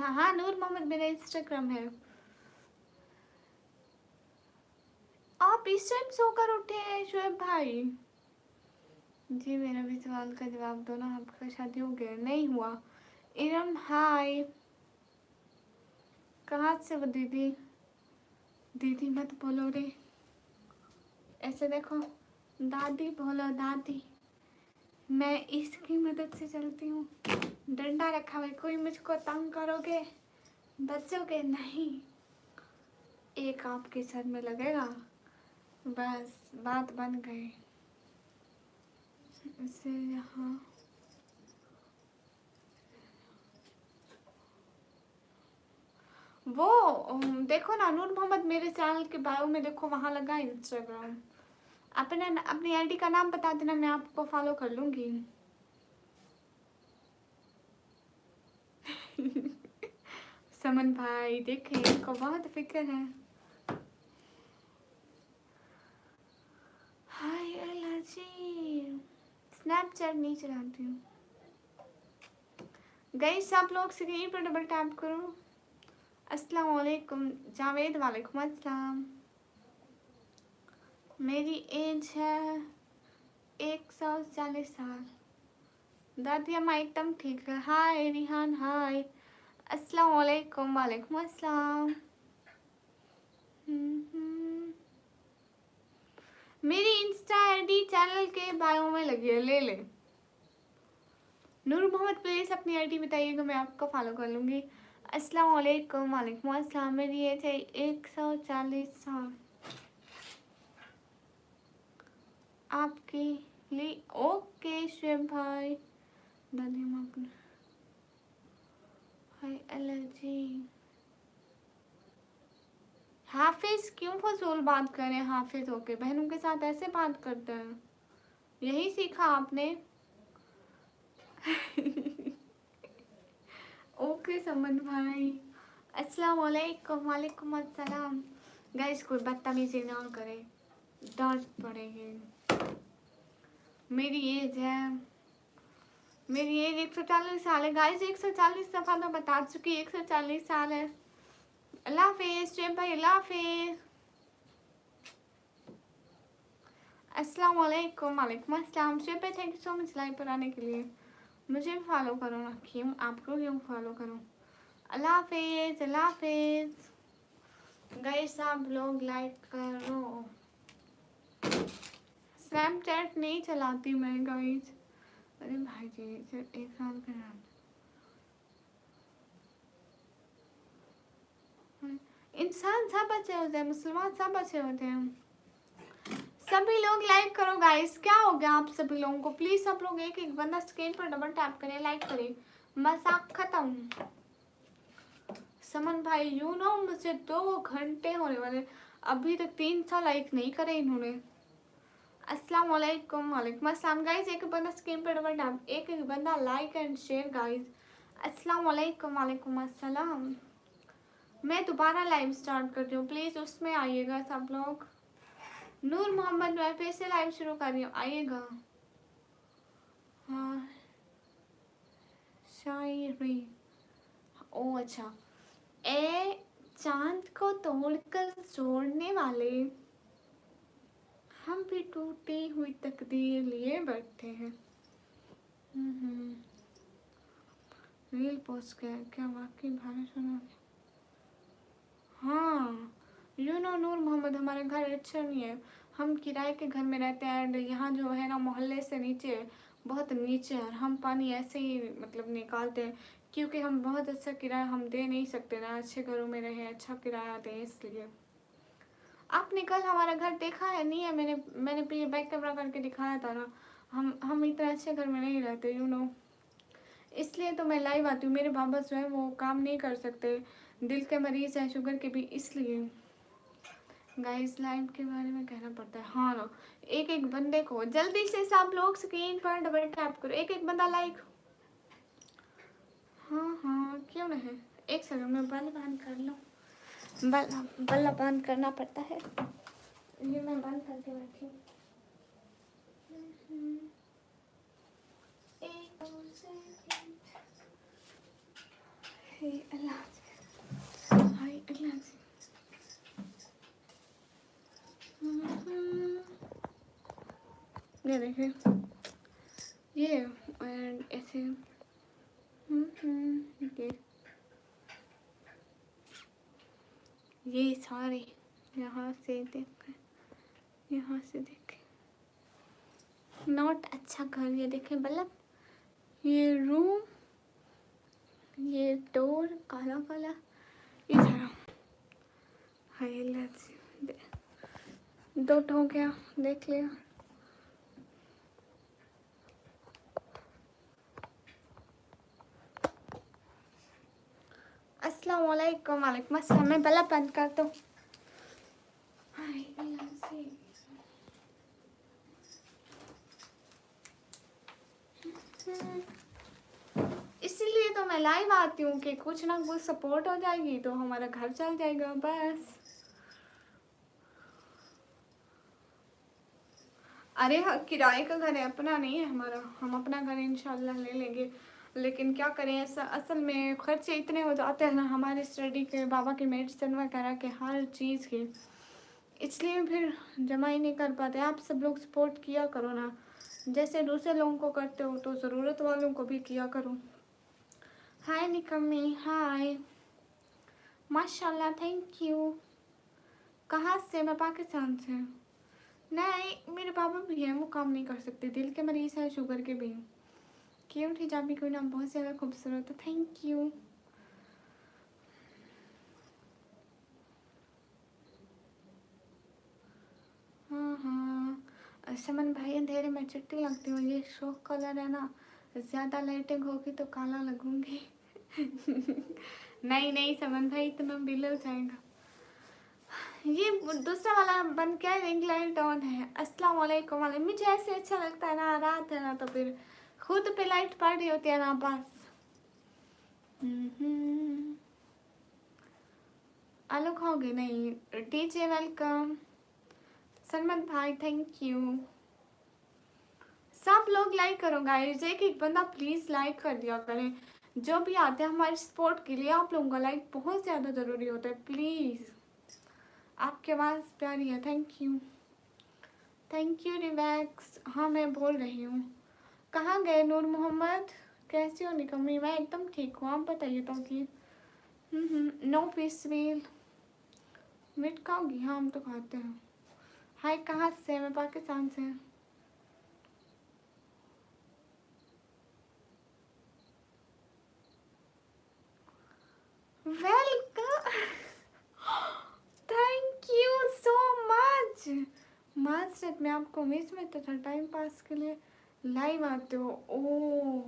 हाँ हाँ, नूर मोहम्मद मेरा इंस्टाग्राम है। आप इस टाइम सोकर उठे हैं शोएब भाई? जी मेरा भी सवाल का जवाब दो ना, आपका शादी हो गया? नहीं हुआ। इरम हाय, कहाँ से वो दीदी? दीदी मत बोलो रे, ऐसे देखो, दादी बोलो दादी। मैं इसकी मदद से चलती हूँ, डंडा रखा हुआ है, कोई मुझको तंग करोगे बचोगे नहीं। एक आपके सर में लगेगा, बस बात बन गई। इसे यहाँ वो देखो ना, नूर मोहम्मद मेरे चैनल के बायो में देखो, वहाँ लगा इंस्टाग्राम। अपनी आईडी का नाम बता देना, मैं आपको फॉलो कर लूँगी। समन भाई देखे, इनको बहुत फिक्र है। हाय एलर्जी, स्नैपचैट नहीं चलाती हूँ। गाइस आप लोग स्क्रीन पर डबल टैप करो। अस्सलाम वालेकुम जावेद, वालेकुम अस्सलाम। मेरी एज है 140 साल। दादी अम्मा एकदम ठीक है। हाय रिहान हाय, अस्सलाम वालेकुम, वालेकुम अस्सलाम। मेरी इंस्टा आईडी चैनल के बायो में लगी है, ले ले। नूर मोहम्मद प्लीज अपनी आईडी बताइएगा, मैं आपको फॉलो कर लूँगी। अस्सलाम वालेकुम, वालेकुम अस्सलाम। मेरी एज है 140 साल। आपके लिए ओके शुएब भाई। दादी अम्मा अपने हाय एलर्जी। हाफिज क्यों फजूल बात करें? हाफिज होके बहनों के साथ ऐसे बात करते हैं? यही सीखा आपने? ओके समन भाई, अस्सलाम वालेकुम, वालेकुम अस्सलाम। गाइस कोई बदतमीजी ना करे, डांट पड़ेगी। मेरी एज 140 साल है गाइस। 140 दफा तो बता चुकी, 140 साल है। अल्लाह हाफिज शुएब भाई, अल्लाह हाफिज। अस्सलाम वालेकुम, वालेकुम अस्सलाम। शुएब भाई thank you so much live पर आने के लिए। मुझे भी फॉलो करो ना, क्यों आपको क्यों फॉलो करूँ? अल्लाह हाफिज, अल्लाह हाफिज। गाइस आप लोग लाइक करो। स्नैपचैट नहीं चलाती मैं गाइस। अरे भाई जी सिर्फ 1 साल का नाम। इंसान सब अच्छे होते हैं, मुसलमान सब अच्छे होते हैं। सभी लोग लाइक करो गाइस, क्या हो गया आप सभी लोगों को? प्लीज सब लोग एक एक बंदा स्क्रीन पर डबल टैप करें, लाइक करें। मजाक खत्म। समन भाई यू नो मुझे 2 घंटे होने वाले, अभी तक 300 लाइक नहीं करे इन्होंने। अस्सलाम वालेकुम, वालेकुम अस्सलाम। गाइस एक बंदा स्क्रीन पर डबल टैप, एक एक बंदा लाइक एंड शेयर गाइस। अस्सलाम वालेकुम, वालेकुम अस्सलाम। मैं दोबारा लाइव स्टार्ट कर रही हूँ, प्लीज उसमें आइएगा सब लोग। नूर मोहम्मद मैं फिर से लाइव शुरू कर रही हूँ, आइएगा। हाँ शायरी, ओ अच्छा। ए चांद को तोड़कर जोड़ने वाले, हम भी टूटी हुई तकदीर लिए बैठे हैं। रील पोस्ट किया क्या? वाकई भारी सुना। हाँ यू नो नूर मोहम्मद हमारा घर अच्छा नहीं है, हम किराए के घर में रहते हैं एंड यहाँ जो है ना मोहल्ले से नीचे, बहुत नीचे है, और हम पानी ऐसे ही मतलब निकालते हैं क्योंकि हम बहुत अच्छा किराया हम दे नहीं सकते ना, अच्छे घरों में रहे अच्छा किराया दें इसलिए। आपने कल हमारा घर देखा है? नहीं है, मैंने बैक कैमरा करके दिखाया था ना। हम इतने अच्छे घर में नहीं रहते यू नो, इसलिए तो मैं लाइव आती हूँ। मेरे बाबा जो है वो काम नहीं कर सकते, दिल के मरीज है, शुगर के भी, इसलिए गाइस लाइव के बारे में कहना पड़ता है। हाँ ना, एक एक बंदे को जल्दी से सब लोग स्क्रीन पर डबल टैप करो, एक एक बंदा लाइक। हाँ हाँ क्यों नहीं, एक सेकंड में बल्ला बंद कर लो। बल्ला बंद करना पड़ता है, ये मैं बंद करके बैठी हूँ। एक दो सेकंड। हे अल्लाह, हाय अल्लाह। ये देखिए ये एंड ऐसे ये सारे यहाँ से देख, यहाँ से देखे नॉट अच्छा घर। ये देखे बल्ब, ये रूम, ये डोर काला काला, ये सारा हाईलाइट्स। दो हो गया, देख लिया। अस्सलाम वालेकुम। वालेकुम अस्सलाम। मैं बल्ब बंद कर दूँ? इसीलिए तो मैं लाइव आती हूँ कि कुछ ना कुछ सपोर्ट हो जाएगी तो हमारा घर चल जाएगा बस। अरे हाँ, किराए का घर है, अपना नहीं है हमारा। हम अपना घर इंशाल्लाह ले लेंगे, लेकिन क्या करें, ऐसा असल में खर्चे इतने हो जाते हैं ना हमारे स्टडी के, बाबा के मेडिसिन वगैरह के, हर चीज़ के, इसलिए फिर जमा ही नहीं कर पाते। आप सब लोग सपोर्ट किया करो ना, जैसे दूसरे लोगों को करते हो तो ज़रूरत वालों को भी किया करो। हाय निकम्मी, हाय माशाल्लाह, थैंक यू। कहाँ से? मैं पाकिस्तान से। नहीं, मेरे पापा भी हैं, वो काम नहीं कर सकते, दिल के मरीज़ हैं, शुगर के भी। क्यूट हिजाबी कोई नाम, बहुत ज़्यादा खूबसूरत है, थैंक यू। हाँ हाँ, समन भाई अंधेरे में चिट्टी लगती हूँ, ये शौक कलर है ना, ज़्यादा लाइटिंग होगी तो काला लगूंगी। नहीं नहीं समन भाई, तुम्हें बिल हो जाएगा। ये दूसरा वाला बन क्या, रिंग लाइट ऑन है। अस्सलाम वालेकुम। वाले मुझे ऐसे अच्छा लगता है ना, रात है ना तो फिर खुद पे लाइट पड़ रही होती है ना बस। आलू खाओगे? नहीं। DJ welcome. सलमान भाई थैंक यू। सब लोग लाइक करो गाइस, एक एक बंदा प्लीज लाइक कर दिया करें। जो भी आते हैं हमारे सपोर्ट के लिए, आप लोगों का लाइक बहुत ज़्यादा ज़रूरी होता है, प्लीज़। आपकी आवाज़ प्यारी है, थैंक यू। थैंक यू रिवैक्स। हाँ मैं बोल रही हूँ। कहाँ गए नूर मोहम्मद? कैसी हो निकम्मी? मैं एकदम ठीक हूँ, आप बताइए तो। नो फिश वील मीट खाओगी? हाँ हम तो खाते हैं। हाय कहाँ से? मैं पाकिस्तान से। Welcome, thank you so much. Master मैं आपको मिस में तो था, टाइम पास के लिए लाइव आते हो। ओह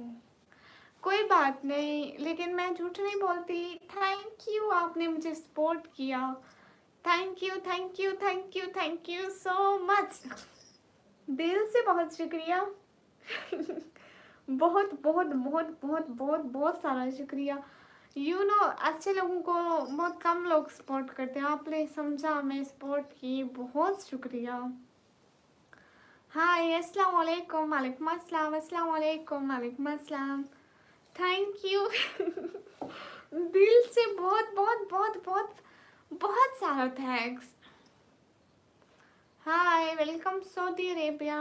कोई बात नहीं, लेकिन मैं झूठ नहीं बोलती। थैंक यू, आपने मुझे सपोर्ट किया। Thank you thank you thank you thank you so much, दिल से बहुत शुक्रिया। बहुत बहुत बहुत बहुत बहुत बहुत सारा शुक्रिया। अच्छे लोगों को बहुत कम लोग सपोर्ट करते हैं, आपने समझा, मैं सपोर्ट की, बहुत शुक्रिया। हाय अस्सलाम वालेकुम। वालेकुम अस्सलाम। अस्सलाम वालेकुम। वालेकुम अस्सलाम। Thank you. दिल से बहुत बहुत बहुत बहुत बहुत सारा thanks. Hi welcome Saudi Arabia.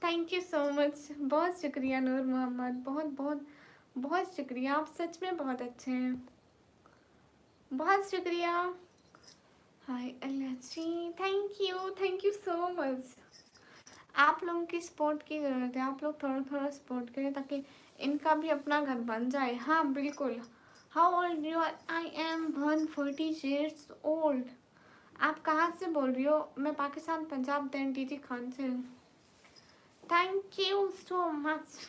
Thank you so much, बहुत शुक्रिया नूर मोहम्मद, बहुत बहुत बहुत शुक्रिया, आप सच में बहुत अच्छे हैं, बहुत शुक्रिया। हाय अल्लाह ji, thank you so much. आप लोगों की सपोर्ट की ज़रूरत है, आप लोग थोड़ा थोड़ा सपोर्ट करें ताकि इनका भी अपना घर बन जाए। हाँ बिल्कुल। How old you are? I am 140 years old. आप कहाँ से बोल रही हो? मैं पाकिस्तान पंजाब डी खान से हूँ। Thank you so much.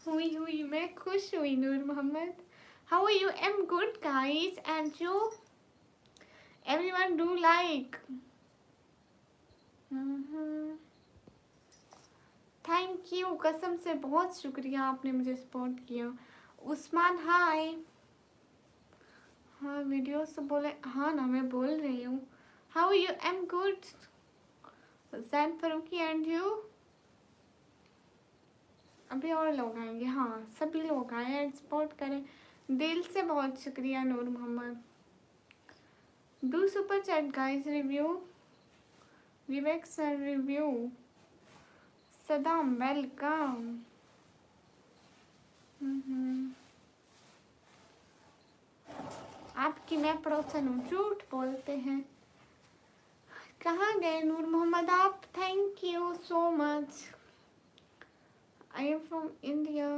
हुई मैं खुश हुई Noor Mohammed. How are you? Am good guys and you everyone do like. Thank you, कसम से बहुत शुक्रिया, आपने मुझे सपोर्ट किया। उस्मान हाय। हाँ वीडियो से बोले, हाँ ना मैं बोल रही हूँ। How you? Am good. Jain Farooqui and you? अभी और लोग आएंगे। हाँ, सभी लोग आए एंड सपोर्ट करें, दिल से बहुत शुक्रिया Noor Mohammed. Do super chat guys, review Vivek sir, review Saddam, welcome. आपकी मैं पड़ोसन हूँ, झूठ बोलते हैं। कहाँ गए नूर मोहम्मद आप? Thank you so much. I am from India.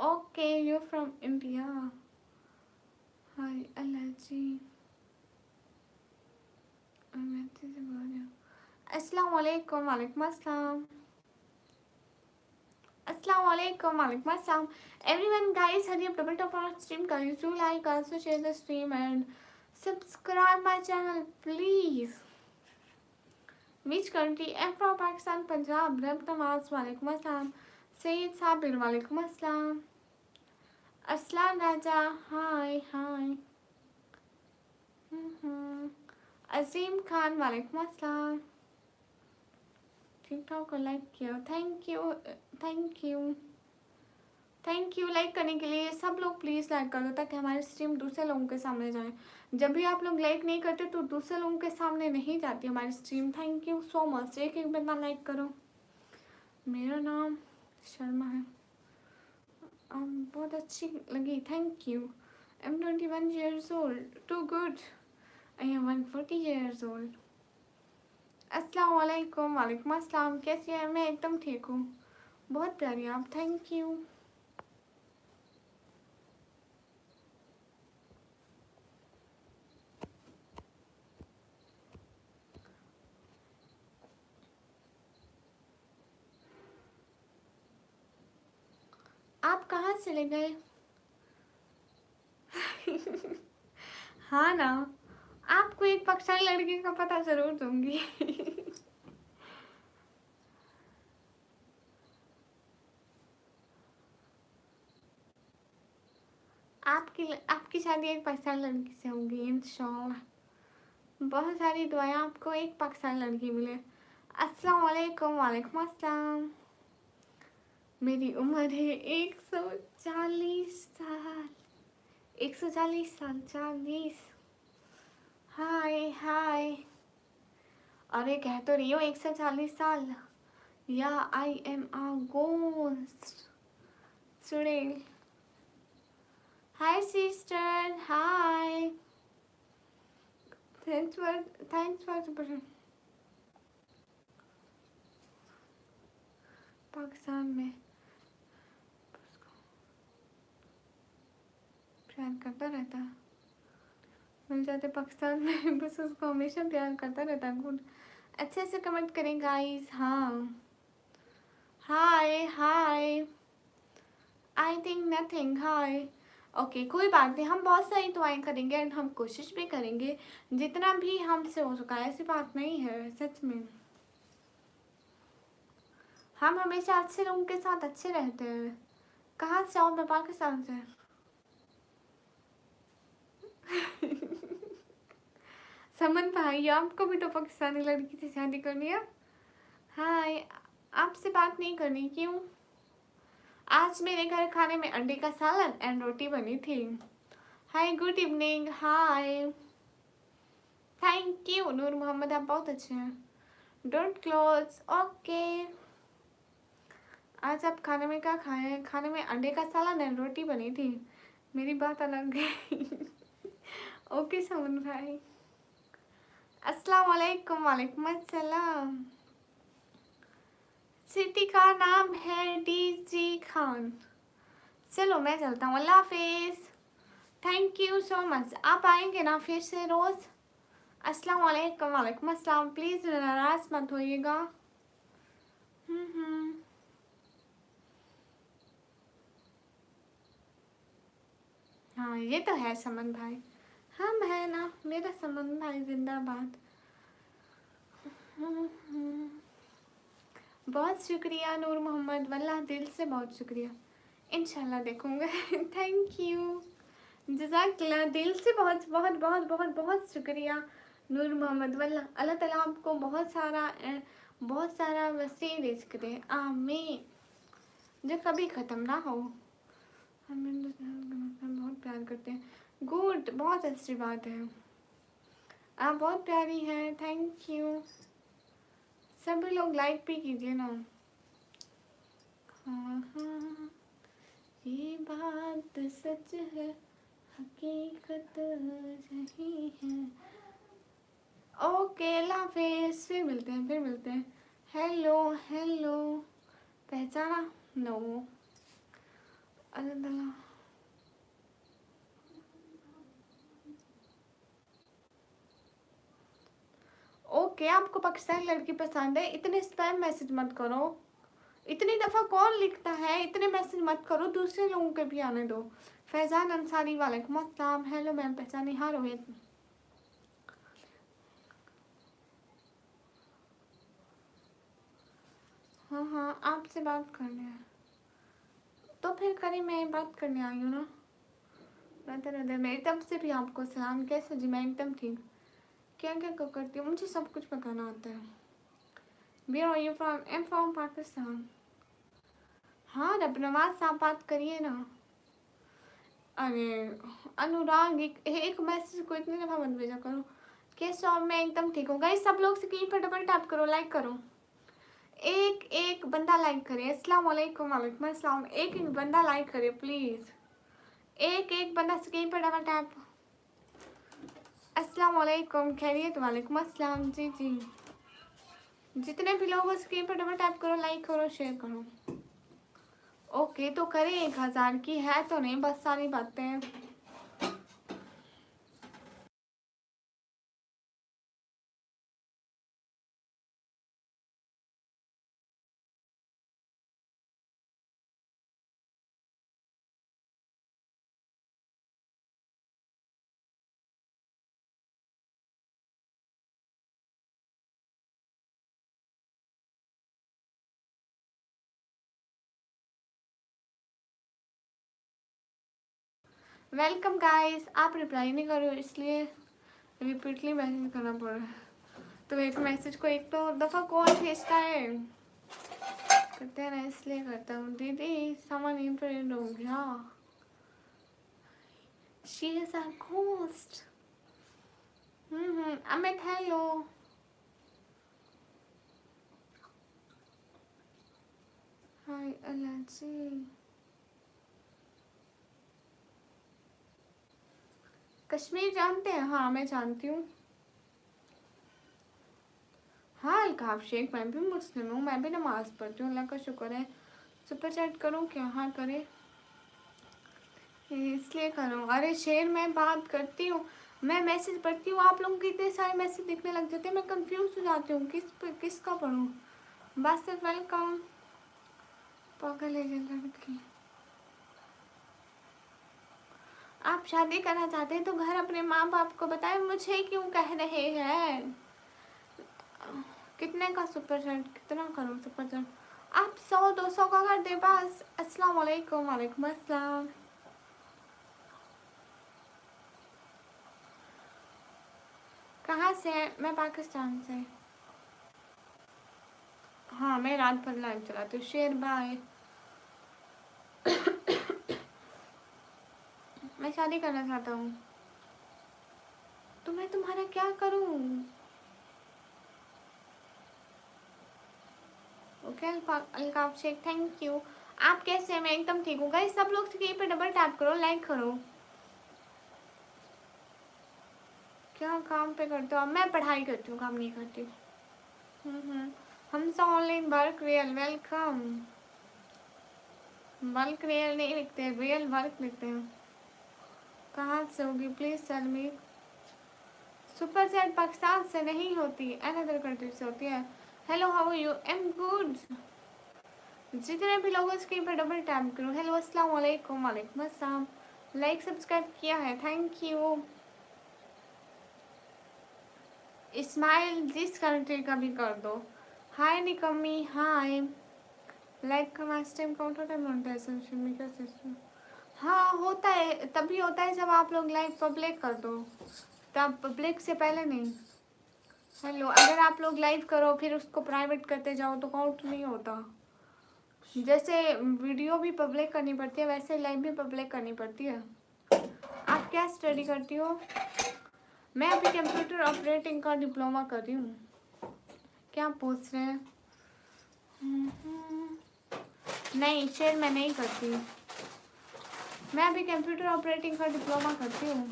Okay, you from India. Hi अल्लाह जी, अस्सलाम वालेकुम। वालेकुम अस्सलाम। अस्सलाम वालेकुम। वालेकुम अस्सलाम। Everyone guys, hurry up, double tap on stream guys, do like, also share the stream and subscribe my channel please. Which country? I'm from Pakistan, Punjab. Rab Nawaz, walaikum assalam. Sayyid Sabir, walaikum assalam. Aslan Raja, hi, hi. Azim Khan, walaikum assalam. TikTok को like किया, thank you thank you thank you. Like करने के लिए सब लोग please like कर दो ताकि हमारी स्ट्रीम दूसरे लोगों के सामने जाए। जब भी आप लोग लाइक नहीं करते तो दूसरे लोगों के सामने नहीं जाती हमारी stream. Thank you so much. एक एक बंदा लाइक करो। मेरा नाम शर्मा है, बहुत अच्छी लगी, thank you. I am 21 years old, too good. I am 140 years old। अस्सलाम वालेकुम। वालेकुम अस्सलाम। कैसी है? मैं एकदम ठीक हूँ, बहुत प्यारी आप, थैंक यू। आप कहाँ चले गए? हाँ ना, आपको एक पाकिस्तानी लड़के का पता जरूर दूंगी। आपकी शादी एक पाकिस्तानी लड़की से होगी इंशाल्लाह। बहुत सारी दुआएं आपको एक पाकिस्तानी लड़की मिले। अस्सलाम वालेकुम। वालेकुम अस्सलाम। मेरी उम्र है 140 साल। 140 साल, 40। हाय हाय। अरे कह तो रही हो 140 साल। या I am a ghost. Sunil, hi sister, hi. Thanks for Pakistan में प्यार करता रहता, मिल जाते पाकिस्तान में बस उसको हमेशा प्यार करता रहता। गुड, अच्छे से कमेंट करें गाइस। हाँ, hi hi. I think nothing, hi. Okay, कोई बात नहीं, हम बहुत सारी दुआएं करेंगे एंड हम कोशिश भी करेंगे जितना भी हमसे हो सका। ऐसी बात नहीं है, सच में हम हमेशा अच्छे लोगों के साथ अच्छे रहते हैं। कहाँ से आओ? मैं पाकिस्तान से। समन भाई, आपको भी तो पाकिस्तानी लड़की से शादी करनी है? हाय, आपसे बात नहीं करनी क्यों? आज मेरे घर खाने में अंडे का सालन एंड रोटी बनी थी। Hi, good evening, hi. Thank you Noor Mohammed, आप बहुत अच्छे हैं। Don't close, okay. आज आप खाने में क्या खाए हैं? खाने में अंडे का सालन एंड रोटी बनी थी। मेरी बात अलग है। ओके समन भाई। अस्सलाम वालेकुम। वालेकुम अस्सलाम। सिटी का नाम है डीजी खान। चलो मैं चलता हूँ, अल्लाह हाफिज। Thank you so much. आप आएंगे ना फिर से रोज़? अस्सलाम वालेकुम। वालेकुम अस्सलाम। प्लीज़ नाराज़ मत होइएगा। हाँ ये तो है समन भाई, हम है ना, मेरा समन भाई जिंदाबाद। बहुत शुक्रिया नूर मोहम्मद, वल्लाह दिल से बहुत शुक्रिया। इंशाल्लाह देखूंगा। थैंक यू, जज़ाकल्लाह, दिल से बहुत बहुत बहुत बहुत बहुत शुक्रिया नूर मोहम्मद। वल्लाह अल्लाह ताला आपको बहुत सारा वसी रिज़्क दे, आमीन। जो कभी ख़त्म ना हो। हम बहुत प्यार करते हैं। गुड, बहुत अच्छी बात है। आप बहुत प्यारी हैं, थैंक यू। सभी लोग लाइक भी कीजिए ना। हाँ हाँ, ये बात सच है, हकीकत यही है। ओके, अल्लाह हाफिज़, फिर मिलते हैं, फिर मिलते हैं। हेलो हेलो, पहचाना? नो। अल्लाह, ओके, आपको पाकिस्तानी लड़की पसंद है? इतने स्पैम मैसेज मत करो। इतनी दफ़ा कौन लिखता है? इतने मैसेज मत करो, दूसरे लोगों के भी आने दो। फैज़ान अंसारी, वालेकुम अस्सलाम। हेलो मैम, पहचानी? हाँ रोहित। हाँ हाँ, आपसे बात करनी है तो फिर करी, मैं बात करने आई हूँ ना। रहते रहते मेरी तरफ से भी आपको सलाम। कैसे जी? मैं एकदम ठीक। क्या क्या करती हूँ, मुझे सब कुछ पकाना आता है। Where are you from? I'm from Pakistan. हाँ रबनवाज साहब, बात करिए ना। अरे अनुराग, एक मैसेज को इतनी दफ़ा मत भेजा करो। कैसे हो? मैं एकदम ठीक हूँ। गाइस, सब लोग स्क्रीन पर डबल टैप करो, लाइक करो। एक एक बंदा लाइक करे। अस्सलाम वालेकुम। वालेकुम अस्सलाम। एक एक बंदा लाइक करे प्लीज़। एक एक बंदा स्क्रीन पर डबल टैप। अस्सलाम वालेकुम, खैरियत? वालेकुम अस्सलाम। जी जी, जितने भी लोग स्क्रीन पर डबल टैप करो, लाइक करो, शेयर करो। ओके, तो करें 1000 की है तो नहीं, बस सारी बातें। वेलकम गाइस, आप रिप्लाई नहीं कर रहे हो इसलिए रिपीटली मैसेज करना पड़ रहा है। तो एक मैसेज को एक तो दफ़ा कौन भेजता है? करते हैं ना, इसलिए करता हूँ। दीदी समन इंटरेस्ट हो गया। She is a ghost. Amit hello. Hi अल्लाह जी। कश्मीर जानते हैं? हाँ मैं जानती हूँ। हाँ अल्काफ शेख, मैं भी मुस्लिम हूँ, मैं भी नमाज़ पढ़ती हूँ, अल्लाह का शुक्र है। सुपर चैट करूँ क्या? हाँ करे, इसलिए करूँ। अरे शेर, मैं बात करती हूँ, मैं मैसेज पढ़ती हूँ, आप लोगों के इतने सारे मैसेज दिखने लग जाते हैं, मैं कंफ्यूज हो जाती हूँ किसका पढ़ूँ। बस वेलकम। पागल है ये लड़की। आप शादी करना चाहते हैं तो घर अपने माँ बाप को बताएं, मुझे क्यों कह रहे हैं? कितने का सुपर चैट? कितना करूँ सुपर चैट? आप 100-200 का कर दे बस। अस्सलाम वालेकुम। वालेकुम अस्सलाम। कहाँ से है? मैं पाकिस्तान से। हाँ मैं रात भर लाइव चलाती हूँ। शेर बाय। मैं शादी करना चाहता हूँ, तो मैं तुम्हारा क्या करूँ? Okay Alkaf Shaikh, thank you. आप कैसे हैं? मैं एकदम ठीक हूँ। गाइस सब लोग स्क्रीन पे डबल टैप करो, लाइक करो। क्या काम पे करते हो? मैं पढ़ाई करती हूँ, काम नहीं करती। हम सब online work real. Welcome. Work real नहीं लिखते, रियल वर्क लिखते हैं। कहाँ से होगी please tell me. Super chat Pakistan से नहीं होती, अनदर कंट्री से होती है। Hello how are you? Am good. जितने भी लोग स्क्रीन पर डबल टैप करो। हेलो अस्सलाम वालेकुम। वालेकुम अस्सलाम। लाइक सब्सक्राइब किया है, थैंक यू। इस्माइल जिस कंट्री का भी कर दो। हाय निकम्मी, हाय। लाइक का मैच टाइम काउंट होता है मोनेटाइजेशन में क्या सिस्टम? हाँ होता है, तभी होता है जब आप लोग लाइव पब्लिक कर दो, तब पब्लिक से पहले नहीं। हेलो, अगर आप लोग लाइव करो फिर उसको प्राइवेट करते जाओ तो काउंट नहीं होता। जैसे वीडियो भी पब्लिक करनी पड़ती है वैसे लाइव भी पब्लिक करनी पड़ती है। आप क्या स्टडी करती हो? मैं अभी कंप्यूटर ऑपरेटिंग का डिप्लोमा कर रही हूँ। क्या पूछ रहे हैं? नहीं शेयर मैं नहीं करती। मैं अभी कंप्यूटर ऑपरेटिंग का डिप्लोमा करती हूँ।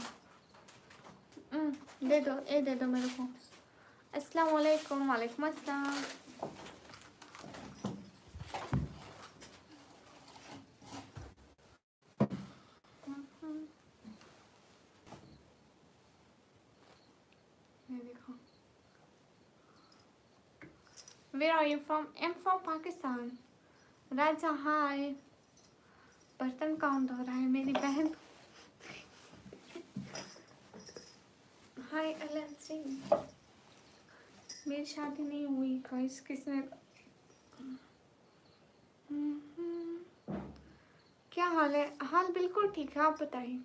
दे दो, ये दे दो मेरे को। अस्सलाम वालेकुम। वालेकुम अस्सलाम। ये देखो। Where are you from? I'm from Pakistan. राजा हाय। बर्तन कौन धो रहा है? मेरी बहन। हाय अलर्जी। मेरी शादी नहीं हुई गाइस। किसने? क्या हाल है? हाल बिल्कुल ठीक है, आप बताइए।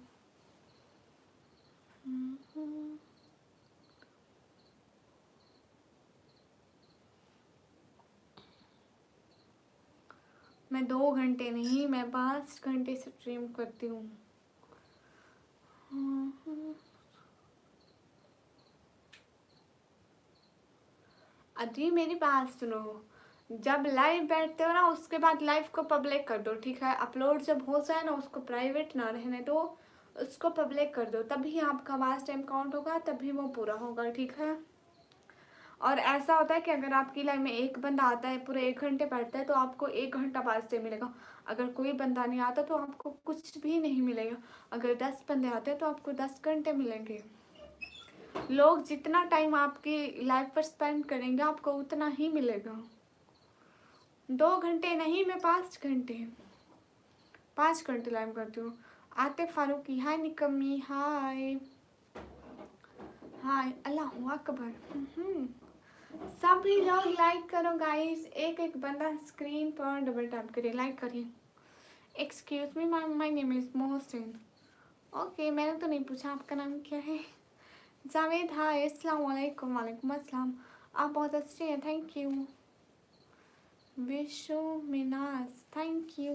मैं 2 घंटे नहीं, मैं 5 घंटे स्ट्रीम करती हूँ। अभी मेरी बात सुनो। जब लाइव बैठते हो ना उसके बाद लाइव को पब्लिक कर दो, ठीक है? अपलोड जब हो जाए ना उसको प्राइवेट ना रहने दो, उसको पब्लिक कर दो, तभी आपका वाच टाइम काउंट होगा, तभी वो पूरा होगा, ठीक है? और ऐसा होता है कि अगर आपकी लाइव में एक बंदा आता है पूरे 1 घंटे बैठता है तो आपको 1 घंटा वाच टाइम मिलेगा। अगर कोई बंदा नहीं आता तो आपको कुछ भी नहीं मिलेगा। अगर 10 बंदे आते हैं तो आपको 10 घंटे मिलेंगे। लोग जितना टाइम आपकी लाइव पर स्पेंड करेंगे आपको उतना ही मिलेगा। 2 घंटे नहीं, मैं 5 घंटे लाइव करती हूँ। आते फारूकी हाय। निकम्मी हाय। हाय अल्लाहू अकबर। सभी लोग लाइक करो गाइस। एक एक बंदा स्क्रीन पर डबल टैप करिए, लाइक करिए। Excuse me, my name is Mohsin. Okay, मैंने तो नहीं पूछा आपका नाम क्या है। जावेद हाय। अस्सलाम वालेकुम। वालेकुम अस्सलाम। आप बहुत अच्छे हैं, thank you. Vishu Minas, thank you.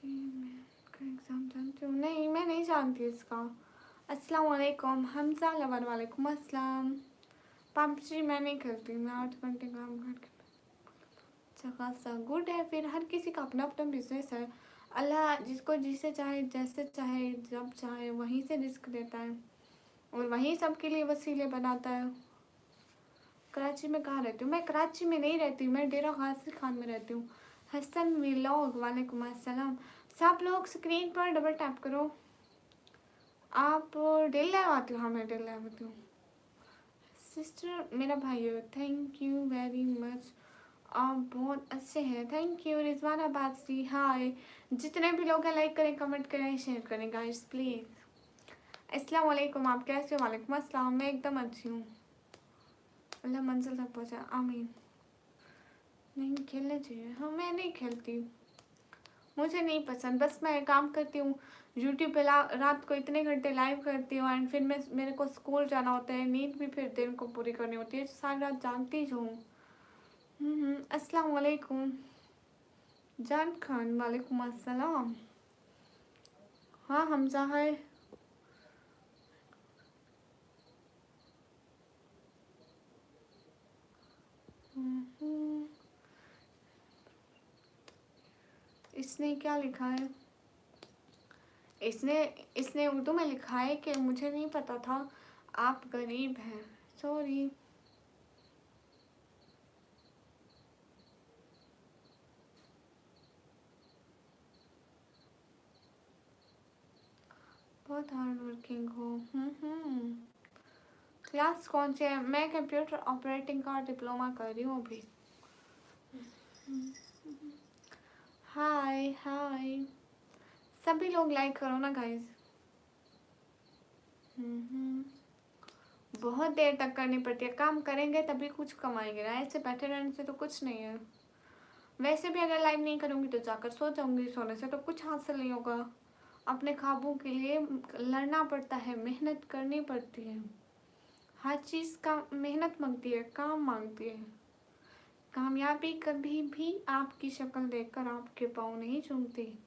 Exam जानती हूँ? नहीं, मैं नहीं जानती इसका। अस्सलाम वालेकुम। हमजा लवन, वालेकुम अस्सलाम। पबजी मैं नहीं खेलती, मैं 8 घंटे काम करके। अच्छा खासा गुड है। फिर हर किसी का अपना अपना बिजनेस है। अल्लाह जिसको जिसे चाहे, जैसे चाहे, जब चाहे वहीं से रिस्क देता है और वहीं सबके लिए वसीले बनाता है। कराची में कहाँ रहती हूँ? मैं कराची में नहीं रहती, मैं डेरा गाजी खान में रहती हूँ। हसन व्लॉग, वालेकुम अस्सलाम। सब लोग स्क्रीन पर डबल टैप करो। आप डेली लाइव आती हो? हाँ मैं डेली लाइव आती हूँ। सिस्टर मेरा भाई हो, थैंक यू वेरी मच। आप बहुत अच्छे हैं, थैंक यू। रिजवाना बादशी हाय। जितने भी लोग हैं लाइक करें, कमेंट करें, शेयर करें गाइस प्लीज़। अस्सलाम वालेकुम। आप कैसे हो? वालेकुम अस्सलाम। मैं एकदम अच्छी हूँ, अल्लाह मंजिल तक पहुँचा, आमीन। नहीं खेलना चाहिए। हाँ मैं नहीं खेलती, मुझे नहीं पसंद। बस मैं काम करती हूँ यूट्यूब पे, रात को इतने घंटे लाइव करती हूँ एंड फिर मेरे को स्कूल जाना होता है, नींद भी फिर दिन को पूरी करनी होती है, सारी रात जानती जो हूँ। अस्सलाम वालेकुम जान खान, वालेकुम अस्सलाम। हाँ हमजा है। इसने क्या लिखा है? इसने इसने उर्दू में लिखा है कि मुझे नहीं पता था आप गरीब हैं, सॉरी। बहुत हार्ड वर्किंग हो। क्लास कौन से है? मैं कंप्यूटर ऑपरेटिंग का डिप्लोमा कर रही हूँ अभी। हाय हाय। सभी लोग लाइक करो ना गाइस। बहुत देर तक करनी पड़ती है, काम करेंगे तभी कुछ कमाएंगे ना, ऐसे बैठे रहने से तो कुछ नहीं है। वैसे भी अगर लाइव नहीं करूँगी तो जाकर सो जाऊँगी, सोने से तो कुछ हासिल नहीं होगा। अपने ख्वाबों के लिए लड़ना पड़ता है, मेहनत करनी पड़ती है। हर चीज़ का मेहनत मांगती है, काम मांगती है। कामयाबी कभी भी आपकी शक्ल देखकर आपके पाँव नहीं चूमती।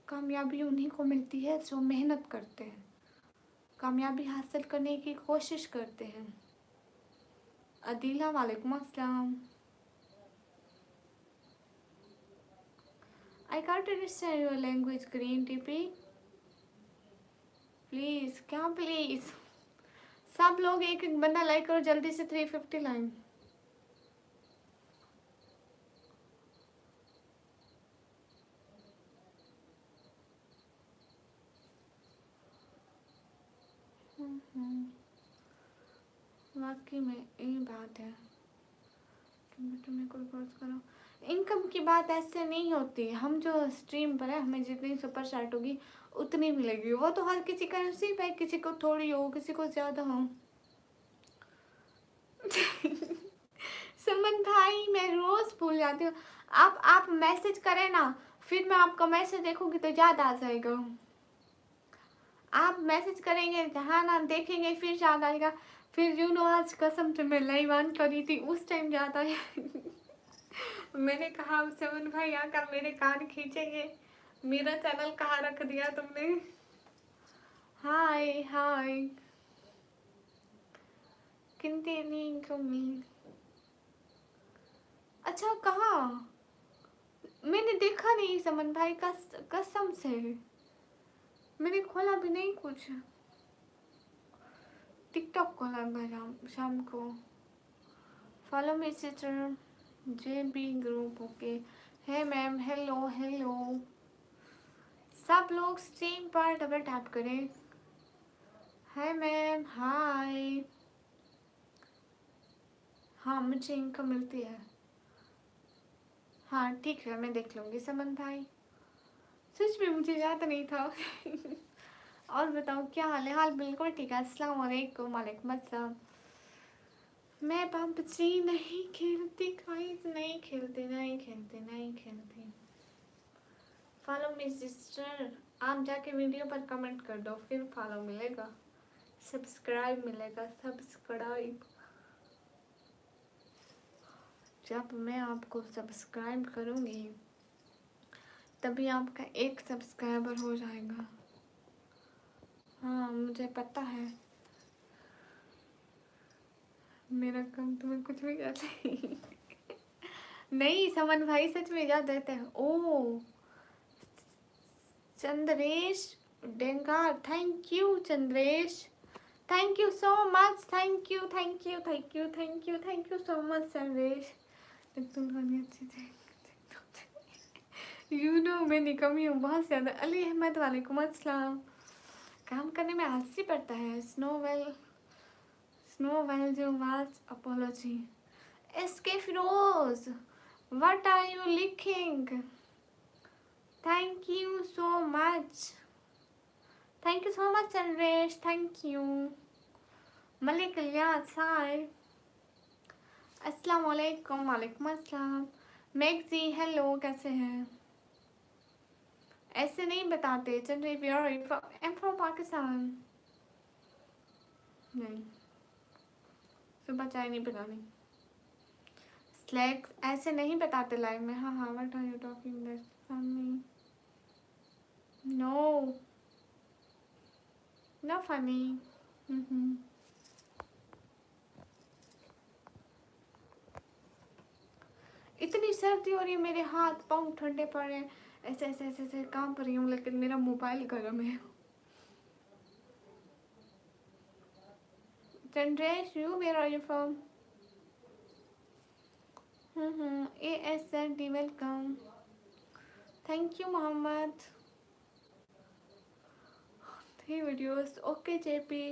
कामयाबी उन्हीं को मिलती है जो मेहनत करते हैं, कामयाबी हासिल करने की कोशिश करते हैं। अदीला वालेकुम अस्सलाम। I can't understand your language green TP. Please क्या प्लीज, सब लोग एक एक बंदा लाइक करो जल्दी से 350 लाइन। वाकई में ये बात है कि तुम्हें कोई कोर्स करो। इनकम की बात ऐसे नहीं होती। हम जो स्ट्रीम पर है, हमें जितनी सुपर चैट होगी उतनी मिलेगी। वो तो हर किसी का नसीब है, किसी को थोड़ी हो, किसी को ज़्यादा हो। सुमन भाई मैं रोज़ भूल जाती हूँ। आप मैसेज करें ना, फिर मैं आपका मैसेज देखूंगी तो याद आ जाएगा। आप मैसेज करेंगे, हाँ ना देखेंगे, फिर याद आएगा। फिर आज कसम से मैं लाइव ऑन करी थी, उस टाइम याद आया। मैंने कहा सुमन भाई आकर मेरे कान खींचेंगे, मेरा चैनल कहाँ रख दिया तुमने। हाय हाय किंती नहीं कमी। अच्छा कहाँ, मैंने देखा नहीं समन भाई का, कसम से मैंने खोला भी नहीं कुछ। टिकटॉक खोला मैं शाम को। Follow me sister J B group. Okay है मैम, हेलो हेलो। सब लोग स्ट्रीम पर डबल टैप करें। है मैम, हाय। हाँ मुझे इनकम मिलती है। हाँ ठीक है, मैं देख लूँगी समन भाई। सच में मुझे याद नहीं था। और बताओ क्या हाल है? हाल बिल्कुल ठीक है। अस्सलाम वालेकुम। वालेकुम अस्सलाम। मैं पबजी नहीं खेलती गाइस, नहीं खेलती नहीं खेलती नहीं खेलती। Follow me sister. आप जाके वीडियो पर कमेंट कर दो, फिर फॉलो मिलेगा, सब्सक्राइब मिलेगा। सब्सक्राइब, जब मैं आपको सब्सक्राइब करूँगी तभी आपका एक सब्सक्राइबर हो जाएगा। हाँ मुझे पता है, मेरा काम तुम्हें कुछ भी याद नहीं। नहीं समन भाई सच में याद रहता है। Oh Chandresh Dengar, thank you Chandresh, thank you so much. Thank you thank you thank you thank you thank you so much Chandresh. तुम गाने अच्छी थे। मैं निकमी हूँ बहुत ज़्यादा। अली अहमद वालेकुम अस्सलाम। काम करने में आलसी पड़ता है। स्नोवेल जो was apology. SK Firoz what are you लिखिंग? Thank you so much, thank you so much Chandresh, thank you. Malik Ilyas hi, अस्सलाम वालेकुम। वालेकुम अस्सलाम। मैक्सी हेलो, कैसे हैं? ऐसे नहीं बताते चंद्रेश। आई एम फ्रॉम पाकिस्तान। नहीं, सुबह चाय नहीं बनानी। स्लैक्स ऐसे नहीं बताते लाइव में। हाँ हाँ, what are you talking that's funny? No no funny. इतनी सर्दी हो रही है, मेरे हाथ पाँव ठंडे पड़ रहे हैं, ऐसे ऐसे ऐसे ऐसे कांप रही हूँ, लेकिन मेरा मोबाइल गर्म है। Chandresh you where are you from? ASD welcome, thank you Mohammad. 3 videos okay JP,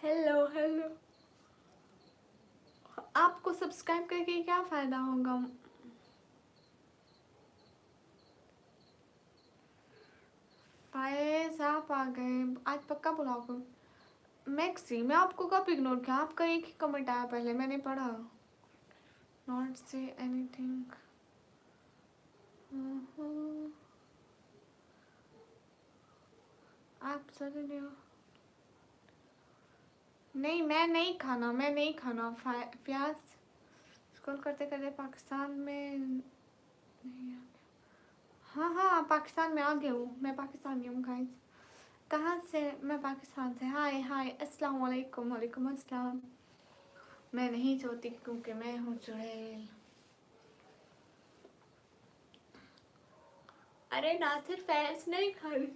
hello hello. आपको सब्सक्राइब करके क्या फ़ायदा होगा? फायज आप आ गए, आज पक्का बुलाओगे। मैक्सी मैं आपको कब इग्नोर किया? आपका एक ही कमेंट आया पहले, मैंने पढ़ा। Not say anything. आप सर हो? नहीं मैं नहीं खाना, मैं नहीं खाना प्याज। स्क्रॉल करते करते पाकिस्तान में नहीं आ गया। हाँ पाकिस्तान में आ गई हूँ, मैं पाकिस्तानी हूँ गाइस। कहाँ से? मैं पाकिस्तान से। हाय हाय अस्सलाम वालेकुम। वालेकुम अस्सलाम। मैं नहीं सोती क्योंकि मैं हूँ चुड़ैल। अरे नासिर फैज नहीं खा रही।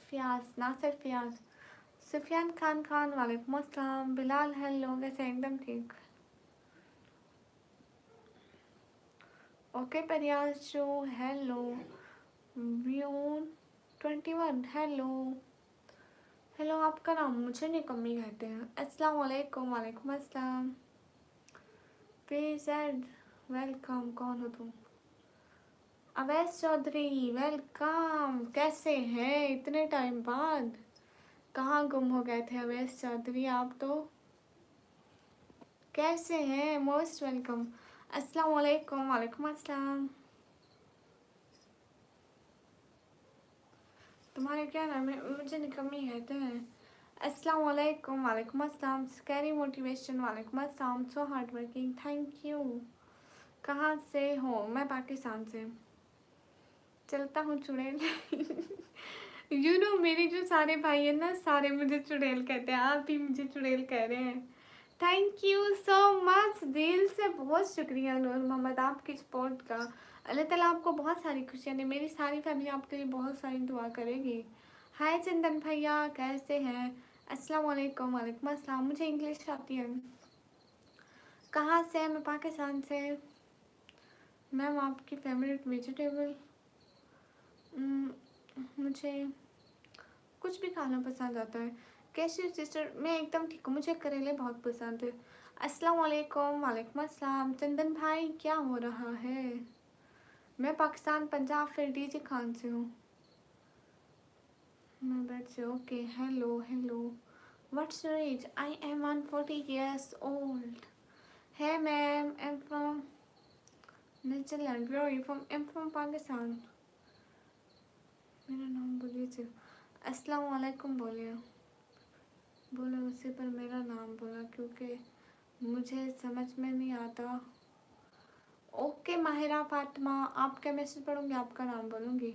फ्याज, नासिर फ्याज। सुफियान खान वालेकुम अस्सलाम। बिलाल हेलो, वैसे एकदम ठीक। Okay Pariyashu hello. व्यून 21 हेलो। हेलो, आपका नाम मुझे नहीं कमी कहते हैं। अस्सलाम वालेकुम। वालेकुम अस्सलाम। Please add welcome. कौन हो तुम? अवैस चौधरी वेलकम। कैसे हैं इतने टाइम बाद? कहाँ गुम हो गए थे अवैस चौधरी आप तो? कैसे हैं? Most welcome. अस्सलाम वालेकुम। वालेकुम अस्सलाम। तुम्हारे क्या नाम है? मुझे निकम्मी कहते हैं। अस्सलाम वालेकुम। वालेकुम अस्सलाम। स्कैरी मोटिवेशन वालेकुम अस्सलाम। So hard working thank you. कहाँ से हो? मैं पाकिस्तान से। चलता हूँ चुड़ैल। मेरे जो सारे भाई हैं ना, सारे मुझे चुड़ैल कहते हैं। आप भी मुझे चुड़ैल कह रहे हैं। थैंक यू सो मच, दिल से बहुत शुक्रिया नूर मोहम्मद आपकी सपोर्ट का। अल्लाह ताला आपको बहुत सारी खुशियाँ दे। मेरी सारी फैमिली आपके लिए बहुत सारी दुआ करेगी। हाय चंदन भैया कैसे हैं? अस्सलाम वालेकुम। वालेकुम अस्सलाम। मुझे इंग्लिश आती है। कहाँ से? मैं पाकिस्तान से। मैम आपकी फेवरेट वेजिटेबल? मुझे कुछ भी खाना पसंद आता है। कैसी हो सिस्टर? मैं एकदम ठीक हूँ, मुझे करेले बहुत पसंद है। अस्सलाम वालेकुम। वालेकुम अस्सलाम। चंदन भाई क्या हो रहा है? मैं पाकिस्तान पंजाब फिर डीजे खान से हूँ। मैं बेड से। Okay hello hello. What's your age? I am 140 years old. है ma'am, I am from Netherland. Where are you from? I am from Pakistan. मेरा नाम बोलिए सिर्फ। अस्सलाम वालेकुम बोलिए। बोले उसी पर मेरा नाम बोला क्योंकि मुझे समझ में नहीं आता। ओके माहिरा फातिमा, आपका मैसेज पढ़ूंगी, आपका नाम बोलूँगी।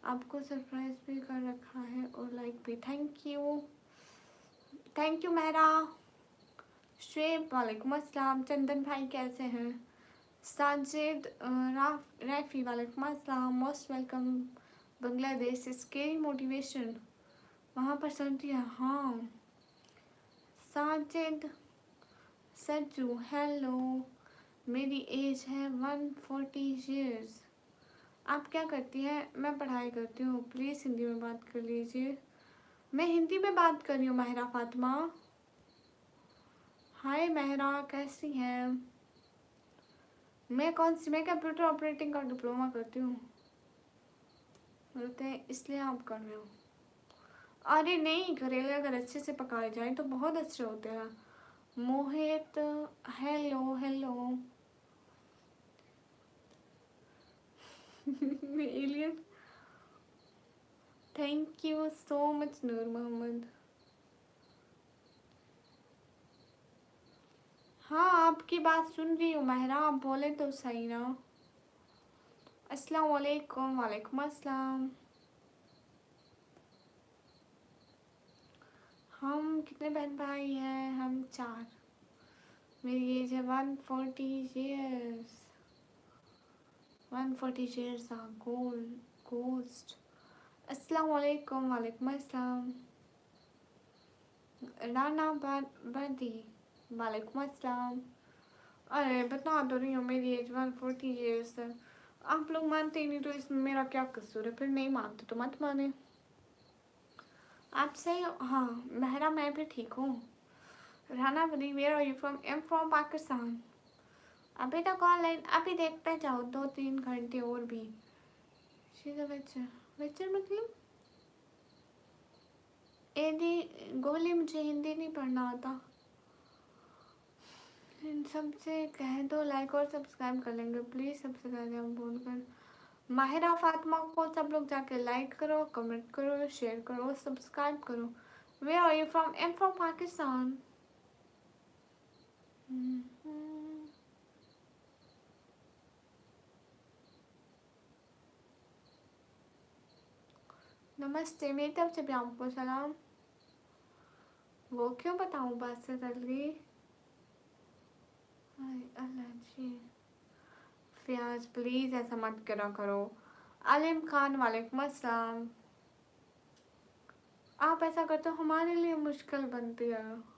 आपको सरप्राइज भी कर रखा है और लाइक भी। Thank you. Thank you Mahira. Shoaib वालेकुम अस्सलाम। चंदन भाई कैसे हैं? साजिद रैफ़ी वालेकुम अस्सलाम। Most welcome Bangladesh. Scary motivation वहाँ पर सर्दी है। हाँ साजिद। सज्जू हेलो। मेरी एज है 140 years। आप क्या करती हैं? मैं पढ़ाई करती हूँ। प्लीज़ हिंदी में बात कर लीजिए। मैं हिंदी में बात कर रही हूँ माहिरा फातिमा। हाय माहिरा कैसी हैं? मैं कंप्यूटर ऑपरेटिंग का डिप्लोमा करती हूँ। बोलते हैं इसलिए आप कर रहे हो। अरे नहीं, करेले अगर अच्छे से पकाए जाए तो बहुत अच्छे होते हैं। Mohit hello hello. Alien. Thank you so much Noor Mohammed. हाँ आपकी बात सुन रही हूँ माहिरा, आप बोले तो सही ना। अस्सलाम वालेकुम। वालेकुम अस्सलाम। हम कितने बहन भाई हैं? हम 4। मेरी एज है 140 years। 140 years are ghost। अस्सलाम वालेकुम। वालेकुम अस्सलाम। राना बदी वालेकुम अस्सलाम। अरे बता तो रही हूँ मेरी एज 140 years है। आप लोग मानते ही नहीं तो इसमें मेरा क्या कसूर है? फिर नहीं मानते तो मत माने। आप सही हो? हाँ महरा मैं भी ठीक हूँ। राना बदी where are you from? I am from Pakistan. अभी तक ऑनलाइन, अभी देखते जाओ 2-3 घंटे और भी। सीधा वेचर। वेचर मतलब एदी गोली। मुझे हिंदी नहीं पढ़ना आता। इन सबसे कह दो लाइक और सब्सक्राइब कर लेंगे प्लीज़। सबसे पहले हम बोलकर माहिरा फातिमा को सब लोग जाके लाइक करो, कमेंट करो, शेयर करो, सब्सक्राइब करो। Where are you from? I am from Pakistan. नमस्ते, मेरी तरफ से भी आपको सलाम। वो क्यों बताऊँ बात से चल गई। अल्लाह जी, फियाज प्लीज़ ऐसा मत करा करो। आलिम खान वालेकुम अस्सलाम। आप ऐसा करते हो हमारे लिए मुश्किल बनती है।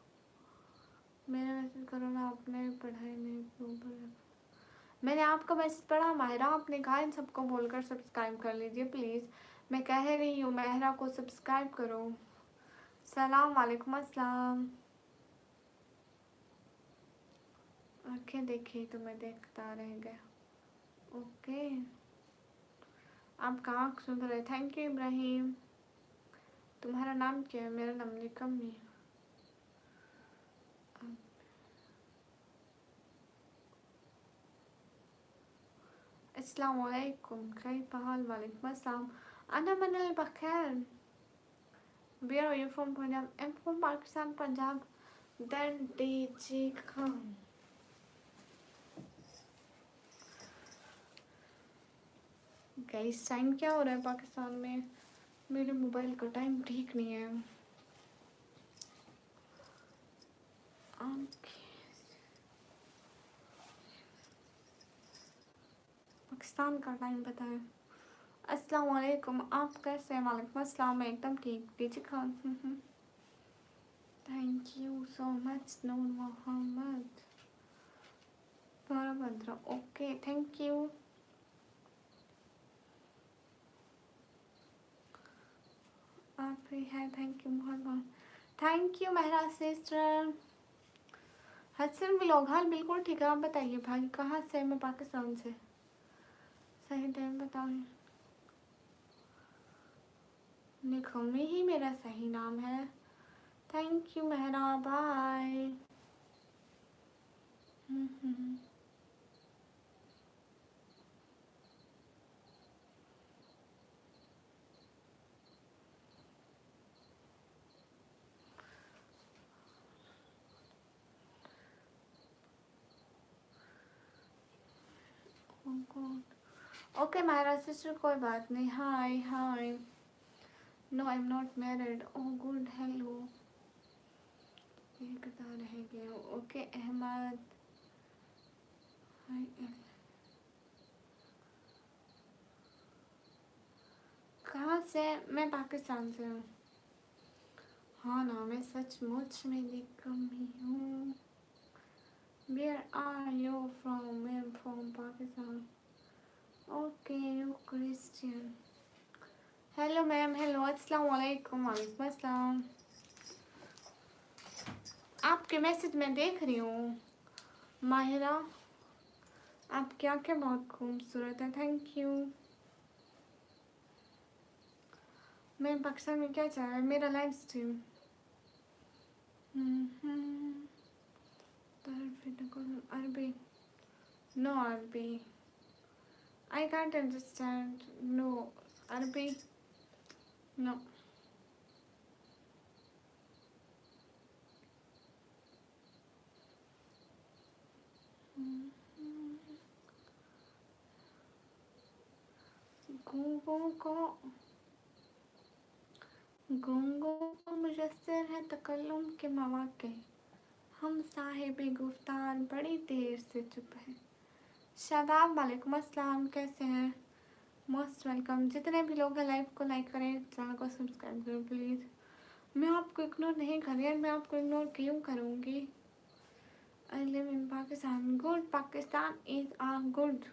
मेरा मैसेज करो ना, आपने पढ़ाई में क्यों पढ़ा। मैंने आपका मैसेज पढ़ा माहिरा, आपने कहा इन सबको बोलकर सब्सक्राइब कर लीजिए प्लीज़। मैं कह रही हूँ माहिरा को सब्सक्राइब करो। सलाम वालेकुम अस्सलाम। आंखें देखी तो मैं देखता रह गया। ओके, आपका आँख सुंदर है। Thank you Ibrahim. तुम्हारा नाम क्या है? मेरा नाम निकम है। अस्सलाम वालेकुम, कैफ हाल? वालेकुम अस्सलाम। अना मनल बखैर। Where are you from? Punjab. I'm from Pakistan, Punjab. Then DJ Khan. Guys time क्या हो रहा है पाकिस्तान में? मेरे मोबाइल का टाइम ठीक नहीं है। पाकिस्तान का टाइम बताएं। अस्सलाम वालेकुम, आप कैसे हैं? वालेकुम अस्सलाम, मैं एकदम ठीक। DJ Khan. Thank you so much Noor Mohammed Barabandra. Okay, thank you. आप भी है, थैंक यू बहुत बहुत। Thank you Mehra sister. Hasan vlog, हाल बिल्कुल ठीक है। आप बताइए भाई कहाँ से? मैं पाकिस्तान से। सही टाइम बताओ। निकमी ही मेरा सही नाम है। Thank you Mehra, bye. Okay Mehra sister, कोई बात नहीं। Hi hi. No I am not married. Oh good, hello. एक बता रह गया। ओके अहमद। हाय। कहाँ से? मैं पाकिस्तान से हूँ। हाँ ना, मैं सचमुच में निकम ही हूँ। Where are you from? I'm from Pakistan. Okay, you Christian. Hello ma'am, hello, अस्सलाम वालेकुम। वालेकुम अस्सलाम। आपके मैसेज मैं देख रही हूँ माहिरा। आपकी आंखें बहुत खूबसूरत है। Thank you. मैं पाकिस्तान में क्या चल रहा है? मेरा लाइव स्ट्रीम। अरबी? नो अरबी, आई कांट अंडरस्टैंड। नो अरबी, नो। गूंगों को मुयस्सर है तकल्लुम के मौके। हम साहिब गुफ्तार बड़ी देर से चुप है। शादाब, वालेकुम अस्सलाम, कैसे हैं? Most welcome. जितने भी लोग हैं लाइव को लाइक करें, चैनल को सब्सक्राइब करें प्लीज़। मैं आपको इग्नोर नहीं कर रही, मैं आपको इग्नोर क्यों करूँगी? I live in Pakistan. Good, Pakistan is good.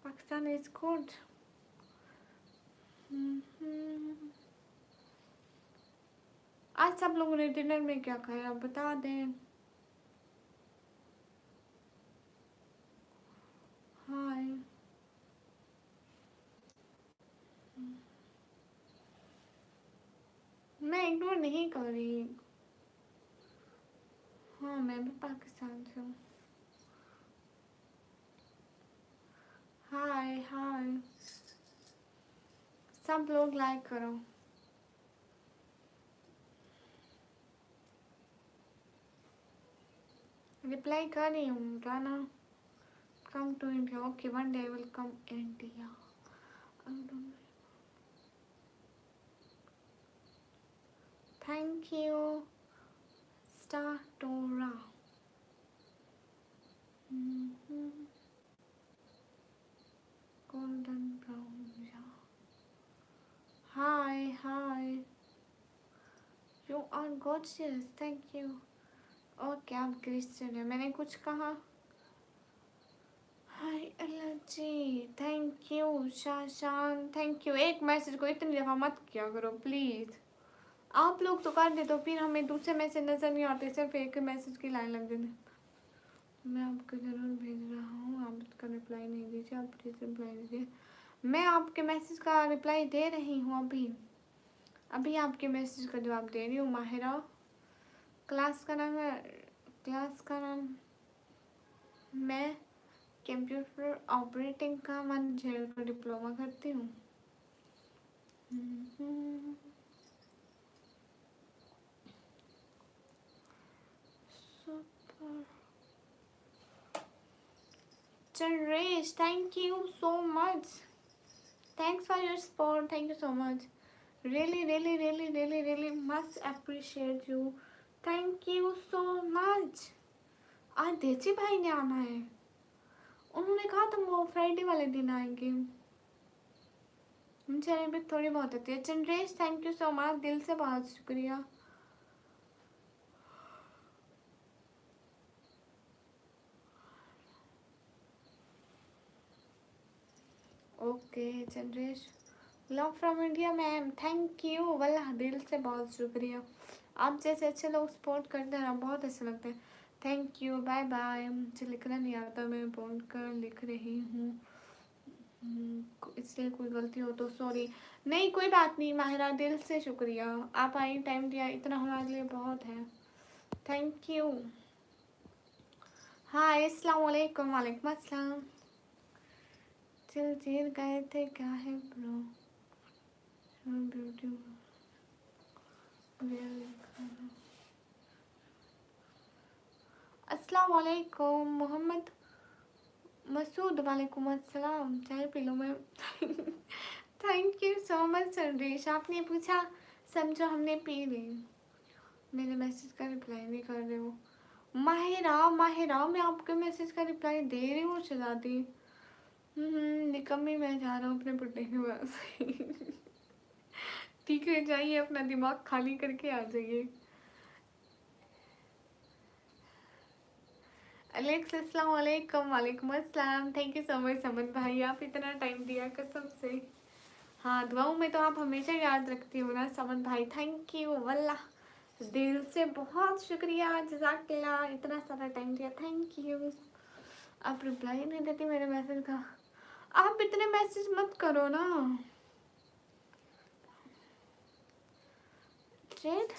Pakistan is good. आज सब लोगों ने डिनर में क्या खाया बता दें। हाय। मैं इग्नोर नहीं कर रही। हाँ, मैं भी पाकिस्तान से हूँ। हाय हाय, सब लोग लाइक करो। रिप्लाई कर रही हूँ गाना। Come to India, okay one day will come India. Thank you स्टाटोरा। Golden brown, hi hi, you are gorgeous, thank you. Okay आप क्रिश्चियन है, मैंने कुछ कहा? Hi Allah ji, thank you Shashan, thank you. एक मैसेज को इतनी दफ़ा मत किया करो प्लीज़। आप लोग तो कर दे तो फिर हमें दूसरे मैसेज नज़र नहीं आते, सिर्फ एक मैसेज की लाइन लग देती। मैं आपको ज़रूर भेज रहा हूँ, आप इसका रिप्लाई नहीं दीजिए, आप प्लीज़ रिप्लाई दीजिए। मैं आपके मैसेज का रिप्लाई दे रही हूँ, अभी आपके मैसेज का जवाब दे रही हूँ माहिरा। क्लास का नाम है, क्लास का नाम मैं कंप्यूटर ऑपरेटिंग का मंजिल पर डिप्लोमा करती हूँ। Charesh, thank you so much. Thanks for your support. Thank you so much. Really much appreciate you. Thank you so much. आज देसी भाई ने आना है, उन्होंने कहा था वो फ्राइडे वाले दिन आएंगे। मुझे अभी थोड़ी बहुत आती है। Chandresh thank you so much, दिल से बहुत शुक्रिया। Okay Chandresh, love from India ma'am, thank you, वल्लाह दिल से बहुत शुक्रिया। आप जैसे अच्छे लोग सपोर्ट करते हैं ना, बहुत अच्छा लगता है। Thank you, bye bye. मुझे लिखना नहीं आता, मैं बोल कर लिख रही हूँ, इसलिए कोई गलती हो तो सॉरी। नहीं कोई बात नहीं माहिरा, दिल से शुक्रिया, आप आई, टाइम दिया, इतना हमारे लिए बहुत है। Thank you. हाय अस्सलाम वालेकुम। वालेकुम अस्सलाम। चिल जीत गए थे क्या है ब्रो, ब्यूटी अस्सलाम वालेकुम मोहम्मद मसूद, वालेकुम अस्सलाम। चाय P low ma'am. Thank you so much संदेश, आपने पूछा समझो हमने पी ली। मेरे मैसेज का रिप्लाई नहीं कर रहे हो माहिरा, मैं आपके मैसेज का रिप्लाई दे रही हूँ शहजादी। निकम्मी, मैं जा रहा हूँ अपने बुड्ढे के पास। ठीक है जाइए, अपना दिमाग खाली करके आ जाइए। अलेक्स अस्सलाम वालेकुम। वालेकुम अस्सलाम। थैंक यू सो मच समन भाई, आप इतना टाइम दिया कसम से। हाँ दुआओं में तो आप हमेशा याद रखती हो ना समन भाई, थैंक यू वल्लाह दिल से बहुत शुक्रिया, जज़ाकल्लाह, इतना सारा टाइम दिया, थैंक यू। आप रिप्लाई नहीं देती मेरे मैसेज का, आप इतने मैसेज मत करो ना। ट्रेड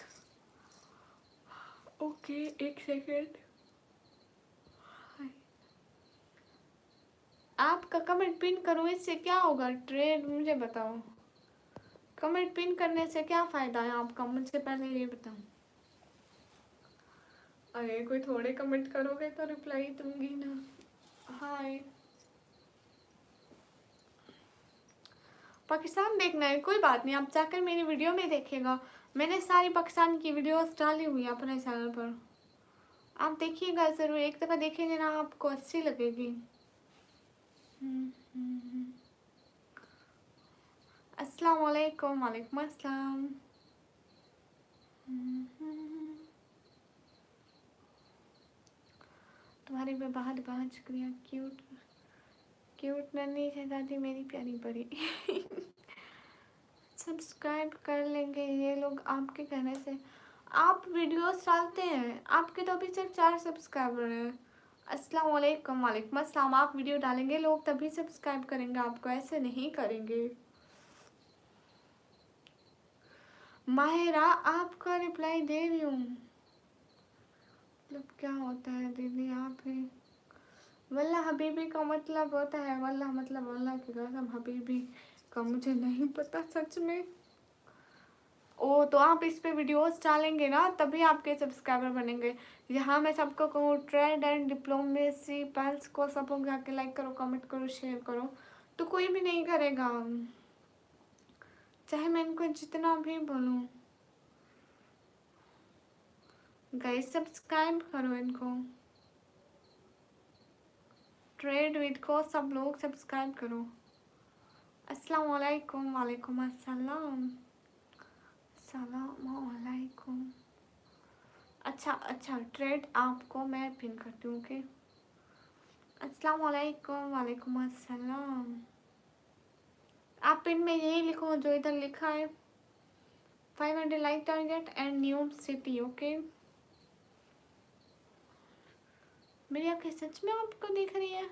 ओके, एक सेकेंड। आपका कमेंट पिन करो, इससे क्या होगा ट्रेड, मुझे बताओ। कमेंट पिन करने से क्या फ़ायदा है आपका, मुझे पहले ये बताओ। अरे कोई थोड़े कमेंट करोगे तो रिप्लाई दूंगी ना। हाय, पाकिस्तान देखना है, कोई बात नहीं, आप जाकर मेरी वीडियो में देखिएगा, मैंने सारी पाकिस्तान की वीडियोस डाली हुई है अपने चैनल पर, आप देखिएगा ज़रूर, एक दफ़ा देखेंगे ना आपको अच्छी लगेगी। अस्सलाम वालेकुम। वालेकुम अस्सलाम। तुम्हारी मैं बहुत बहुत शुक्रिया, क्यूट नन्ही शहजादी मेरी प्यारी परी। सब्सक्राइब कर लेंगे ये लोग आपके कहने से, आप वीडियोस डालते हैं, आपके तो अभी सिर्फ 4 सब्सक्राइबर हैं। अस्सलाम वालेकुम। वालेकुम अस्सलाम। आप वीडियो डालेंगे लोग तभी सब्सक्राइब करेंगे आपको, ऐसे नहीं करेंगे। माहिरा आपका रिप्लाई दे रही हूँ, मतलब क्या होता है दीदी आप ही, वल्लाह हबीबी का मतलब होता है, वल्लाह मतलब अल्लाह की कसम हबीबी का मुझे नहीं पता सच में। ओ तो आप इस पे वीडियोस डालेंगे ना तभी आपके सब्सक्राइबर बनेंगे। यहाँ मैं सबको कहूँ ट्रेड एंड डिप्लोमेसी पल्स को सब लोग जाके लाइक करो, कमेंट करो, शेयर करो, तो कोई भी नहीं करेगा, चाहे मैं इनको जितना भी बोलूँ। गाइस सब्सक्राइब करो इनको, ट्रेड विद को सब लोग सब्सक्राइब करो। अस्सलाम वालेकुम, वालेकुम अस्सलाम, सलाम वालेकुम। अच्छा ट्रेड आपको मैं पिन करती हूँ, ओके। अस्सलाम वालेकुम, वालेकुम अस्सलाम। आप पिन में यही लिखो जो इधर लिखा है, 500 like target and new city, okay. मेरी आंखें सच में आपको दिख रही है?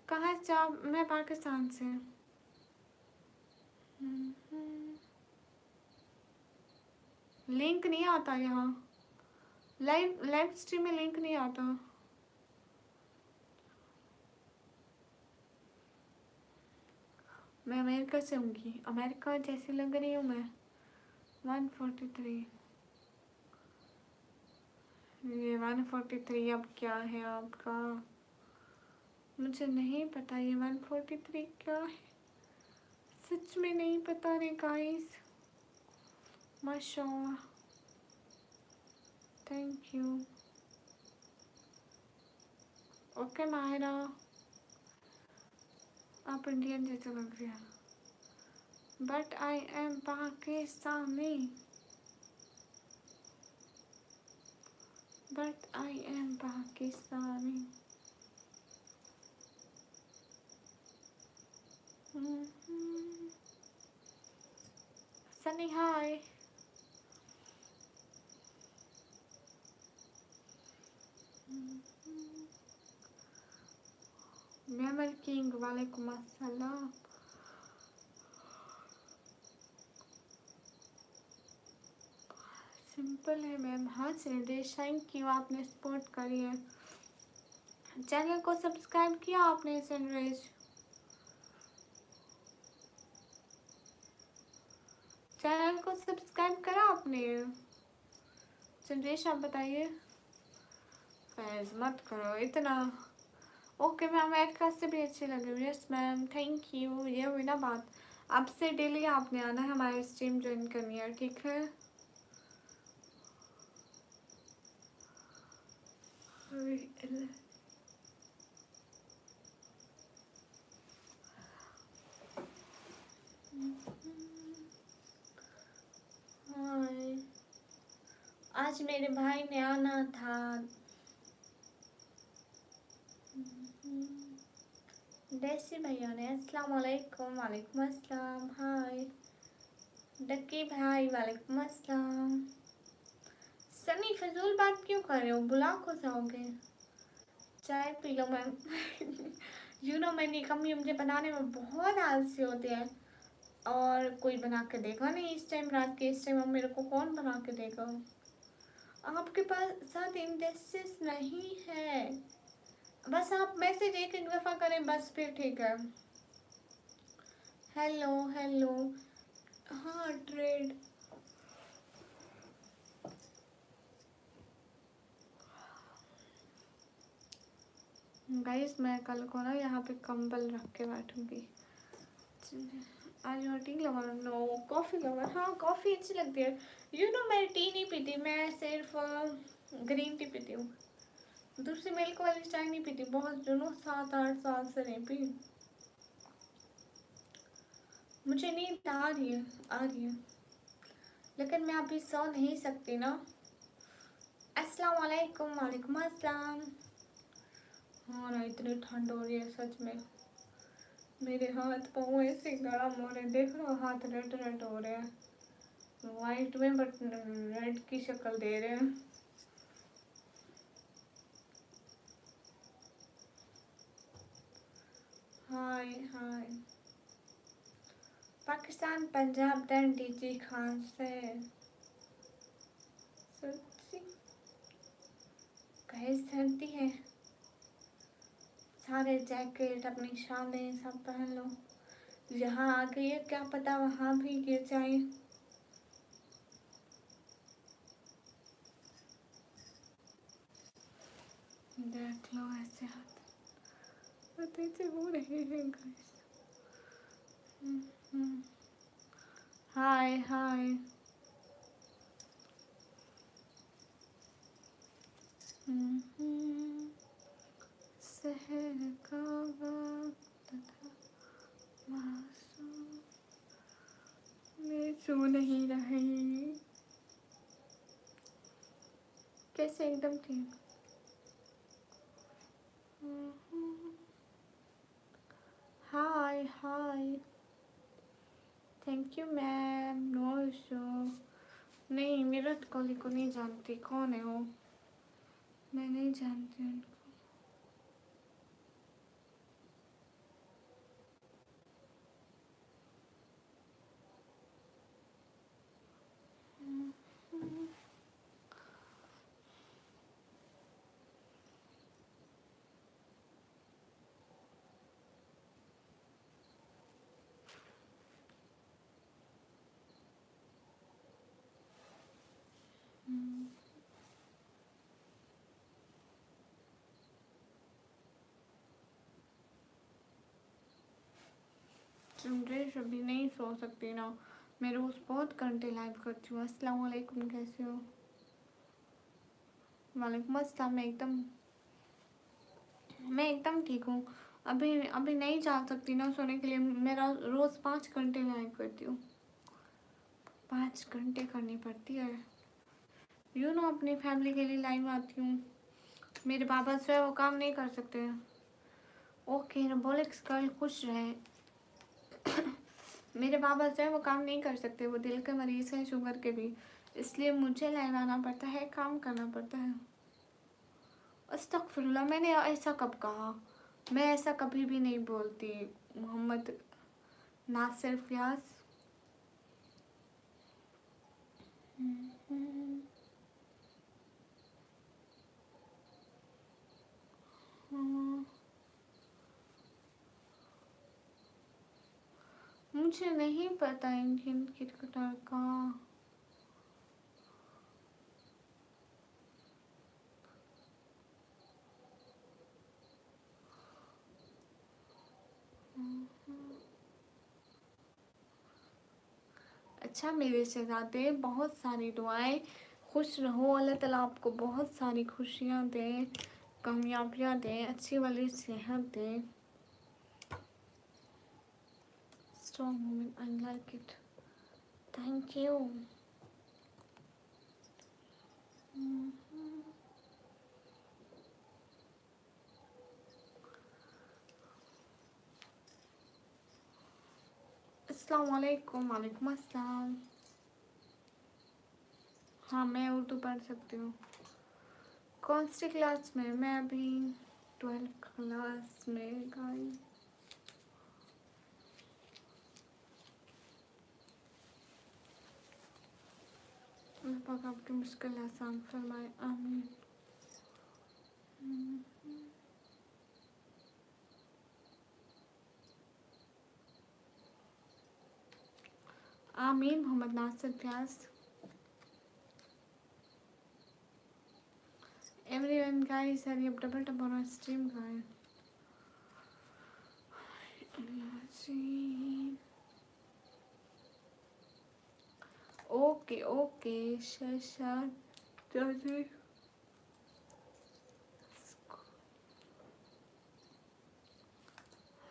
कहाँ से आप? मैं पाकिस्तान से। लिंक नहीं आता यहाँ, लाइव स्ट्रीम में लिंक नहीं आता। मैं अमेरिका से हूँगी, अमेरिका जैसी लग रही हूँ मैं। 143, ये 143 अब क्या है आपका? मुझे नहीं पता ये 143 क्या है, सच में नहीं पता रे गाइस। माशाल्लाह, थैंक यू। ओके माहिरा, आप इंडियन जैसे लग रही है, but I am Pakistani, but I am Pakistani. Sunny hi. Memer king, वालेकुम अस्सलाम। सिंपल है मैम। हाँ संदेश, थैंक यू, आपने सपोर्ट करी है। चैनल को सब्सक्राइब किया आपने सनराइज? चैनल को सब्सक्राइब करा आपने? संदेश आप बताइए। फैज मत करो इतना। ओके मैम, अमेरिका से भी अच्छी लग रही है। Yes ma'am, thank you. ये हुई ना बात, आपसे डेली आपने आना है, हमारी स्ट्रीम ज्वाइन करनी है, ठीक है। हाय, आज मेरे भाई ने आना था। देसी भैया ने। अस्सलाम वालेकुम, वालेकुम अस्सलाम। हाय डक्की भाई, वालेकुम अस्सलाम। सनी फजूल बात क्यों कर रहे हो, बुला को जाओगे? चाय P low ma'am. You know मैंने कमी, मुझे बनाने में बहुत आलसी होते हैं, और कोई बना के देगा नहीं इस टाइम, रात के इस टाइम अब मेरे को कौन बना के देगा? आपके पास साथ इंडेक्सेस नहीं है, बस आप मैसेज एक दफ़ा करें बस, फिर ठीक है। Hello hello. हाँ ट्रेड, गाइस मैं कल को ना यहाँ पे कंबल रख के बैठूंगी। आज tea lover, no coffee lover. हाँ कॉफ़ी अच्छी लगती है। यू नो मैं टी नहीं पीती, मैं सिर्फ ग्रीन टी पीती हूँ, दूसरी मिल्क वाली चाय नहीं पीती, बहुत जुनून 7-8 साल से नहीं पी। मुझे नींद आ रही है, लेकिन मैं अभी सो नहीं सकती ना। अस्सलाम वालेकुम, वालेकुम अस्सलाम। हाँ ना, इतनी ठंड हो रही है सच में, मेरे हाथ पाँव ऐसे गर्म हो रहे हैं, देख लो हाथ रेड रेड हो रहे हैं, वाइट में बट रेड की शक्ल दे रहे हैं। हाय हाय। पाकिस्तान, पंजाब, दैन डीजी खान से। सच्ची कहीं सर्दी है, सारे जैकेट अपनी शालें सब पहन लो। यहाँ आ गई है, क्या पता वहाँ भी गिर जाए। देख लो ऐसे हाथ पते से हो रहे हैं गाइस। हाय हाय। शहर का वक्त था मासूम, मैं सो नहीं रही। कैसे एकदम ठीक। Hi hi. Thank you ma'am. No issue. नहीं, विराट कोहली को नहीं जानती। कौन है वो? मैं नहीं जानती उनको। चंद्रेश अभी नहीं सो सकती ना। मैं रोज बहुत घंटे लाइव करती हूँ। अस्सलाम वालेकुम, कैसे हो? वालेकुम अस्सलाम। मैं एकदम ठीक हूँ। अभी अभी नहीं जा सकती ना सोने के लिए। मेरा रोज 5 घंटे लाइव करती हूँ। 5 घंटे करनी पड़ती है। यू नो, अपनी फैमिली के लिए लाइव आती हूँ। मेरे पापा जो है वो काम नहीं कर सकते। ओके, रोबोलिक्स गर्ल खुश रहे। मेरे पापा जो है वो काम नहीं कर सकते। वो दिल के मरीज हैं, शुगर के भी। इसलिए मुझे लाइव आना पड़ता है, काम करना पड़ता है। अस्तगफिरुल्लाह, मैंने ऐसा कब कहा? मैं ऐसा कभी भी नहीं बोलती। मोहम्मद नासिर फयाज। मुझे नहीं पता इंडियन क्रिकेटर का। अच्छा मेरे शहजादे, बहुत सारी दुआएं। खुश रहो। अल्लाह ताला आपको बहुत सारी खुशियाँ दे, कामयाबियाँ दे, अच्छी वाली सेहत दे। Strong women, I like it. Thank you. अस्सलाम वालेकुम। वालेकुम अस्सलाम। हाँ, मैं उर्दू पढ़ सकती हूँ। कौन सी क्लास में? मैं अभी 12th क्लास में गई। अल्लाह पाक आपकी मुश्किल आसान फरमाए, आमीन। आमीन। Mohammed Nasir Fayaz. Everyone guys, hurry up, double tap on stream guys. Okay okay Shasha Chaudhary.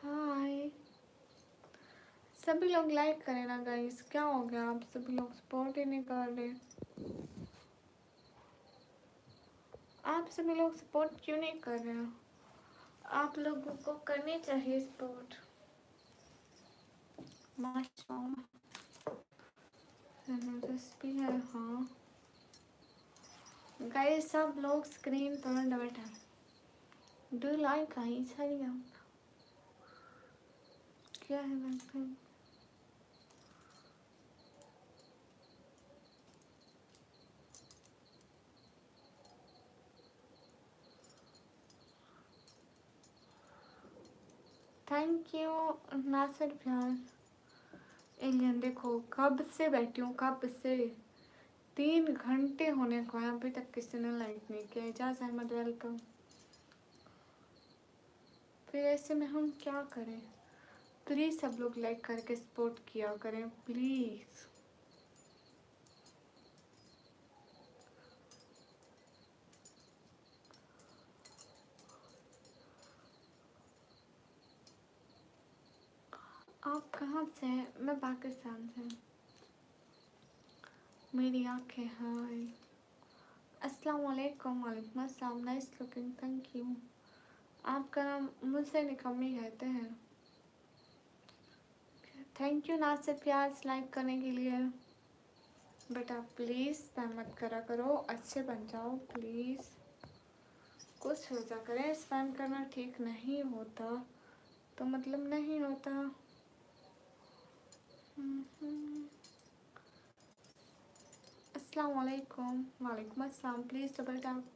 Hi. सभी लोग लाइक करें ना गाइस। क्या हो गया, आप सभी लोग सपोर्ट ही नहीं कर रहे? आप सभी लोग सपोर्ट क्यों नहीं कर रहे हो? आप लोगों को करनी चाहिए सपोर्ट। माशाल्लाह दिलचस्पी है। हाँ गाइस, सब लोग स्क्रीन पर double tap. Do like guys, hurry up. क्या है वैसे? थैंक यू नासिर प्यार। एलियन देखो, कब से बैठी हूँ, कब से। 3 घंटे होने को है, अभी तक किसी ने लाइक नहीं किया। एजाज अहमद वेलकम। फिर ऐसे में हम क्या करें? प्लीज़ सब लोग लाइक करके सपोर्ट किया करें प्लीज़। आप कहाँ से हैं? मैं पाकिस्तान से। मेरी आँखें हाय। अस्सलाम वालेकुम। वालेकुम अस्सलाम। Nice looking, thank you. आपका नाम मुझसे निकम्मी कहते हैं। थैंक यू नासिर प्याज लाइक करने के लिए। बेटा प्लीज़ स्पैम मत करा करो, अच्छे बन जाओ प्लीज़। कुछ सोचा करें, स्पैम करना ठीक नहीं होता तो मतलब नहीं होता। अस्सलाम वालेकुम। वालेकुम अस्सलाम। Please double tap.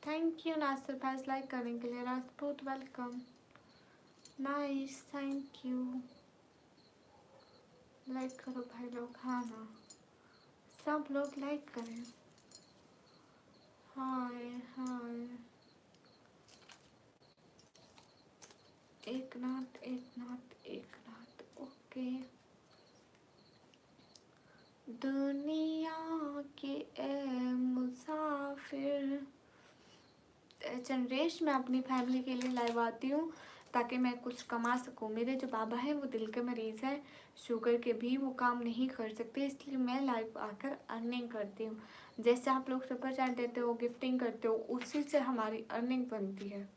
Thank you Nasir भाई लाइक करने के लिए। Rajput welcome. Nice, thank you. Like करो भाई लोग। हाँ ना, सब लोग लाइक करें। हाय हाय। एक नाथ एक नाथ एक नाथ। ओके। दुनिया के ए मुसाफिर। जनरेश मैं अपनी फैमिली के लिए लाइव आती हूँ ताकि मैं कुछ कमा सकूँ। मेरे जो बाबा हैं वो दिल के मरीज़ हैं, शुगर के भी, वो काम नहीं कर सकते, इसलिए मैं लाइव आकर अर्निंग करती हूँ। जैसे आप लोग सुपर चैट देते हो, गिफ्टिंग करते हो, उसी से हमारी अर्निंग बनती है।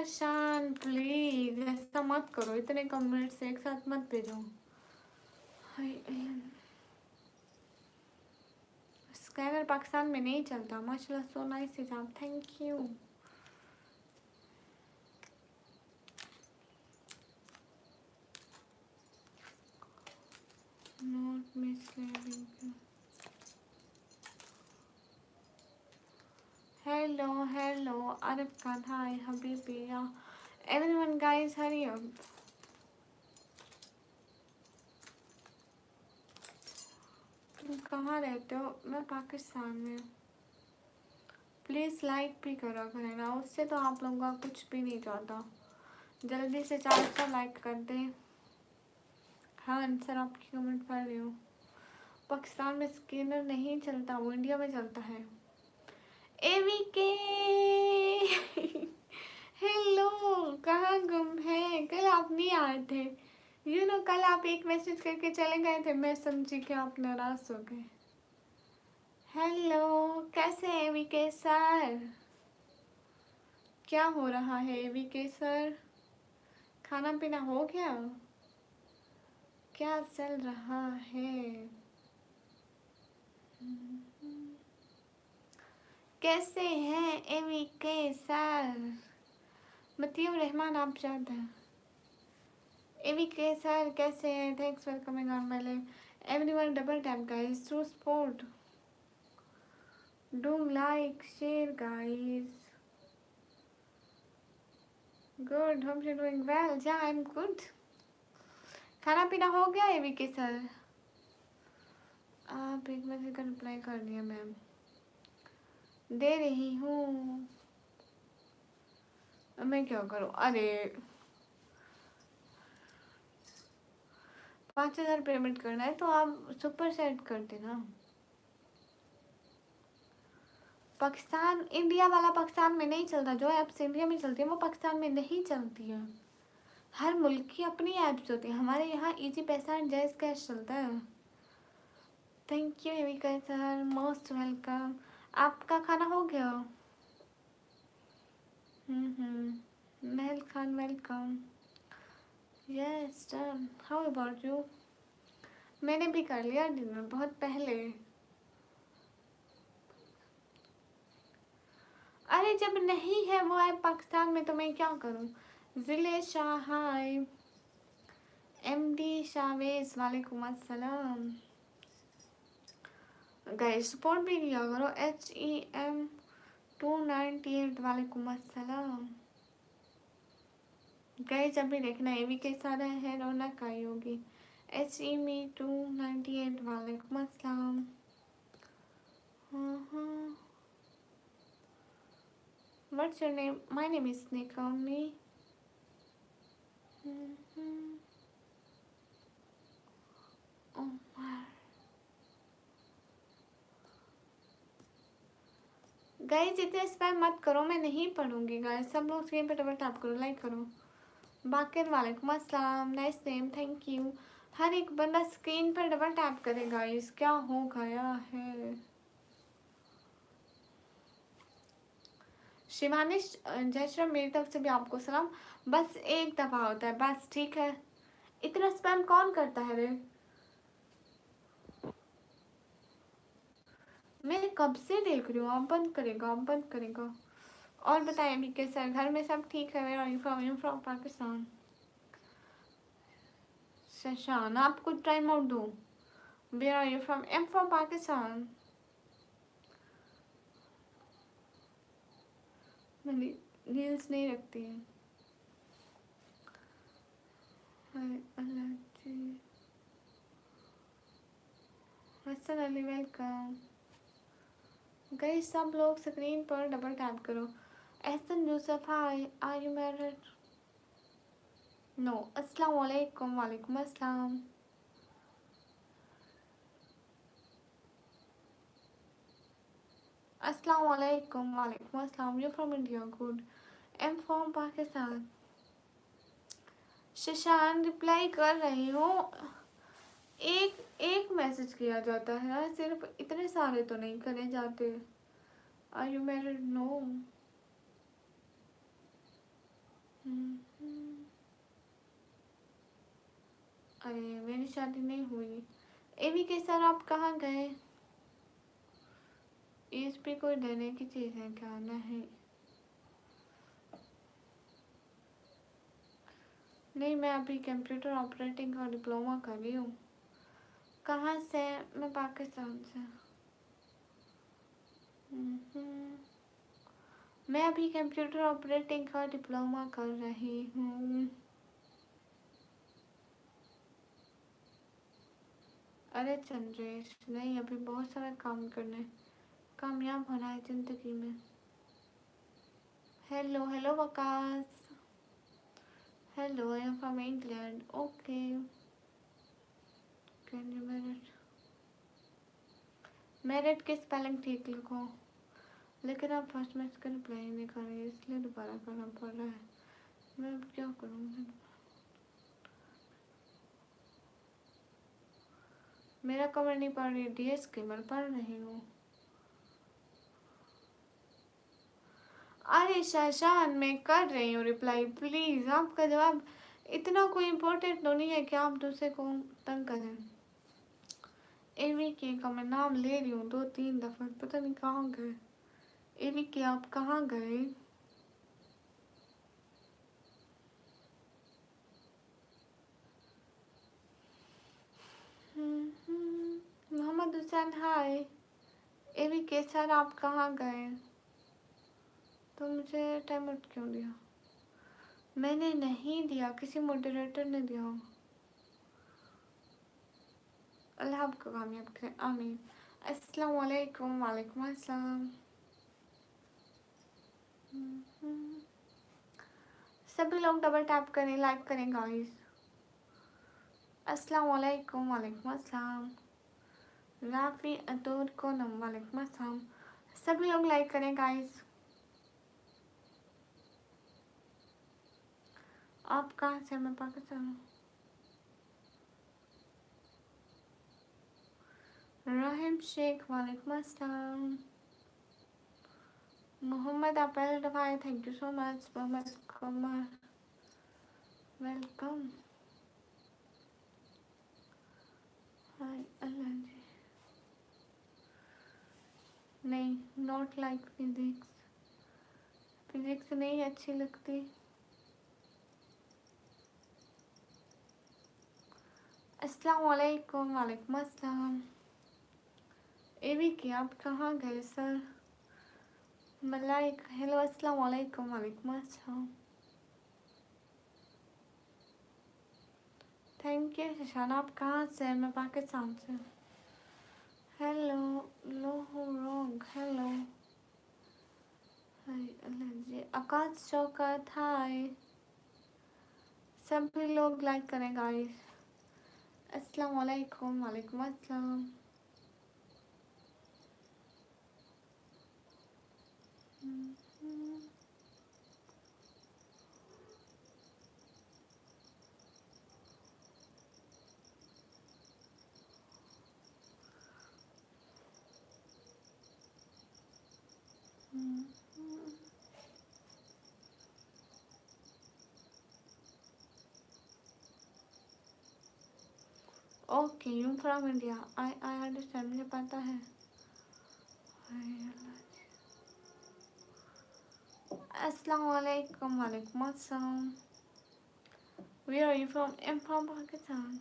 शान प्लीज ऐसा मत करो, इतने कमेंट्स एक साथ मत भेजो। स्कैनर पाकिस्तान में नहीं चलता। माशाल्लाह, सो नाइस हिजाब, thank you. Not misleading. Hello Arif Khan, hi Habibi, everyone guys hurry up. तुम कहाँ रहते हो? मैं पाकिस्तान में। प्लीज़ लाइक भी करा करें ना, उससे तो आप लोगों का कुछ भी नहीं जाता। जल्दी से 400 लाइक कर दें। हाँ आंसर आपकी कमेंट पढ़ रही हूँ। पाकिस्तान में स्कैनर नहीं चलता, वो इंडिया में चलता है। एवीके हेलो, कहाँ गुम है? कल आप नहीं आए थे। कल आप एक मैसेज करके चले गए थे, मैं समझी कि आप नाराज हो गए। हेलो, कैसे हैं एवीके सर? क्या हो रहा है एवीके सर? खाना पीना हो गया? क्या चल रहा है? कैसे हैं एवीके सर? मतीम रहमान आप जानते हैं। एवीके सर कैसे हैं? Thanks for coming on my live. Everyone double tap guys through support. Do like share guys. Good, hope you doing well. या आई एम गुड। खाना पीना हो गया एवीके सर? आप एक मैसेज का रिप्लाई कर दिया मैम, दे रही हूँ। मैं क्या करूँ? अरे 5000 पेमेंट करना है तो आप सुपर सेट कर देना। पाकिस्तान इंडिया वाला पाकिस्तान में नहीं चलता। जो ऐप्स इंडिया में चलती है वो पाकिस्तान में नहीं चलती है। हर मुल्क की अपनी ऐप्स होती है। हमारे यहाँ इजी पैसा एंड जैज़ कैश चलता है। Thank you Avika sir, most welcome. आपका खाना हो गया? Mahal Khan welcome. Yes done. How about you? मैंने भी कर लिया डिनर बहुत पहले। अरे जब नहीं है वो ऐप पाकिस्तान में तो मैं क्या करूं? जिले शाह हाय। एमडी शावेज वालेकुम अस्सलाम। गाइस सपोर्ट भी किया करो। HEM298 वालेकुम अस्सलाम। गाइस अभी देखना एवी के सारा है, रौनक आई होगी। HEM298 वालेकुम अस्सलाम। What's your name? My name is Nikami. Oh my. Guys इतने स्पैम मत करो, मैं नहीं पढ़ूंगी। गाइस सब लोग स्क्रीन पे डबल टैप करो, लाइक करो। बाकिर वालेकुम अस्सलाम, नाइस नेम, थैंक यू। हर एक बंदा स्क्रीन पर डबल टैप करे। गाइस क्या हो गया है? शिवानिश जय श्री राम, मेरी तरफ से भी आपको सलाम। बस एक दफा होता है बस, ठीक है? इतना स्पैम कौन करता है रे? मैं कब से देख रही हूँ। आप बंद करेगा, आप बंद करेगा। और बताएं अभी कैसा है? घर में सब ठीक है? Where are you from? From Pakistan. Shashan आप कुछ टाइम आउट दो। Where are you from? Am from Pakistan. मैंने रील्स नहीं रखती है। हसन अली वेलकम। गाइस सब लोग स्क्रीन पर डबल टैप करो। Ehsan Yusuf hi, are you married? No. अस्सलाम वालेकुम। वालेकुम अस्सलाम। अस्सलाम वालेकुम। वालेकुम अस्सलाम। You from India? Good. Am from Pakistan. Shashan reply कर रही हूँ। एक एक मैसेज किया जाता है ना, सिर्फ इतने सारे तो नहीं करे जाते। Are you married? नो। अरे मेरी शादी नहीं हुई। एवी के सर आप कहाँ गए? इस पे कोई डरने की चीज़ है क्या? नहीं नहीं, मैं अभी कंप्यूटर ऑपरेटिंग का डिप्लोमा कर रही हूँ। कहाँ से? मैं पाकिस्तान से। मैं अभी कंप्यूटर ऑपरेटिंग का डिप्लोमा कर रही हूँ। अरे चंद्रेश नहीं, अभी बहुत सारा काम करना है, कामयाब होना है ज़िंदगी में। Hello hello Waqas. Hello, I am from England. Okay, can you merit? Merit की स्पेलिंग ठीक लिखो। लेकिन आप फर्स्ट मैच का रिप्लाई नहीं कर रही, इसलिए दोबारा करना पड़ रहा है। मैं अब क्या करूँ? मेरा कवर नहीं पढ़ रही, डीएस स्कीमर पढ़ रही हूँ। अरे शाशान मैं कर रही हूँ रिप्लाई, प्लीज़ आपका जवाब इतना कोई इम्पोर्टेंट तो नहीं है कि आप दूसरे को तंग करें। एवी के का मैं नाम ले रही हूँ 2-3 दफ़ा, पता नहीं कहाँ गए। एवी के आप कहाँ गए? मोहम्मद हुसैन हाय। एवी के सर आप कहाँ गए? तो मुझे टाइम आउट क्यों दिया? मैंने नहीं दिया, किसी मॉडरेटर ने दिया। अल्लाह आपको कामयाब करे, आमीन। अस्सलाम वालेकुम। वालेकुम अस्सलाम। सभी लोग डबल टैप करें, लाइक करें गाइस। अस्सलाम वालेकुम। वालेकुम अस्सलाम। राफी अतूर कोनम वालेकुम अस्सलाम। सभी लोग लाइक करें गाइस। आप कहाँ से? मैं पाकिस्तान। राहिम शेख वालेकुम अस्सलाम। मोहम्मद आप पहले दफ़ा आए, thank you so much. Mohammed Qamar welcome. Hi अल्लाह जी। नहीं, नॉट लाइक फिजिक्स। फिजिक्स नहीं अच्छी लगती। अस्सलाम वालेकुम। वालेकुम अस्सलाम। एवी के आप कहाँ गए सर? मलाइक हेलो अस्सलाम वालेकुम। वालेकुम अस्सलाम। Thank you Shashan. आप कहाँ से हैं? मैं पाकिस्तान से। हेलो लो रोंग हेलो। हाय अल्लाह जी। आकाश शौकत हाय। सभी लोग लाइक करें गाइस। अस्सलाम वालेकुम। वालेकुम अस्सलाम। Okay you from India. I understand. मुझे पता है। अस्सलाम वालेकुम। वालेकुम अस्सलाम। Where are you from? I'm from Pakistan.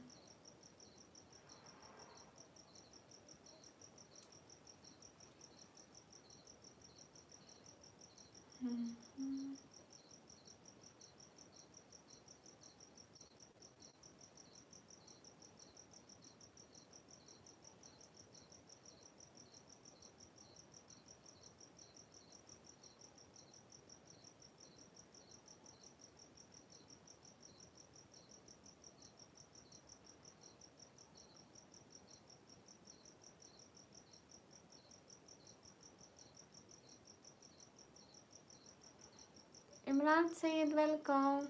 Imran Sayed, welcome.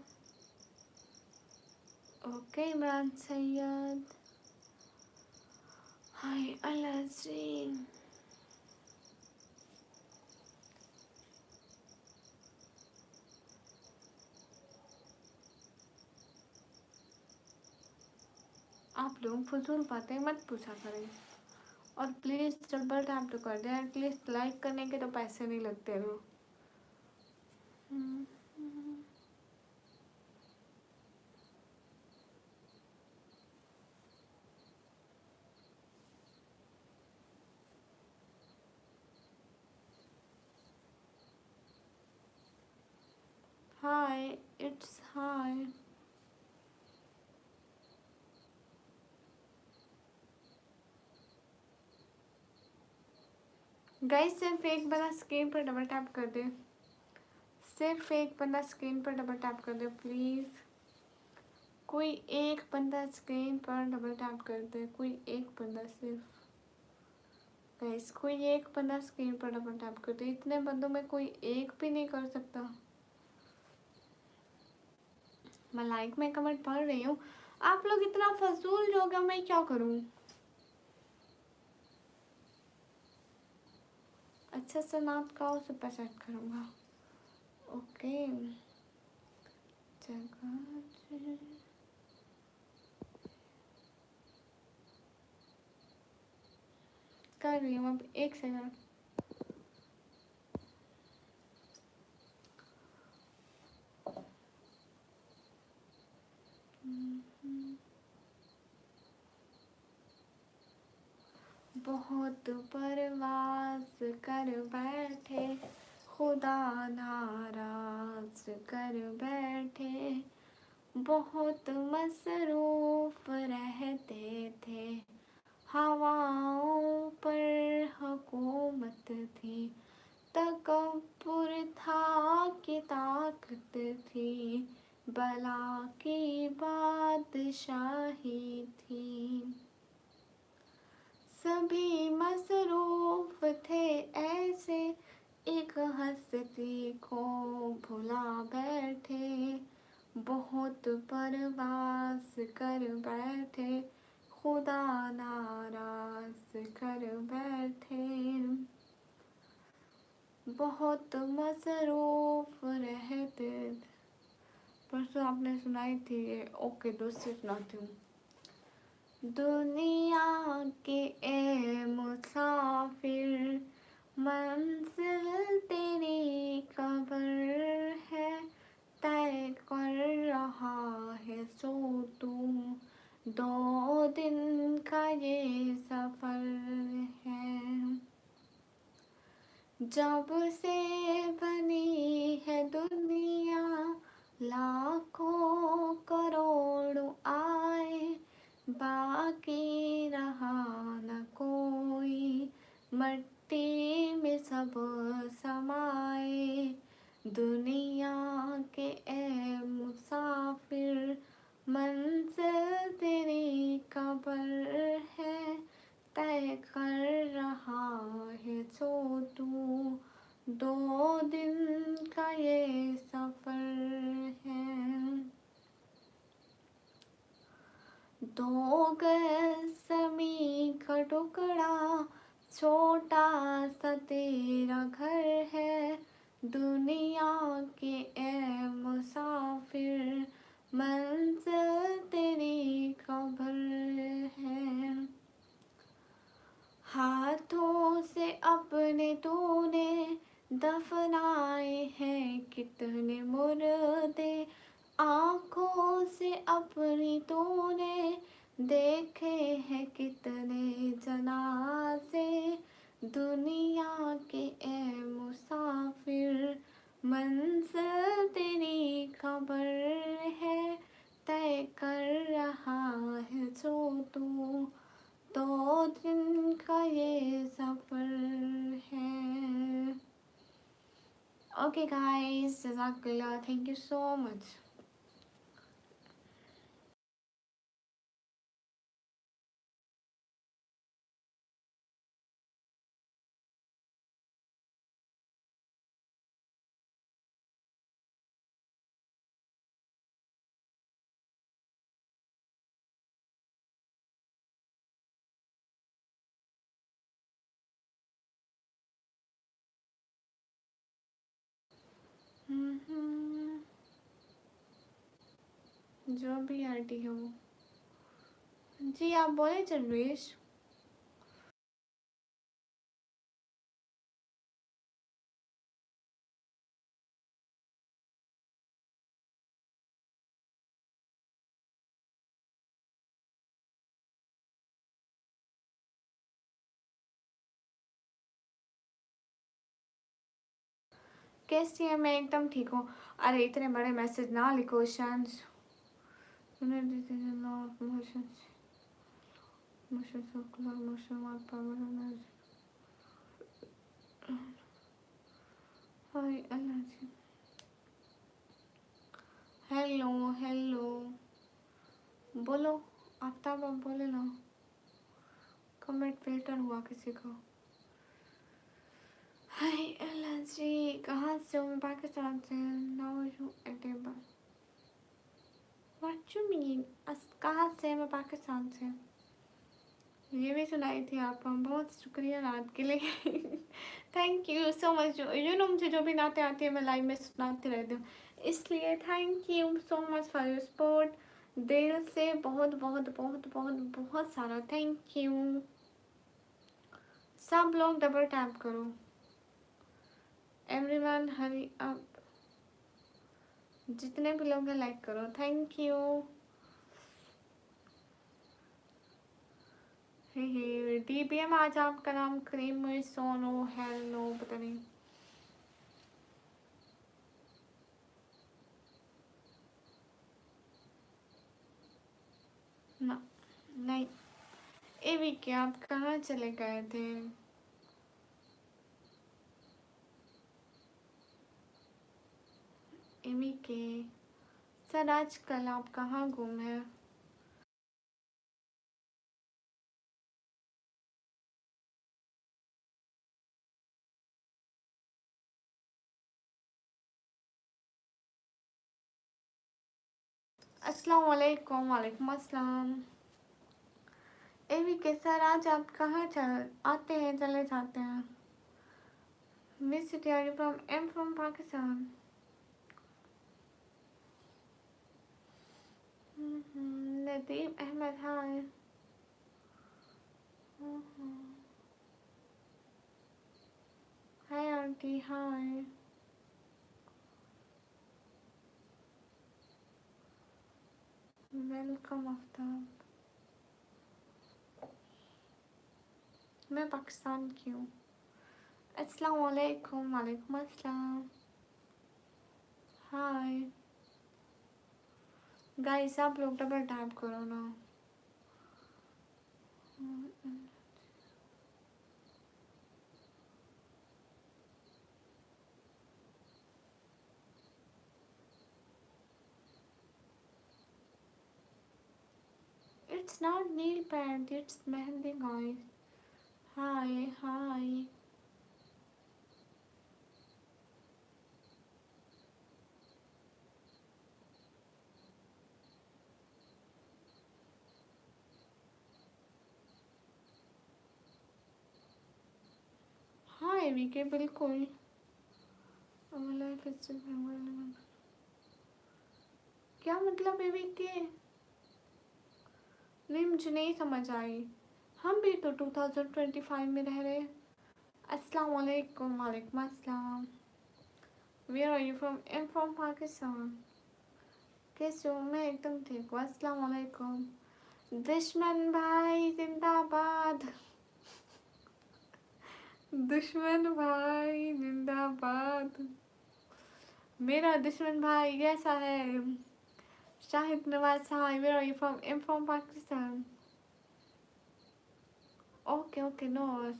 Okay, Imran Sayed. Hi, Alazim. आप लोग फजूल बातें मत पूछा करें और प्लीज़ डबल टैप तो कर दें। एटलीस्ट लाइक करने के तो पैसे नहीं लगते हो। हाय इट्स हाय गाइस। सिर्फ एक बंदा स्क्रीन पर डबल टैप कर दे। सिर्फ एक बंदा स्क्रीन पर डबल टैप कर दे प्लीज़। कोई एक बंदा स्क्रीन पर डबल टैप कर दे। कोई एक बंदा सिर्फ। गाइस कोई एक बंदा स्क्रीन पर डबल टैप कर दे। इतने बंदों में कोई एक भी नहीं कर सकता। मैं लाइक में कमेंट पढ़ रही हूँ। आप लोग इतना फजूल लोग हैं, मैं क्या करूँ? अच्छा से नाप का सुपर सेट करूँगा। ओके जगह कर रही हूँ। अब एक सेकंड। बहुत परवास कर बैठे खुदा नाराज कर बैठे। बहुत मसरूफ रहते थे हवाओं पर हुकूमत थी। तकब्बुर था कि ताकत थी बला की बादशाही थी। सभी मसरूफ थे ऐसे एक हस्ती को भुला बैठे। बहुत परवास कर बैठे खुदा नाराज कर बैठे। बहुत मसरूफ रहते। परसों आपने सुनाई थी ये। ओके दूसरी सुनाती हूँ। दुनिया के ए मुसाफिर मंजिल तेरी कब्र है। तय कर रहा है सो तू 2 दिन का ये सफ़र है। जब से बनी है दुनिया, लाखों करोड़ों आए, बाकी रहा न कोई, मट्टी में सब समाए। दुनिया के ए मुसाफिर, मंजिल तेरी कब्र है, तय कर रहा है जो तू, 2 दिन का ये सफर है। 2 गज ज़मीं का टुकड़ा, छोटा सा तेरा घर है, दुनिया के ए मुसाफिर, मंजिल तेरी कब्र है। हाथों से अपने तूने दफनाए हैं कितने मुर्दे, आँखों से अपनी तूने देखे हैं कितने जनाजे। दुनिया के ए मुसाफिर, मंजिल तेरी खबर है, तय कर रहा है जो तू, 2 दिन का ये सफर है। ओके गाइस, जज़ाकल्लाह, थैंक यू सो मच। जो भी आंटी हो जी, आप बोले जनवेश। कैसी है? मैं एकदम ठीक हूँ। अरे इतने बड़े मैसेज ना लिखो शांस। हेलो हेलो, बोलो आफ्ताब, आप बोले ना। कमेंट फिल्टर हुआ किसी का। हाय अल्लाह जी, कहाँ से हो? मैं पाकिस्तान से। Now you edible, what you mean? कहाँ से? मैं पाकिस्तान से। ये भी सुनाई थी आप, हम बहुत शुक्रिया रात के लिए। Thank you so much. You know मुझे जो भी नाते आती है मैं लाइव में सुनाती रहती हूँ, इसलिए thank you so much for your support. दिल से बहुत बहुत बहुत बहुत बहुत सारा थैंक यू। सब लोग डबल टैप करो, एवरीवन हरी अप, जितने भी लोग हैं लाइक करो। Thank you. डीबीएम, आज आपका नाम क्रीम में सोनो हेलो पता नहीं। ना नहीं, एवी के आप कहाँ चले गए थे? एवी के सर आजकल आप कहाँ गुम हैं? अस्सलाम वालेकुम। वालेकुम अस्सलाम। एवी के सर आज आप कहाँ चल आते हैं चले जाते हैं? Miss city are you from? Am from Pakistan. Nadeem Ahmed hi. Hi aunty hi. Welcome Aftab. मैं पाकिस्तान की हूँ। अस्सलाम वालेकुम, वालेकुम अस्सलाम। हाय गाइस, आप लोग डबल टैप करो ना। It's not nail paint, it's mehndi guys. Hi hi. Hi VK, बिल्कुल। क्या मतलब है वीके? नहीं, मुझे नहीं समझ आई। हम भी तो 2025 में रह रहे हैं। अस्सलाम वालेकुम, वालेकुम अस्सलाम। Where are you from? I am from Pakistan. कैसे हो? मैं एकदम ठीक हूँ। अस्सलाम वालेकुम। दुश्मन भाई जिंदाबाद। दुश्मन भाई जिंदाबाद। मेरा दुश्मन भाई कैसा है? शाहिद नवाज साहब, where are you from? I am from Pakistan. Okay okay, no.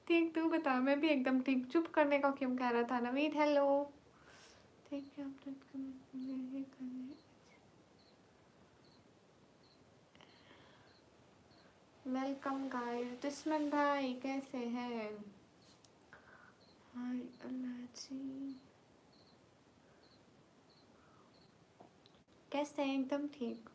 ठीक, तू बता। मैं भी एकदम ठीक। चुप करने का क्यों कह रहा था नवीद? हेलो। ठीक है, वेलकम गाइस। दुश्मन भाई कैसे हैं? हाय अल्लाह जी। कैसे हैं? एकदम ठीक।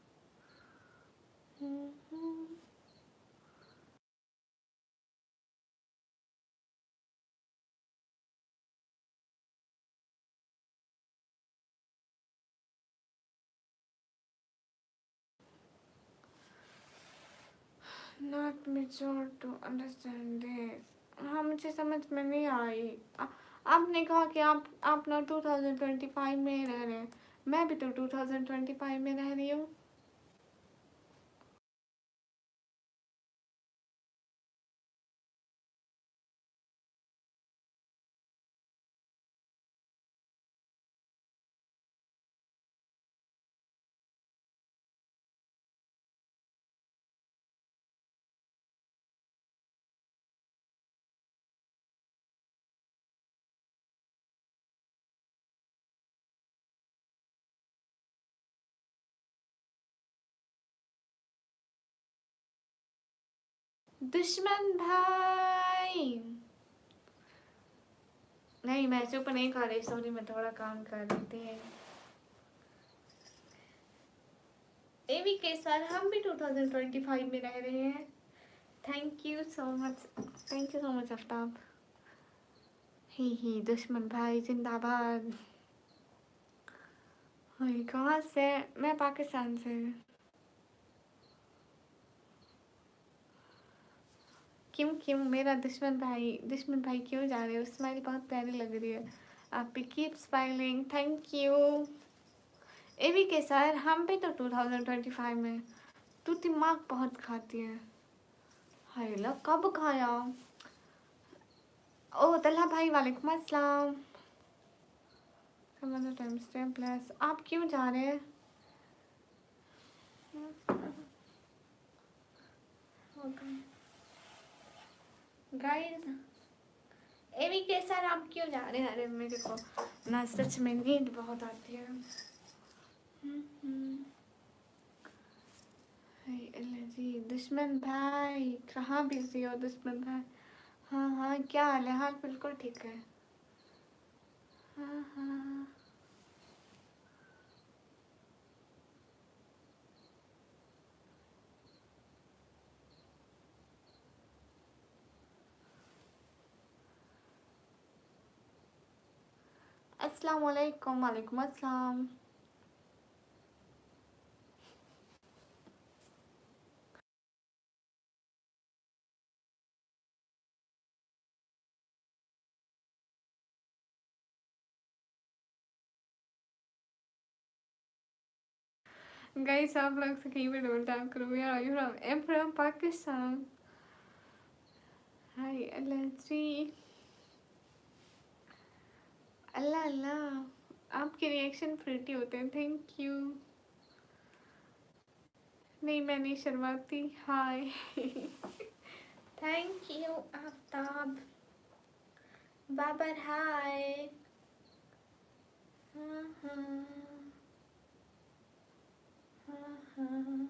Not mature to understand this. हाँ, मुझे समझ में नहीं आई। आपने कहा कि आप ना 2025 में रह रहे हैं। मैं भी तो 2025 में रह रही हूँ। दुश्मन भाई। नहीं, मैं चुप नहीं कर रही। सॉरी, मैं थोड़ा काम कर रही थी। एवी के सर, हम भी 2025 में रह रहे हैं। Thank you so much. Thank you so much Aftab. ही दुश्मन भाई जिंदाबाद। हाय, कहाँ से? मैं पाकिस्तान से। क्यों क्यों? मेरा दुश्मन भाई क्यों जा रहे हो? स्माइल बहुत प्यारी लग रही है आप पे। Keep smiling. Thank you. AV K sir, हम भी तो 2025 में। तू दिमाग बहुत खाती है। हाय ला, कब खाया? ओ तल्हा भाई, वालेकुम अस्सलाम। Time stay plus. आप क्यों जा रहे हैं? गाइस, एवी के सर, आप क्यों जा रहे हैं? अरे मेरे को ना सच में नींद बहुत आती है। हाय अल्लाह जी। दुश्मन भाई कहाँ बिजी हो दुश्मन भाई? हाँ हाँ, क्या हाल है? हाल बिल्कुल ठीक है। हाँ हाँ। अस्सलाम वालेकुम, वालेकुम अस्सलाम। गाइस आप लोग स्क्रीन पे डबल टैप करो। Where are you from? I am from Pakistan. Hi Allah Allah Allah, आपके रिएक्शन प्रिटी होते हैं, थैंक यू। नहीं मैं नहीं शर्माती। Hi thank you Aftab. Babar hi. हाँ हाँ हाँ हाँ।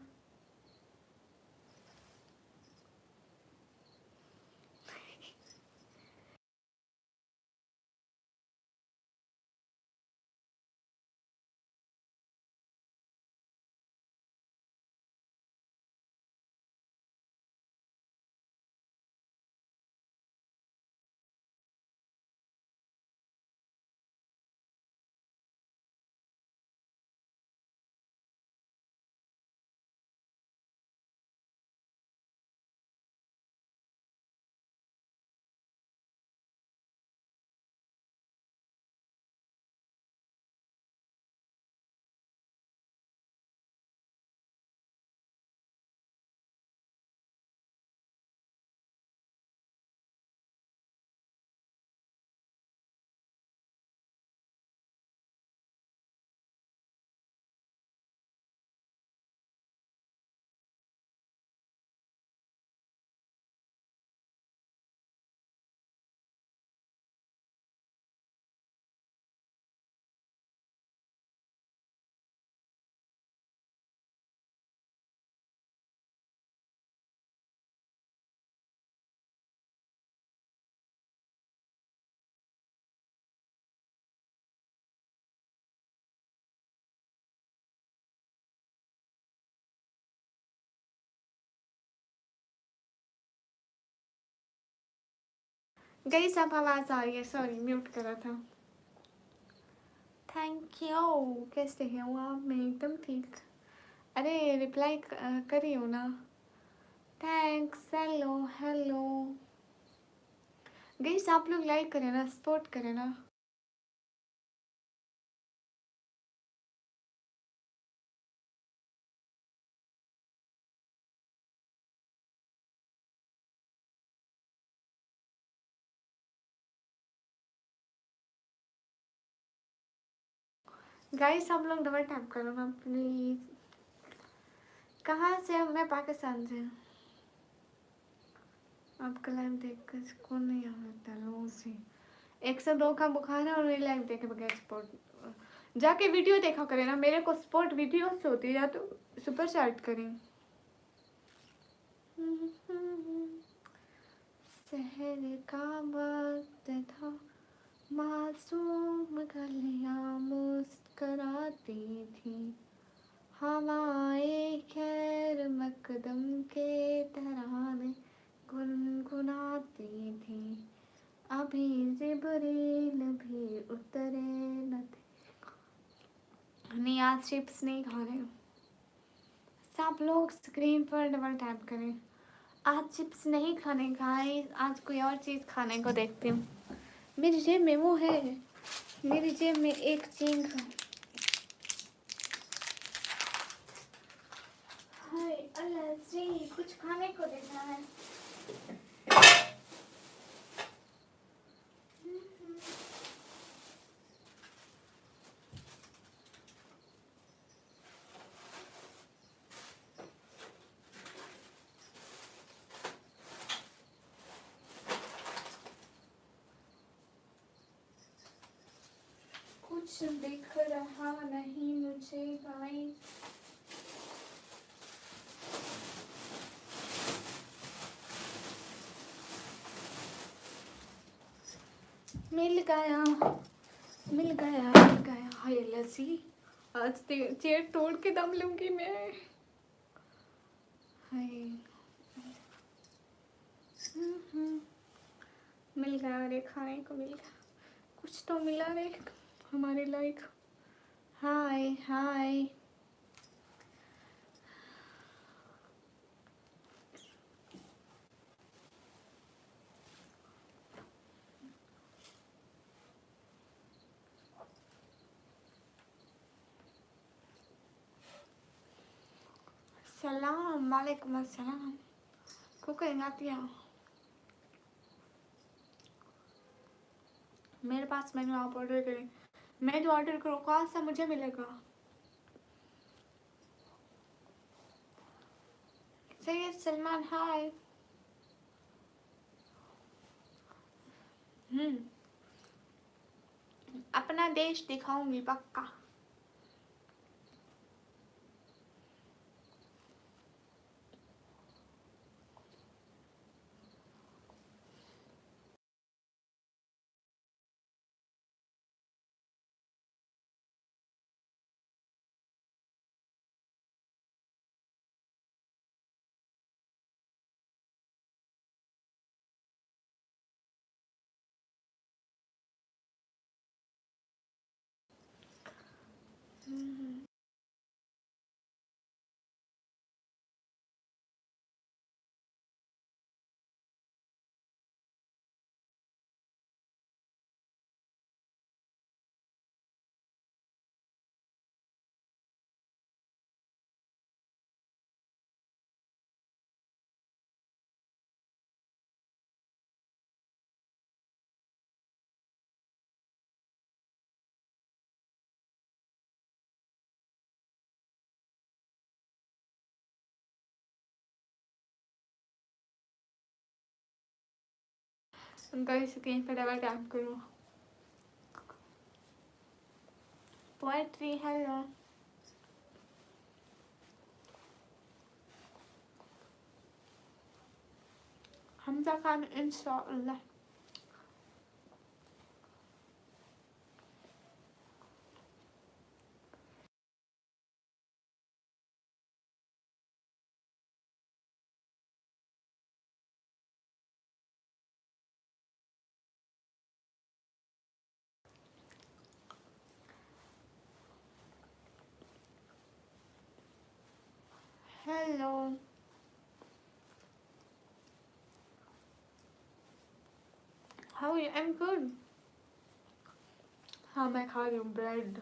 गाइस आप आवाज आ रही है, सॉरी म्यूट करा था। Thank you. कैसे हैं आप? मैं एकदम ठीक। अरे रिप्लाई करी हो ना। थैंक्स। Hello hello. गाइस आप लोग लाइक करें ना, सपोर्ट करें ना। गाइस आप लोग डबल टैप करो ना प्लीज। कहाँ से? मैं पाकिस्तान से। आपका लाइव देखकर सुकून नहीं आता लोगों से। 102 का बुखार है और मेरी लाइव देखे बगैर सपोर्ट। जाके वीडियो देखा करें ना, मेरे को सपोर्ट वीडियो से होती है, या तो सुपर चैट करें। शहर का वक्त था, मासूम गलियां मुस्कराती थी, हवाएं खैर मकदम के तराने गुनगुनाती थी, अभी जिब्रील भी उतरे न थे। नहीं आज चिप्स नहीं खा रहे। सब लोग स्क्रीन पर डबल टैप करें। आज चिप्स नहीं खाने का है, आज कोई और चीज़ खाने को देखती हूँ। मेरी जेब में वो है, मेरी जेब में एक चिंग। हाय अल्लाह जी, कुछ खाने को देना है। कुछ दिख रहा नहीं मुझे गाइस। मिल गया मिल गया मिल गया। हाय लसी, आज चेयर तोड़ के दम लूंगी मैं। हाय मिल गया रे, खाने को मिल गया, कुछ तो मिला रे हमारे लाइक। हाय हाय। वालेकुम अस्सलाम। कुकिंग आती है मेरे पास मेन्यू, आप ऑर्डर करें। मैं जो ऑर्डर करूँ कौन सा मुझे मिलेगा? सैयद सलमान हाय। अपना देश दिखाऊंगी पक्का। गाइस स्क्रीन पर डबल टैप करो। Poetry hello. हमजा खान इंशाअल्लाह। Hello. How you? I am good. हाँ मैं खा रही हूँ ब्रेड।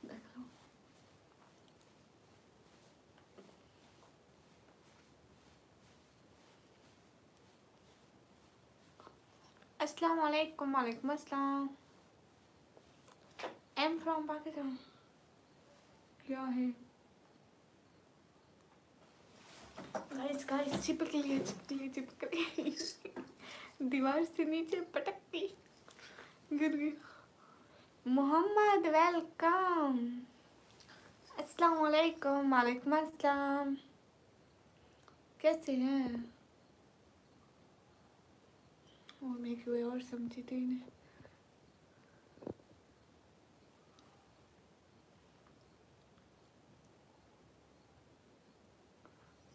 देख लो। अस्सलाम वालेकुम। वालेकुम अस्सलाम। आई एम फ्रॉम पाकिस्तान। क्या है गाइस? गाइस चिपक लिए, चिपक लिए, चिपक लिए। दीवार से नीचे पटकती गिर गई। मोहम्मद वेलकम। अस्सलाम वालेकुम। वालेकुम अस्सलाम। कैसे हैं? और मैं कोई और समझी थी इन्हें।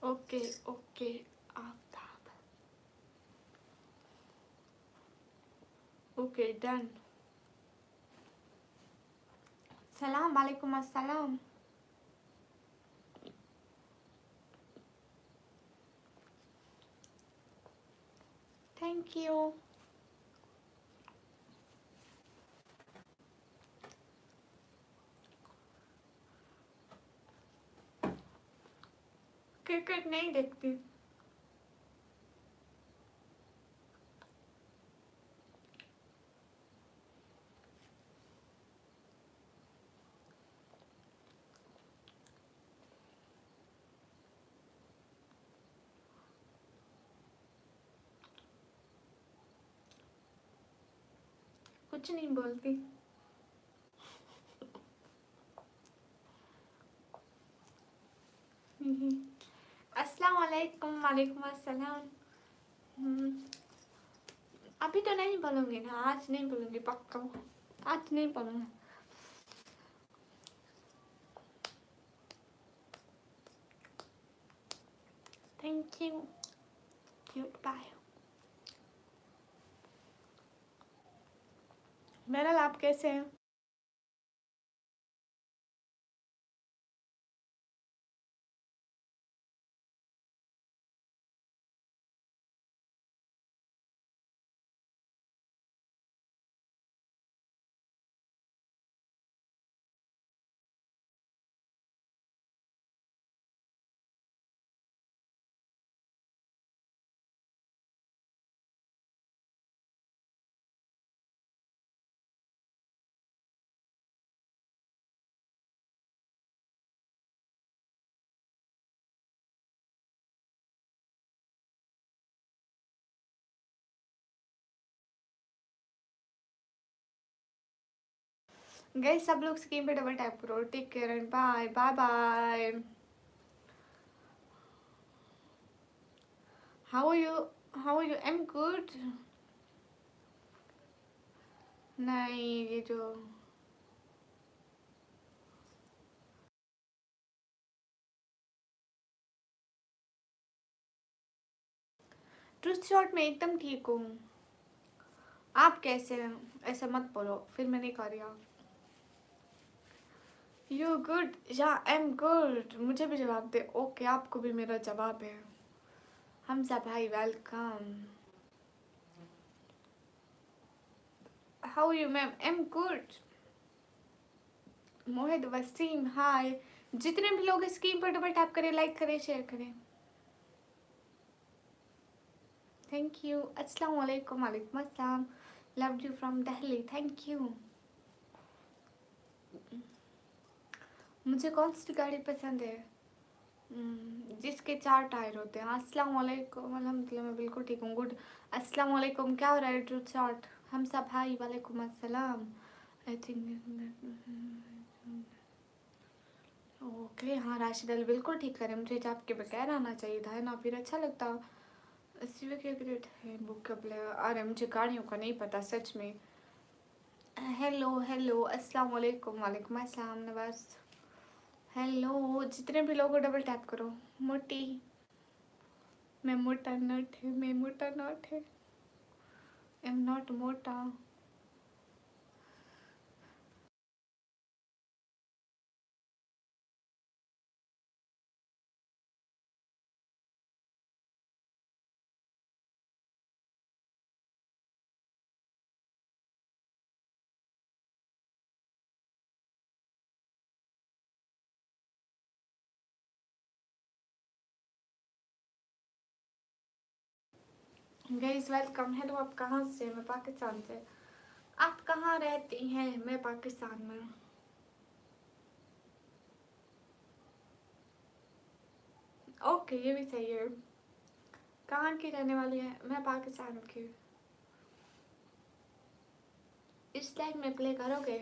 Okay okay Aftab. Okay done. सलाम वालेकुम अस्सलाम। Thank you. क्रिकेट नहीं देखती। कुछ नहीं बोलती। अस्सलाम वालेकुम। वालेकुम अस्सलाम। अभी तो नहीं बोलूँगी ना, आज नहीं बोलूँगी पक्का। आज नहीं बोलूँगी। Thank you. Cute bye. मेरा आप कैसे हैं? गाइस सब लोग स्क्रीन पे डबल टैप करो. Take care and bye bye bye. How are you? How are you? I am good. नहीं, ये जो ट्रूथ शॉट में एकदम ठीक हूँ. आप कैसे हैं? ऐसा मत बोलो, फिर मैं नहीं कर रही. आप यू गुड? या आई एम गुड. मुझे भी जवाब दे. ओके, आपको भी मेरा जवाब है. हमजा भाई welcome. How you ma'am? I am good. Mohit Wasim hi. जितने भी लोग स्क्रीन पर डबल टैप करें, लाइक करें, शेयर करें. Thank you. अस्सलाम वालेकुम. वालेकुम अस्सलाम. Love you from Delhi. Thank you. मुझे कौन सी गाड़ी पसंद है? जिसके 4 टायर होते हैं. अस्सलाम वालेकुम. अल्हम्दुलिल्लाह मैं बिल्कुल ठीक हूँ. गुड. अस्सलाम वालेकुम. क्या हो रहा है? Truth shot. हम सब भाई वालेकुम अस्सलाम. I think okay. हाँ राशिद अली बिल्कुल ठीक करें. मुझे जब आपके बगैर आना चाहिए था, है ना? फिर अच्छा लगता. सिविक क्या ग्रेड है बुक कब ले? अरे मुझे गाड़ियों का नहीं पता सच में. Hello hello. अस्सलाम वालेकुम. वालेकुम अस्सलाम. नवाज. हेलो. जितने भी लोग हो डबल टैप करो. मोटी. मैं मोटा नॉट है. मैं मोटा नॉट है. आई एम नॉट मोटा. Guys welcome. हेलो. आप कहाँ से? मैं पाकिस्तान से. आप कहाँ रहती हैं? मैं पाकिस्तान में. ओके, ये भी सही है. कहाँ की रहने वाली है? मैं पाकिस्तान की. इस लाइन में प्ले करोगे?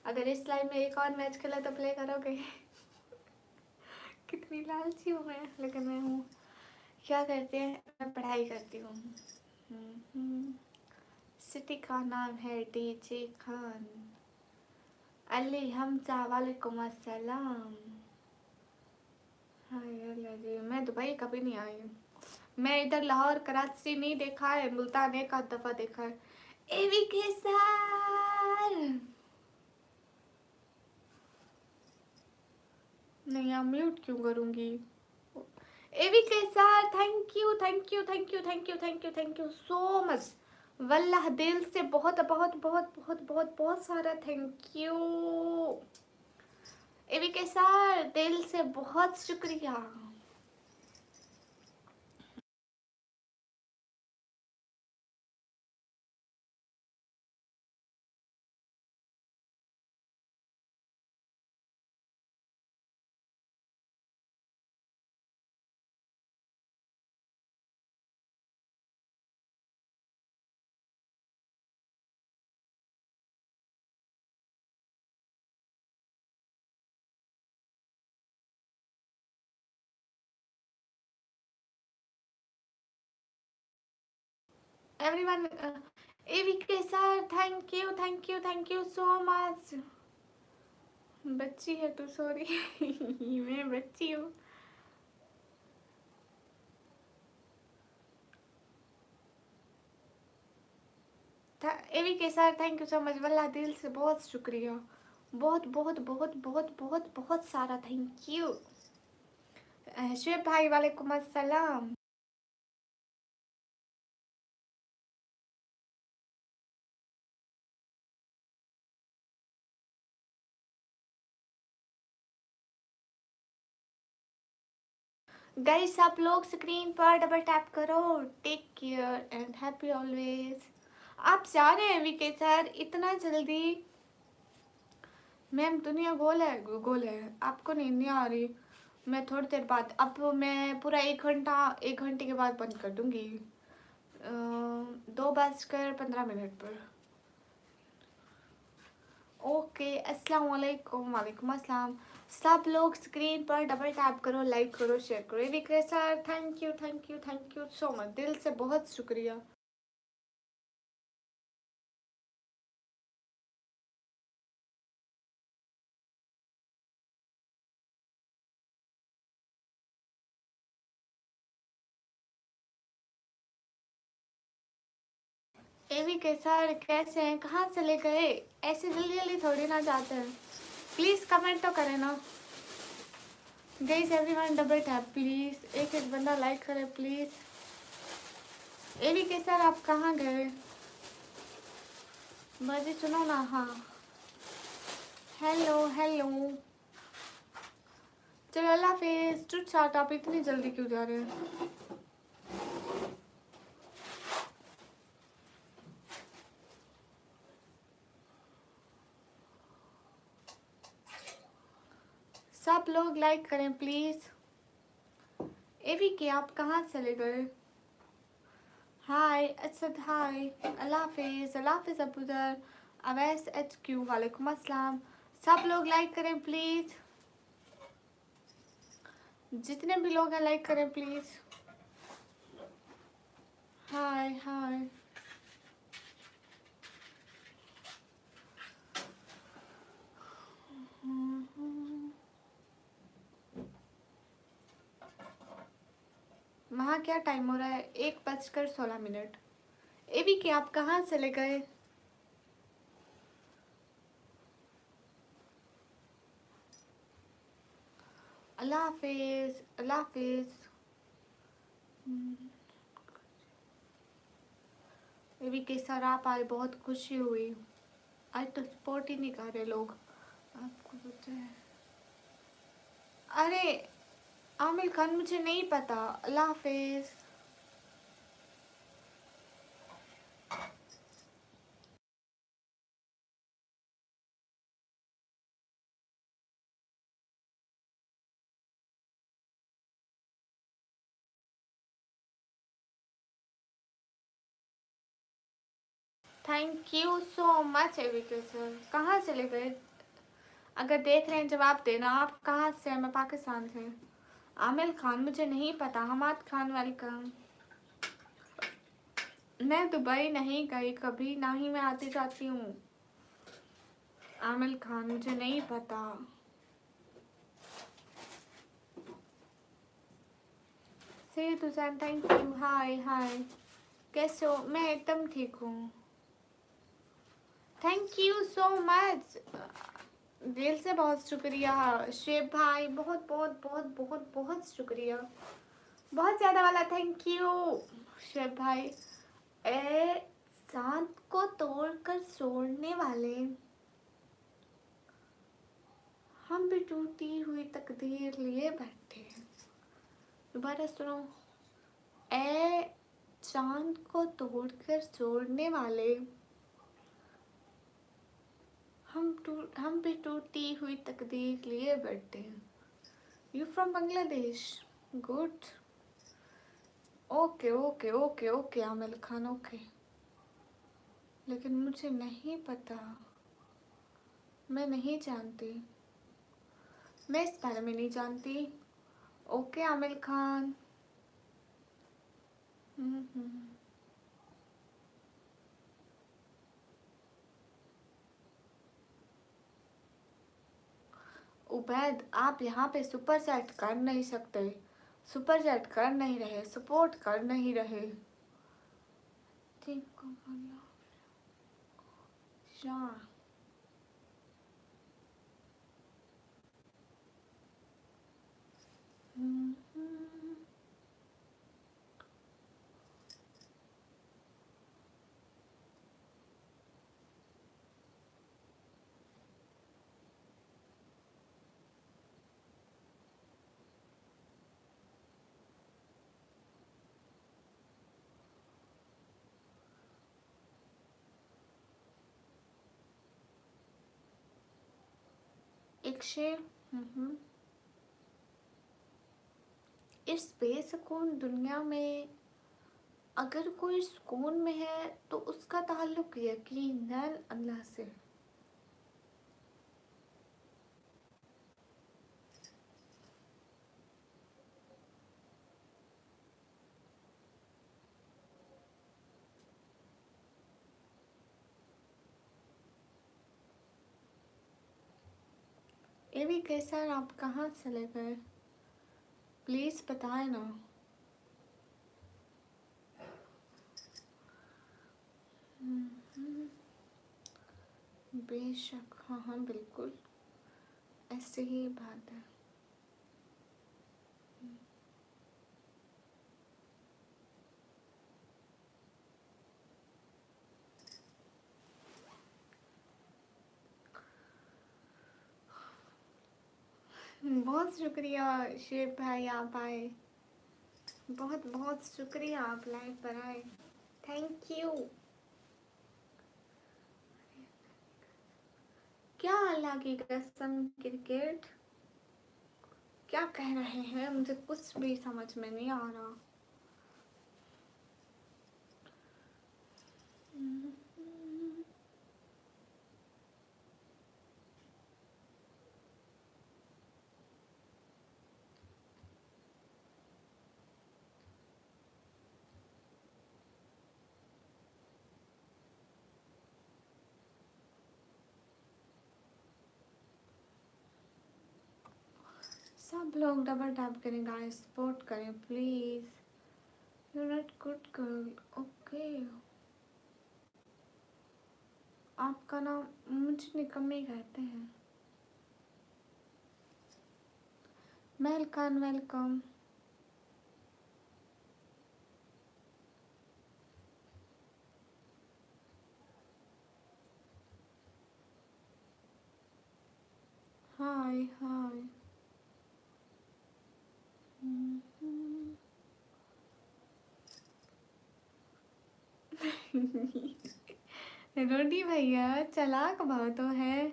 अगर इस लाइन में एक और मैच खेला तो प्ले करोगे? कितनी लालची हूँ मैं, लेकिन मैं हूँ. क्या कहते हैं, मैं पढ़ाई करती हूँ. सिटी का नाम है डीजे खान. अली हमजा वालेकुम अस्सलाम. हाय अल्लाह जी. मैं दुबई कभी नहीं आई. मैं इधर लाहौर कराची नहीं देखा है. मुल्तान एक आध दफा देखा है. एवी के सर. नहीं, आप म्यूट क्यों करूँगी? AV K sir thank you thank you thank you thank you thank you thank you so much. वल्लाह दिल से बहुत बहुत बहुत बहुत बहुत बहुत सारा thank you. AV K sir दिल से बहुत शुक्रिया. Everyone. AV K sir thank you thank you so much. बच्ची है तू? सॉरी. मैं बच्ची हूँ. AV K sir thank you so much. वल्लाह दिल से बहुत शुक्रिया. बहुत बहुत बहुत बहुत बहुत बहुत सारा थैंक यू. शुएब भाई वालेकुम अस्सलाम. गाइस आप लोग स्क्रीन पर डबल टैप करो. Take care and happy always. आप जा रहे हैं वीके सर इतना जल्दी? मैम दुनिया गोल है. आपको नींद नहीं आ रही? मैं थोड़ी देर बाद, अब मैं पूरा 1 घंटे के बाद बंद कर दूंगी. 2:15 पर. ओके, अस्सलाम वालेकुम। वालेकुम अस्सलाम। सब लोग स्क्रीन पर डबल टैप करो, लाइक करो, शेयर करो। Vikre sir, thank you thank you thank you so much, दिल से बहुत शुक्रिया। एवी के सर कैसे हैं, कहाँ चले गए? ऐसे जल्दी जल्दी थोड़ी ना जाते हैं। प्लीज़ कमेंट तो करें ना guys. Everyone double tap please, एक एक बंदा लाइक करे प्लीज़। एवी के सर आप कहाँ गए? बाजी सुनो ना। हाँ, हेलो हेलो। चलो अल्लाह हाफिज़। टूट चाट आप इतनी जल्दी क्यों जा रहे हैं? सब लोग लाइक करें प्लीज़। एवी के आप कहाँ चले गए? हाय असद, हाय, अल्लाह हाफिज़, अल्लाह हाफिज़ अबूदर, अवैस एच क्यू, वालेकुम अस्सलाम। सब लोग लाइक करें प्लीज़, जितने भी लोग हैं लाइक करें प्लीज़। हाय हाय। वहाँ क्या टाइम हो रहा है? 1:16। एवी के आप कहाँ चले गए? अल्लाह हाफिज़, अल्लाह हाफिज़। एवी के सर आप आए, बहुत खुशी हुई। आज तो सपोर्ट ही नहीं कर रहे लोग, आपको पता है। अरे आमिर खान मुझे नहीं पता। अल्लाह हाफिज़। Thank you so much AVK sir. कहाँ चले गए? अगर देख रहे हैं जवाब देना। आप कहाँ से हैं? मैं पाकिस्तान से। आमिर खान मुझे नहीं पता। हमाद खान वेलकम। मैं दुबई नहीं गई कभी, ना ही मैं आती जाती हूँ। आमिर खान मुझे नहीं पता। से तुझान थैंक यू। हाय हाय, कैसे हो? मैं एकदम ठीक हूँ। थैंक यू सो मच, दिल से बहुत शुक्रिया शेब भाई। बहुत बहुत बहुत बहुत बहुत शुक्रिया, बहुत ज़्यादा वाला थैंक यू शेब भाई। ए चांद को तोड़कर छोड़ने वाले, हम भी टूटी हुई तकदीर लिए बैठे हैं। दोबारा सुनो। ए चांद को तोड़कर छोड़ने वाले, हम भी टूटी हुई तकदीर लिए बैठे हैं। You from Bangladesh? Good. Okay okay okay okay Aamir Khan, okay. लेकिन मुझे नहीं पता, मैं नहीं जानती, मैं इस बारे में नहीं जानती। ओके आमिर खान। हम्म। उबैद आप यहाँ पे सुपर चैट कर नहीं सकते, सुपर चैट कर नहीं रहे, सपोर्ट कर नहीं रहे। ठीक को बोलो शाह। एक शेर। इस बेसुकून दुनिया में अगर कोई सुकून में है तो उसका ताल्लुक यकीनन अल्लाह से। ये भी कैसा, आप कहाँ चले गए? प्लीज बताए ना। बेशक, हाँ हाँ बिल्कुल, ऐसे ही बात है। बहुत शुक्रिया शिव भाई, आप आए। बहुत बहुत शुक्रिया, आप लाइव पर आए। Thank you. क्या अल्लाह की कसम, क्रिकेट क्या कह रहे हैं? मुझे कुछ भी समझ में नहीं आ रहा। सब लोग डबल टैप करें गाइस, सपोर्ट करें please. You not good girl, okay. आपका नाम मुझे निकम्मी कहते हैं। Welcome welcome. हाय हाय। रोटी भैया चालाक बहुत तो है।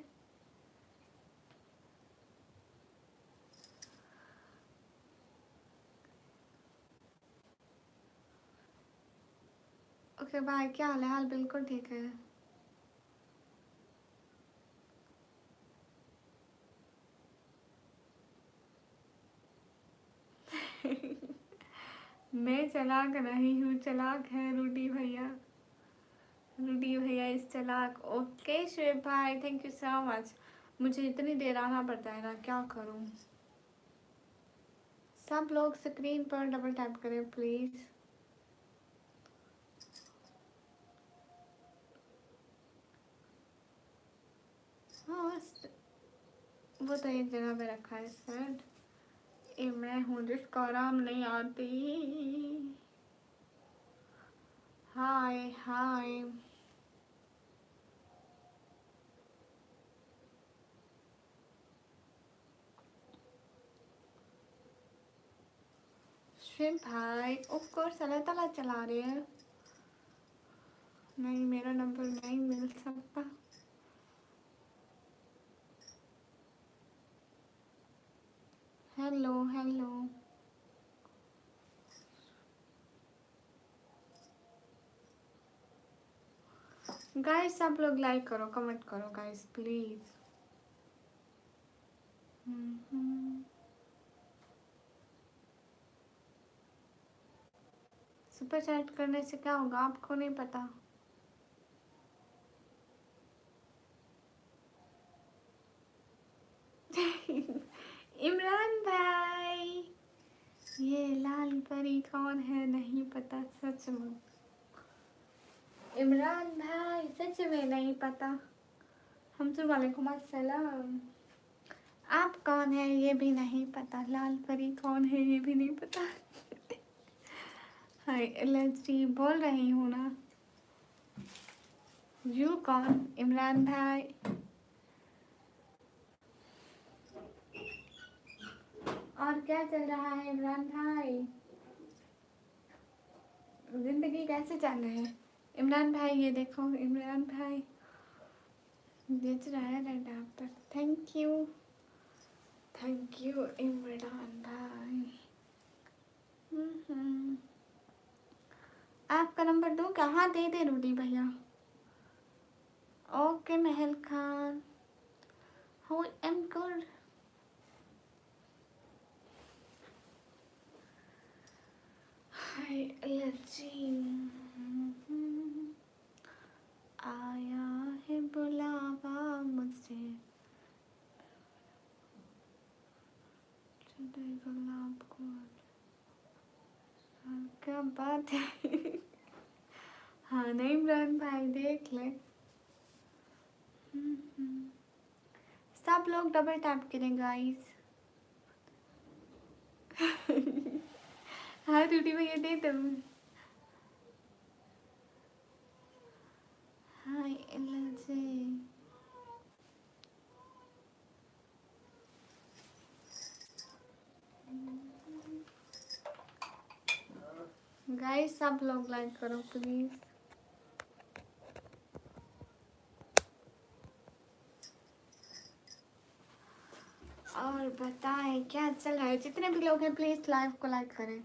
ओके बाय, क्या हाल है? हाल बिल्कुल ठीक है। मैं चालाक नहीं हूँ, चालाक है रोटी भैया। रोटी भैया इस चालाक। ओके शिव भाई, थैंक यू सो मच। मुझे इतनी देर आना पड़ता है ना, क्या करूँ। सब लोग स्क्रीन पर डबल टैप करें प्लीज। हाँ वो तो एक जगह पे रखा है सर। ये मैं हूँ जिसको आराम नहीं आती। हाय हाय। शिव भाई ऑफ कोर्स अल्लाह ताला चला रहे हैं। नहीं, मेरा नंबर नहीं मिल सकता। हेलो हेलो गाइस, सब लोग लाइक करो, कमेंट करो गाइस प्लीज। सुपर चैट करने से क्या होगा आपको नहीं पता? इमरान भाई, ये लाल परी कौन है नहीं पता सच में। इमरान भाई सच में नहीं पता। हमसे वालेकुम अस्सलाम। आप कौन है ये भी नहीं पता, लाल परी कौन है ये भी नहीं पता। हाय एलएसडी बोल रही हूँ ना। यू कौन? इमरान भाई। और क्या चल रहा है इमरान भाई? जिंदगी कैसे चल रही है इमरान भाई? ये देखो इमरान भाई बेच रहा है red Apple. Thank you, thank you Imran भाई। आपका नंबर दूँ क्या? हाँ दे दे रूडी भैया। Okay Mahal Khan, how am good. Hi allergy. आया है बुलावा मुझे। बात है। हाँ नहीं इमरान भाई देख ले। सब लोग डबल टैप करें गाइस। हाँ टूटी भैया दे तुम। हाँ एलर्जी। गाइस सब लोग लाइक करो प्लीज। और बताएं क्या चल रहा है। जितने भी लोग हैं प्लीज लाइव को लाइक करें।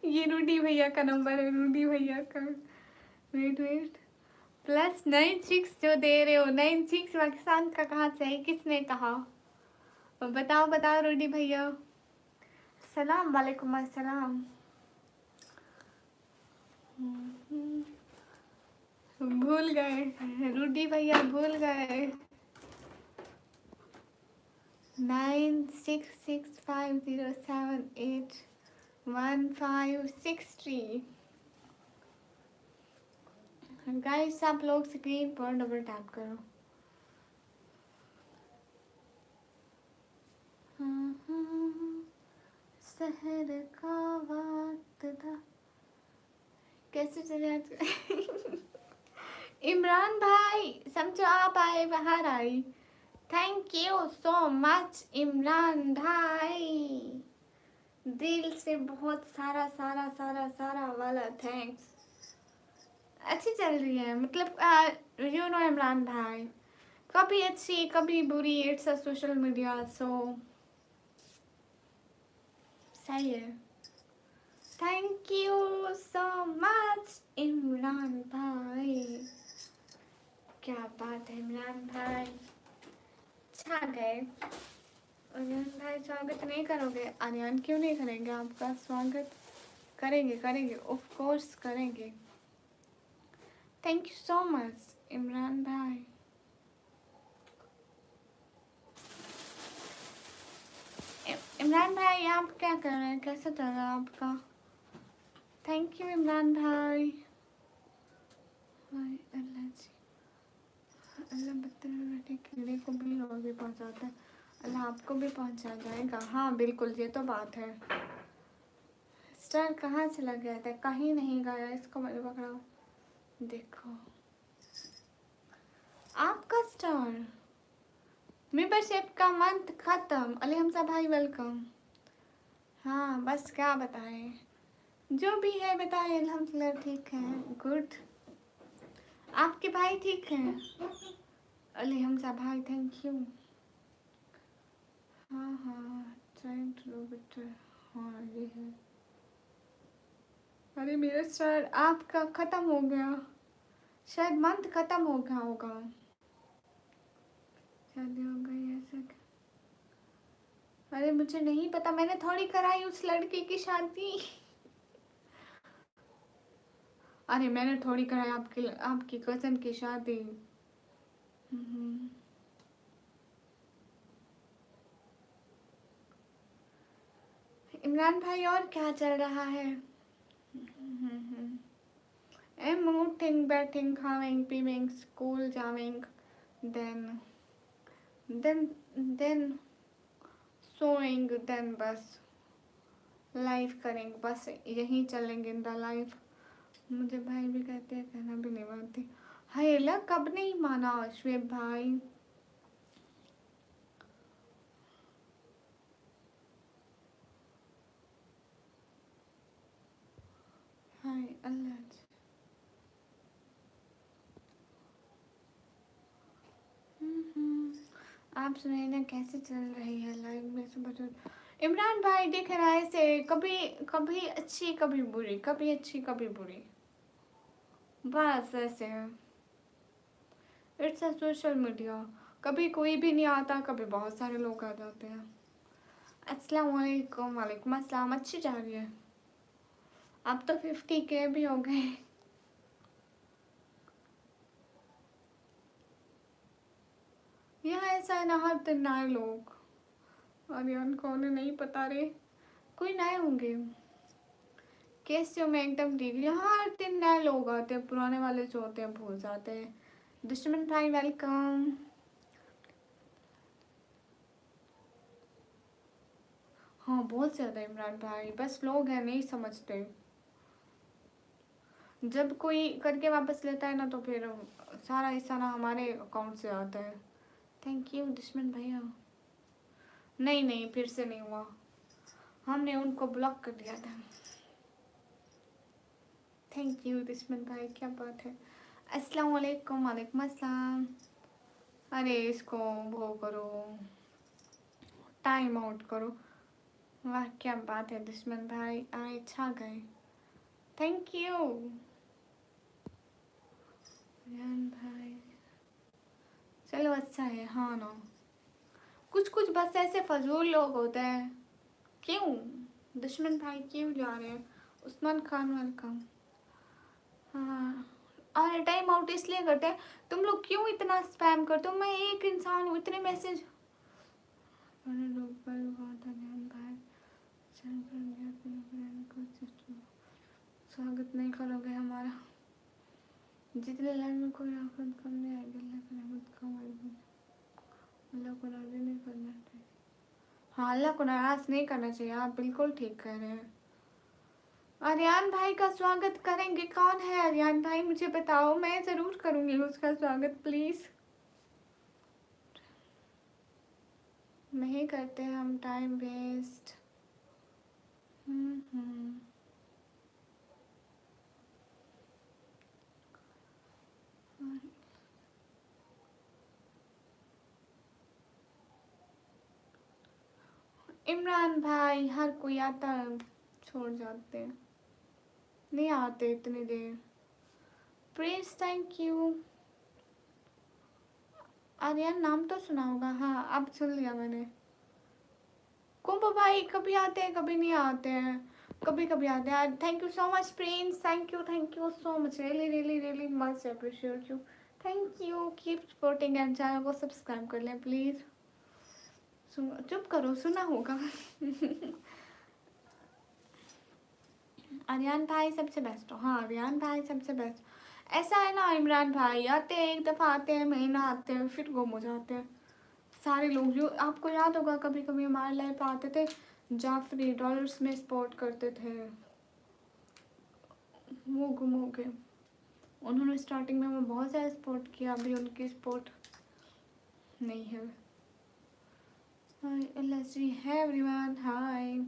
ये रूडी भैया का नंबर है, रूडी भैया का। वेट वेट +96 जो दे रहे हो, 96 पाकिस्तान का कहाँ से है, किसने कहा? बताओ बताओ रूडी भैया। सलाम वालेकुम अस्सलाम। भूल गए रूडी भैया, भूल गए। 9665078153। गाइस आप लोग स्क्रीन पर डबल टैप करो। शहर का वक्त था। कैसे चले आज? इमरान भाई समझो आप आए बाहर आई। Thank you so much Imran भाई, दिल से बहुत सारा सारा सारा सारा वाला थैंक्स। अच्छी चल रही है मतलब यू नो इमरान भाई, कभी अच्छी कभी बुरी, it's a social media so सही है। Thank you so much Imran भाई, क्या बात है इमरान भाई, छा गए। इमरान भाई स्वागत नहीं करोगे? आर्यन क्यों नहीं करेंगे? आपका स्वागत करेंगे करेंगे ऑफ कोर्स करेंगे। Thank you so much Imran भाई। इमरान भाई आप क्या कर रहे हैं, कैसा चल रहा है आपका? थैंक यू इमरान भाई। अल्लाह जी, अल्लाह बदतन में बैठे कीड़े को भी और भी पहुँचाता है, अल्लाह आपको भी पहुँचा जाएगा। हाँ बिल्कुल ये तो बात है। स्टार कहाँ चला गया था? कहीं नहीं गया, इसको मैंने पकड़ा। देखो आपका स्टार मेंबरशिप का मंथ खत्म। अली हमजा भाई वेलकम। हाँ बस क्या बताएं, जो भी है बताएं। अल्हम्दुलिल्लाह ठीक है, गुड। आपके भाई ठीक हैं? अली हमजा भाई थैंक यू। हाँ हाँ ट्राइंग टू डू बेटर। हाँ ये है। अरे मेरा स्टार आपका ख़त्म हो गया, शायद मंथ ख़त्म हो गया होगा। शादी हो गई ऐसा क्या? अरे मुझे नहीं पता, मैंने थोड़ी कराई उस लड़के की शादी। अरे मैंने थोड़ी कराई आपकी कज़न की शादी। इमरान भाई और क्या चल रहा है? उठिंग बैठिंग खाविंग पीविंग स्कूल जाविंग देन सोइंग देन बस लाइफ करेंगे, बस यहीं चलेंगे इन द लाइफ। मुझे भाई भी कहते हैं, कहना भी नहीं मानती। हाय अल्लाह कब नहीं माना श्वेब भाई? हाय अल्लाह जी। आप सुनाइए ना कैसे चल रही है लाइफ में सब बता। इमरान भाई दिख रहा है ऐसे, कभी कभी अच्छी कभी बुरी, कभी अच्छी कभी बुरी, बस ऐसे है। इट्स अ सोशल मीडिया, कभी कोई भी नहीं आता, कभी बहुत सारे लोग आ जाते हैं। अस्सलाम वालेकुम। वालेकुम अस्सलाम। अच्छी जा रही है, अब तो 50K भी हो गए। यहाँ ऐसा है ना, हर दिन नए लोग। और उनको उन्हें नहीं पता रे, कोई नए होंगे। कैसे हो? मैं एकदम ठीक। यहाँ हर दिन नए लोग आते हैं, पुराने वाले जो होते हैं भूल जाते हैं। दुश्मन भाई वेलकम। हाँ बहुत ज़्यादा इमरान भाई, बस लोग हैं नहीं समझते। जब कोई करके वापस लेता है ना तो फिर सारा हिस्सा ना हमारे अकाउंट से आता है। थैंक यू दुश्मन भैया। नहीं नहीं फिर से नहीं हुआ, हमने उनको ब्लॉक कर दिया था। थैंक यू दुश्मन भाई, क्या बात है। अस्सलाम वालेकुम। वालेकुम अस्सलाम। अरे इसको वो करो, टाइम आउट करो। वाह क्या बात है दुश्मन भाई, आए छा गए। थैंक यू यान भाई। चलो अच्छा है। हाँ ना, कुछ कुछ बस ऐसे फजूल लोग होते हैं। क्यों दुश्मन भाई क्यों जा रहे हैं? उस्मान खान वेलकम। हाँ अरे टाइम आउट इसलिए करते हैं, तुम लोग क्यों इतना स्पैम करते हो? मैं एक इंसान हूँ, इतने मैसेज लोग पर भाई स्वागत नहीं करोगे हमारा? जितने लाइन में कोई आफत कम नहीं आएगी, अल्लाह की रहमत कम आएगी। अल्लाह को राजी नहीं करना चाहिए। हाँ अल्लाह को नाराज नहीं करना चाहिए, आप बिल्कुल ठीक कह रहे हैं। आर्यन भाई का स्वागत करेंगे? कौन है आर्यन भाई मुझे बताओ, मैं ज़रूर करूँगी उसका स्वागत प्लीज़। नहीं करते हम टाइम वेस्ट। इमरान भाई हर कोई आता है छोड़ जाते हैं, नहीं आते इतनी देर। Please thank you. आर्यन नाम तो सुना होगा, हाँ अब सुन लिया मैंने। कुंभ भाई कभी आते हैं कभी नहीं आते हैं, कभी कभी आते हैं। Thank you so much Prince, thank you so much, really really really much appreciate you. Thank you, keep supporting and channel को सब्सक्राइब कर लें प्लीज़। चुप करो, सुना होगा। आर्यन भाई सबसे बेस्ट हो। हाँ आर्यन भाई सबसे बेस्ट। ऐसा है ना इमरान भाई, आते हैं एक दफ़ा, आते हैं महीना, आते हैं फिर गुम हो जाते हैं सारे लोग। जो आपको याद होगा कभी कभी हमारे लाइफ आते थे, जाफरी डॉलर्स में सपोर्ट करते थे, वो गुम हो गए। उन्होंने स्टार्टिंग में हमें बहुत ज़्यादा सपोर्ट किया, अभी उनकी सपोर्ट नहीं है। हाय लेट्स है एवरीवन, हाय।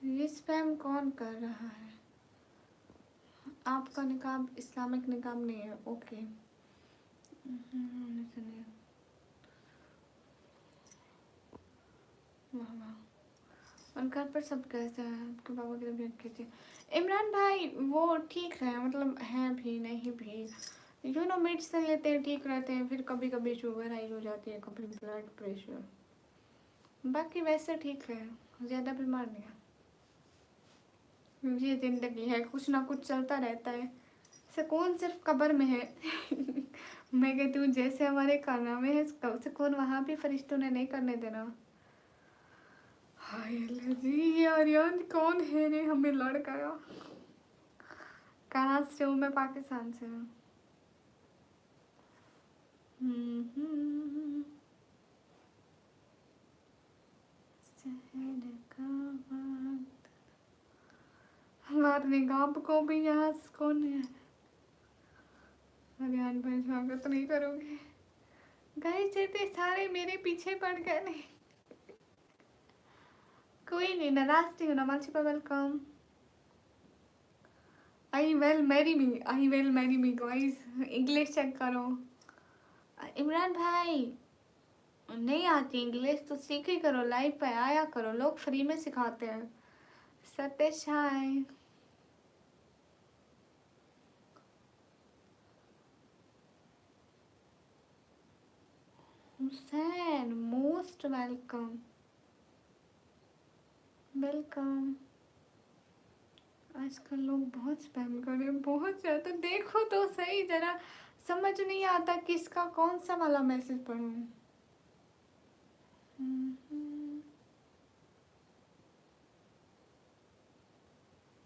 ये स्पैम कौन कर रहा है? आपका निकाब इस्लामिक निकाब नहीं है, ओके। वाह वाह। और घर पर सब कैसे हैं? आपके पापा की तबीयत कैसी है? इमरान भाई वो ठीक है, मतलब हैं भी नहीं भी, यू नो मेडिसिन लेते हैं ठीक रहते हैं, फिर कभी कभी शुगर हाई हो जाती है, कभी ब्लड प्रेशर, बाकी वैसे ठीक है, ज़्यादा बीमार नहीं है। ये ज़िंदगी है, कुछ ना कुछ चलता रहता है, सुकून सिर्फ कब्र में है। मैं कहती हूँ जैसे हमारे खाना में है सुकून, वहाँ भी फरिश्तों ने नहीं करने देना। हाय अल्लाह जी, ये आर्यन कौन है रे, हमें लड़ गया। कहाँ से हूँ मैं? पाकिस्तान से हूँ। शहर का मारने गाँव को भी यहाँ कौन है? आर्यन भाई स्वागत नहीं करोगे? गाइस इतने सारे मेरे पीछे पड़ गए। नहीं कोई नहीं, नाराज नहीं होना। मालचिपा welcome. I will marry me guys, English check करो। इमरान भाई नहीं आती इंग्लिश तो सीख ही करो, लाइव पे आया करो, लोग फ्री में सिखाते हैं। Satish hi. Hussain most welcome, welcome. आजकल लोग बहुत स्पैम कर रहे हैं, बहुत ज़्यादा। देखो तो सही जरा, समझ नहीं आता किसका कौन सा वाला मैसेज पढ़ूं।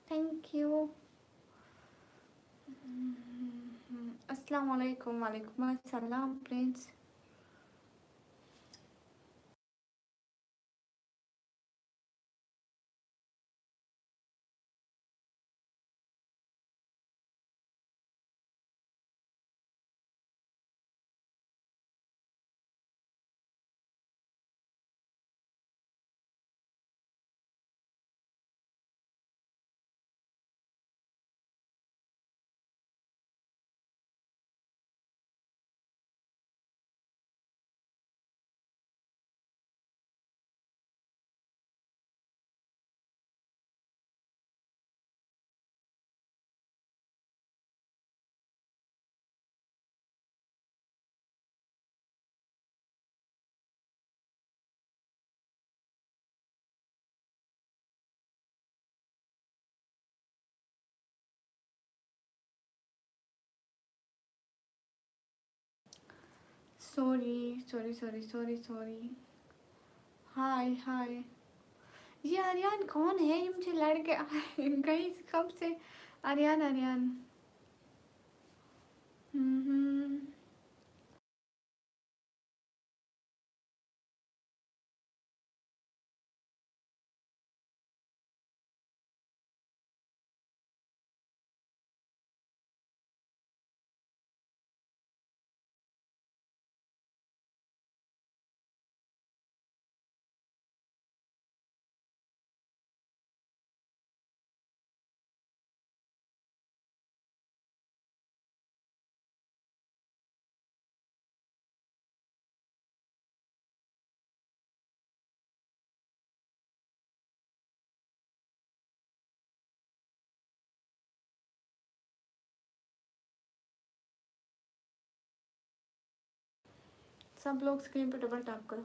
Thank you. अस्सलाम वालेकुम। वालेकुम अस्सलाम prince. Sorry sorry sorry sorry sorry. Hi hi. ये आर्यन कौन है? ये मुझे लड़के गई कब से। आर्यन आर्यन। हम्म। सब लोग स्क्रीन पे डबल टैप करो।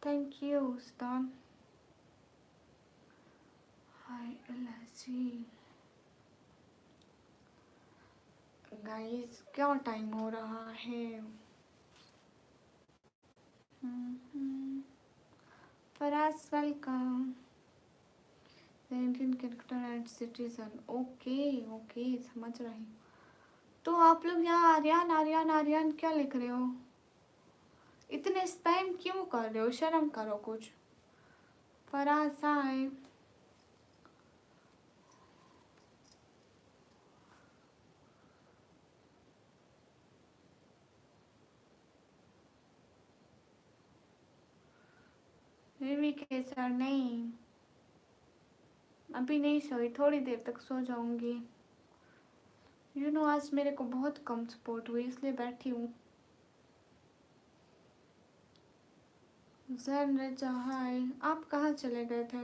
Thank you Stan. Hi LSG. Guys क्या टाइम हो रहा है? Faraz welcome. Indian character and citizen. Okay okay समझ रही हूँ। तो आप लोग यहाँ आर्यन आर्यन आर्यन क्या लिख रहे हो? इतने स्पैम क्यों कर रहे हो? शर्म करो कुछ। फराज हाय। रिमी के सर नहीं, अभी नहीं सोई, थोड़ी देर तक सो जाऊंगी। आज मेरे को बहुत कम सपोर्ट हुई इसलिए बैठी हूँ। जैन रजा हाय। आप कहाँ चले गए थे?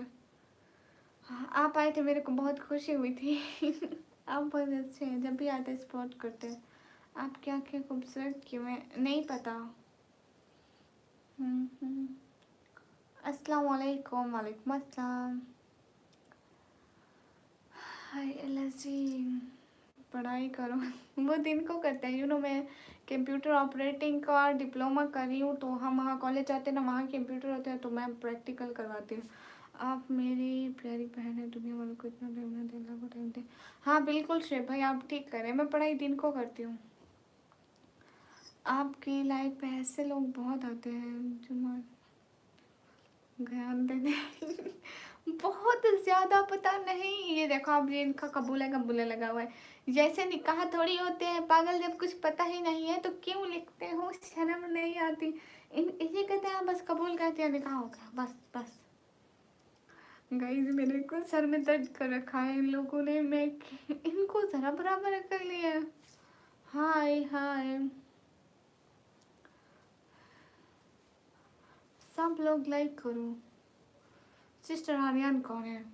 हाँ, आप आए थे मेरे को बहुत खुशी हुई थी। आप बहुत अच्छे हैं, जब भी आते सपोर्ट करते हैं। आपकी आंखें खूबसूरत क्यों है? नहीं पता। हम्म। अस्सलाम वालेकुम। वालेकुम अस्सलाम। हाय एलएसजी। पढ़ाई करो। वो दिन को करते हैं। मैं कंप्यूटर ऑपरेटिंग का डिप्लोमा कर रही हूँ, तो हम वहाँ कॉलेज जाते हैं ना, वहाँ कंप्यूटर होते हैं, तो मैं प्रैक्टिकल करवाती हूँ। आप मेरी प्यारी बहन है, दुनिया वालों को इतना टाइम ना देना को टाइम दे। हाँ बिल्कुल श्रेय भाई, आप ठीक करें। मैं पढ़ाई दिन को करती हूँ। आपकी लाइफ पे ऐसे लोग बहुत आते हैं जो ज्ञान देने बहुत ज़्यादा पता नहीं। ये देखो अब ये इनका कबूले लगा हुआ है। जैसे निकाह थोड़ी होते हैं पागल, जब कुछ पता ही नहीं है तो क्यों लिखते हो? शर्म नहीं आती? ये कहते हैं बस कबूल कहते हैं निकाह हो गया, बस बस। गाइस मेरे को सर में दर्द कर रखा है इन लोगों ने। मैं इनको जरा बराबर कर लिया। हाय हाय। सब लोग लाइक करो। सिस्टर आर्यन कौन है?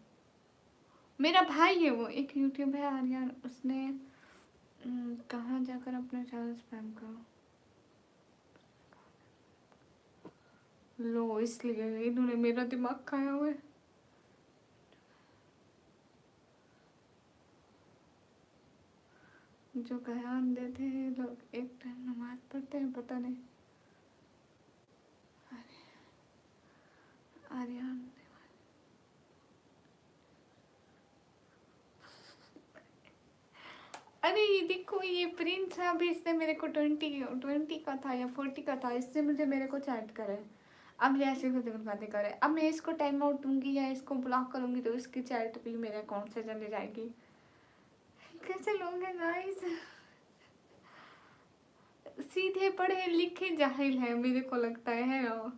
मेरा भाई है वो, एक यूट्यूब है आर्यन, उसने कहाँ जाकर अपना चैनल स्पैम करो। लो इसलिए इन्होंने मेरा दिमाग खाया हुआ है। जो बयान देते हैं लोग, एक टाइम नमाज पढ़ते हैं, पता नहीं। आर्यन। अरे ये देखो, ये प्रिंस है, अभी इसने मेरे को 20 का था या 40 का था, इसने मेरे को चैट करा है। अब ये ऐसे खुद बातें करे, अब मैं इसको टाइम आउट दूंगी या इसको ब्लॉक करूंगी तो इसकी चैट भी मेरे अकाउंट से चली जाएगी। कैसे लोग हैं गाइस, सीधे पढ़े लिखे जाहिल है मेरे को लगता है ना।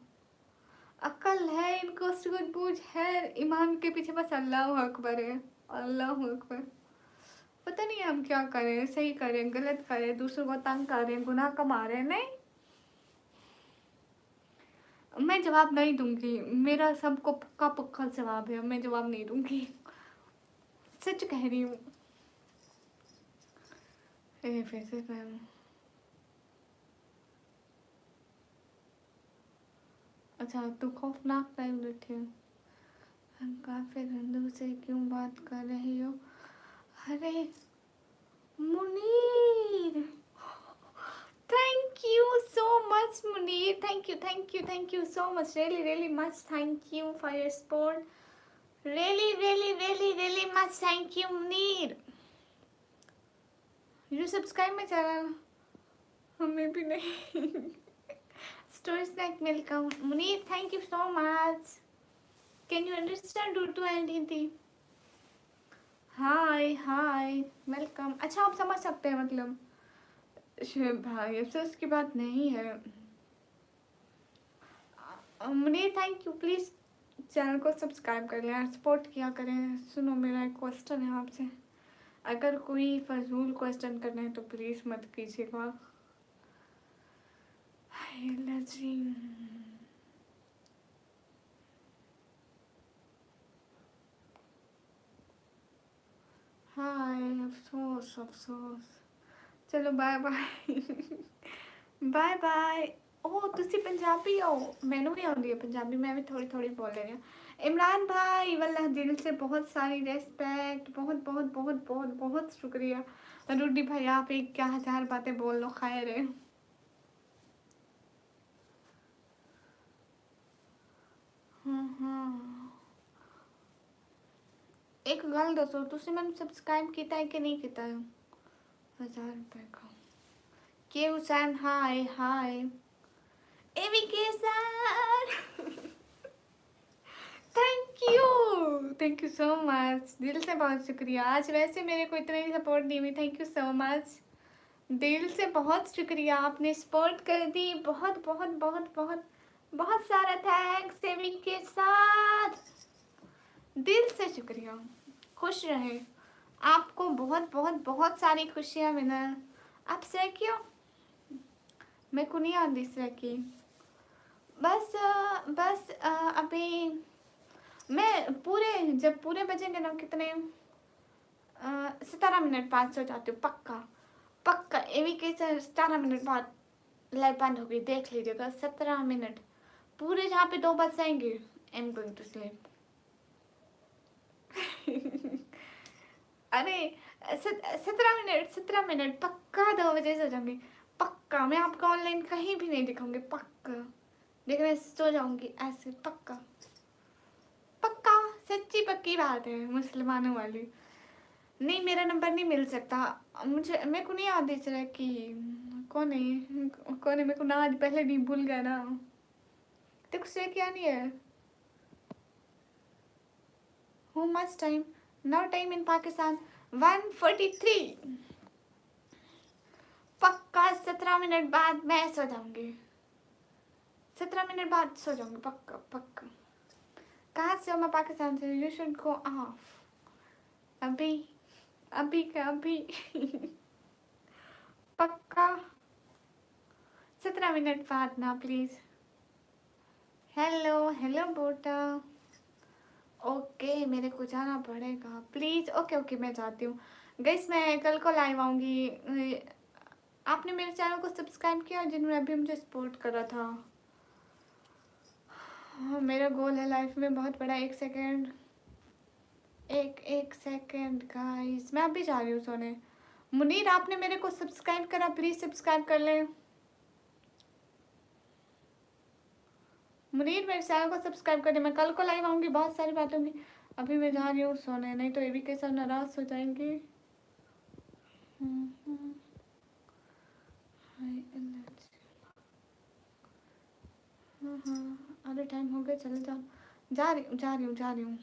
अकल है इनको, सूझबूझ है, ईमान के पीछे बस अल्लाह अकबर है, अल्लाह अकबर। पता नहीं हम क्या करें, सही करें गलत करें, दूसरों को तंग कर रहे हैं, गुनाह कमा रहे हैं। नहीं, मैं जवाब नहीं दूंगी, मेरा सबको पक्का पक्का जवाब है, मैं जवाब नहीं दूंगी, सच कह रही हूँ। फिर से मैं, अच्छा तू खौफनाक टाइम बैठे हो, हम काफिर हिंदू से क्यों बात कर रही हो? अरे Munir, thank you so much Munir, thank you so much, really much thank you for your support, really much thank you Munir, you subscribe my channel, हमें भी नहीं। Story snack welcome Munir, thank you so much, can you understand Urdu and Hindi? Hi welcome. अच्छा आप समझ सकते हैं, मतलब शुएब भाई अफसोस की बात नहीं है। Munir thank you, please channel को सब्सक्राइब कर लें, सपोर्ट किया करें। सुनो मेरा एक क्वेश्चन है आपसे, अगर कोई फजूल क्वेश्चन करना है तो प्लीज़ मत कीजिएगा। हाय अफसोस, चलो bye bye. Bye bye. Oh तुसी पंजाबी हो, मैनू भी आती है पंजाबी, मैं भी थोड़ी थोड़ी बोल रही हूँ। इमरान भाई वल्लाह दिल से बहुत सारी रेस्पेक्ट, बहुत बहुत बहुत बहुत बहुत शुक्रिया। रूडी भाई आप एक क्या 1000 बातें बोल लो, खैर है। हाँ एक गल दसो, तुसी मैंने सब्सक्राइब किया है कि नहीं किया है? 1000 रुपये का। K Hussain hi AVK sir, thank you so much, दिल से बहुत शुक्रिया। आज वैसे मेरे को इतना ही सपोर्ट दी हुई, थैंक यू सो मच, दिल से बहुत शुक्रिया, आपने सपोर्ट कर दी, बहुत बहुत बहुत बहुत बहुत सारा थैंक्स सेविंग के साथ, दिल से शुक्रिया। खुश रहे, आपको बहुत बहुत बहुत सारी खुशियाँ मिले। आप सर क्यों, मैं को नहीं आती सर की, बस अभी मैं जब पूरे बजेंगे ना, कितने 17 मिनट बाद सो जाती हूँ, पक्का एवी के 17 मिनट बाद लाइव बंद होगी, देख लीजिएगा 17 मिनट पूरे, जहाँ पे 2 बज जाएंगे I am going to sleep. अरे 17 मिनट पक्का 2 बजे सो जाऊंगी, पक्का। मैं आपको ऑनलाइन कहीं भी नहीं दिखाऊंगी, पक्का, लेकिन मैं सो जाऊंगी ऐसे, पक्का पक्का, सच्ची पक्की बात है मुसलमानों वाली। नहीं मेरा नंबर नहीं मिल सकता मुझे, मेरे को नहीं याद इस तरह की, कौन है मेरे को ना, आज पहले नहीं, भूल गया ना। तो कुछ क्या नहीं है। How much time? Now time in Pakistan 1:43, पक्का 17 मिनट बाद मैं सो जाऊंगी, 17 मिनट बाद सो जाऊंगी, पक्का। कहाँ से हो? मैं पाकिस्तान से। यू शुड गो ऑफ अभी का अभी। पक्का 17 मिनट बाद ना प्लीज। हेलो बेटा, ओके मेरे को जाना पड़ेगा प्लीज, ओके मैं जाती हूँ। गाइस मैं कल को लाइव आऊँगी। आपने मेरे चैनल को सब्सक्राइब किया जिन्होंने अभी मुझे सपोर्ट करा था। हाँ मेरा गोल है लाइफ में बहुत बड़ा। एक सेकेंड गाइस, मैं अभी जा रही हूँ सोने। मुनीर आपने मेरे को सब्सक्राइब करा, प्लीज सब्सक्राइब कर लें। मुनीर मेरे चैनल को सब्सक्राइब करें। मैं कल को लाइव आऊँगी, बहुत सारी बातें होंगी। अभी मैं जा रही हूँ सोने, नहीं तो एवी के सब नाराज हो जाएंगे। अरे टाइम हो गया, चले जाओ। जा रही हूँ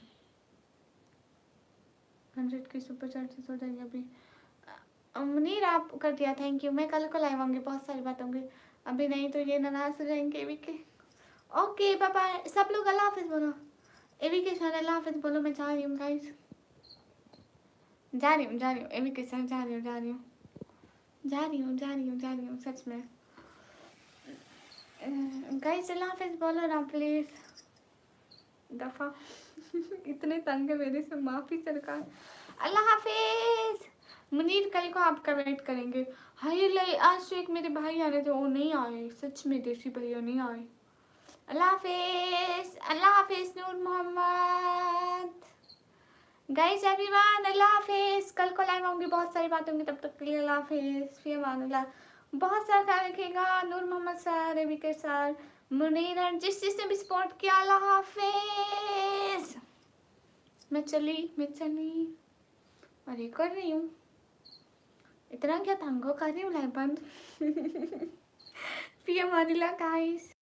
100 की सुपर चार्जेस हो जाएंगे अभी। मुनीर आप कर दिया, थैंक यू। मैं कल को लाइव आऊँगी, बहुत सारी बात होंगी। अभी नहीं तो ये नाराज हो जाएंगे एवी के। ओके बाय बाय सब लोग, अल्लाह हाफिज़ बोलो। एवी के साथ अल्लाह हाफिज़ बोलो। मैं जा रही हूँ गाइस, जा रही हूँ एवी के साथ जा रही हूँ सच में। गाइस अल्लाह हाफिज़ बोलो ना प्लीज़। दफ़ा इतने तंग है मेरे से, माफ़ी सरकार। अल्लाह हाफिज़। मुनीर कल को आपका वेट करेंगे। हाय ले, आज तो एक मेरे भाई आ रहे थे, वो नहीं आए, सच में देसी भैया नहीं आए। अल्लाह हाफिज़ नूर मोहम्मद। गाइस एवरीवन अल्लाह हाफिज़। कल को लाइव आऊँगी, बहुत सारी बातें होंगी, तब तक के लिए अल्लाह हाफिज़, फी अमान अल्लाह। बहुत सारा ख्याल रखिएगा। नूर मोहम्मद सर, एवी के सर, मुनीर, जिसने भी सपोर्ट किया, अल्लाह हाफिज़। मैं चली अरे कर रही हूँ, इतना क्या तंगो कर रही हूँ लाइव बंद। फी अमान अल्लाह गाइस।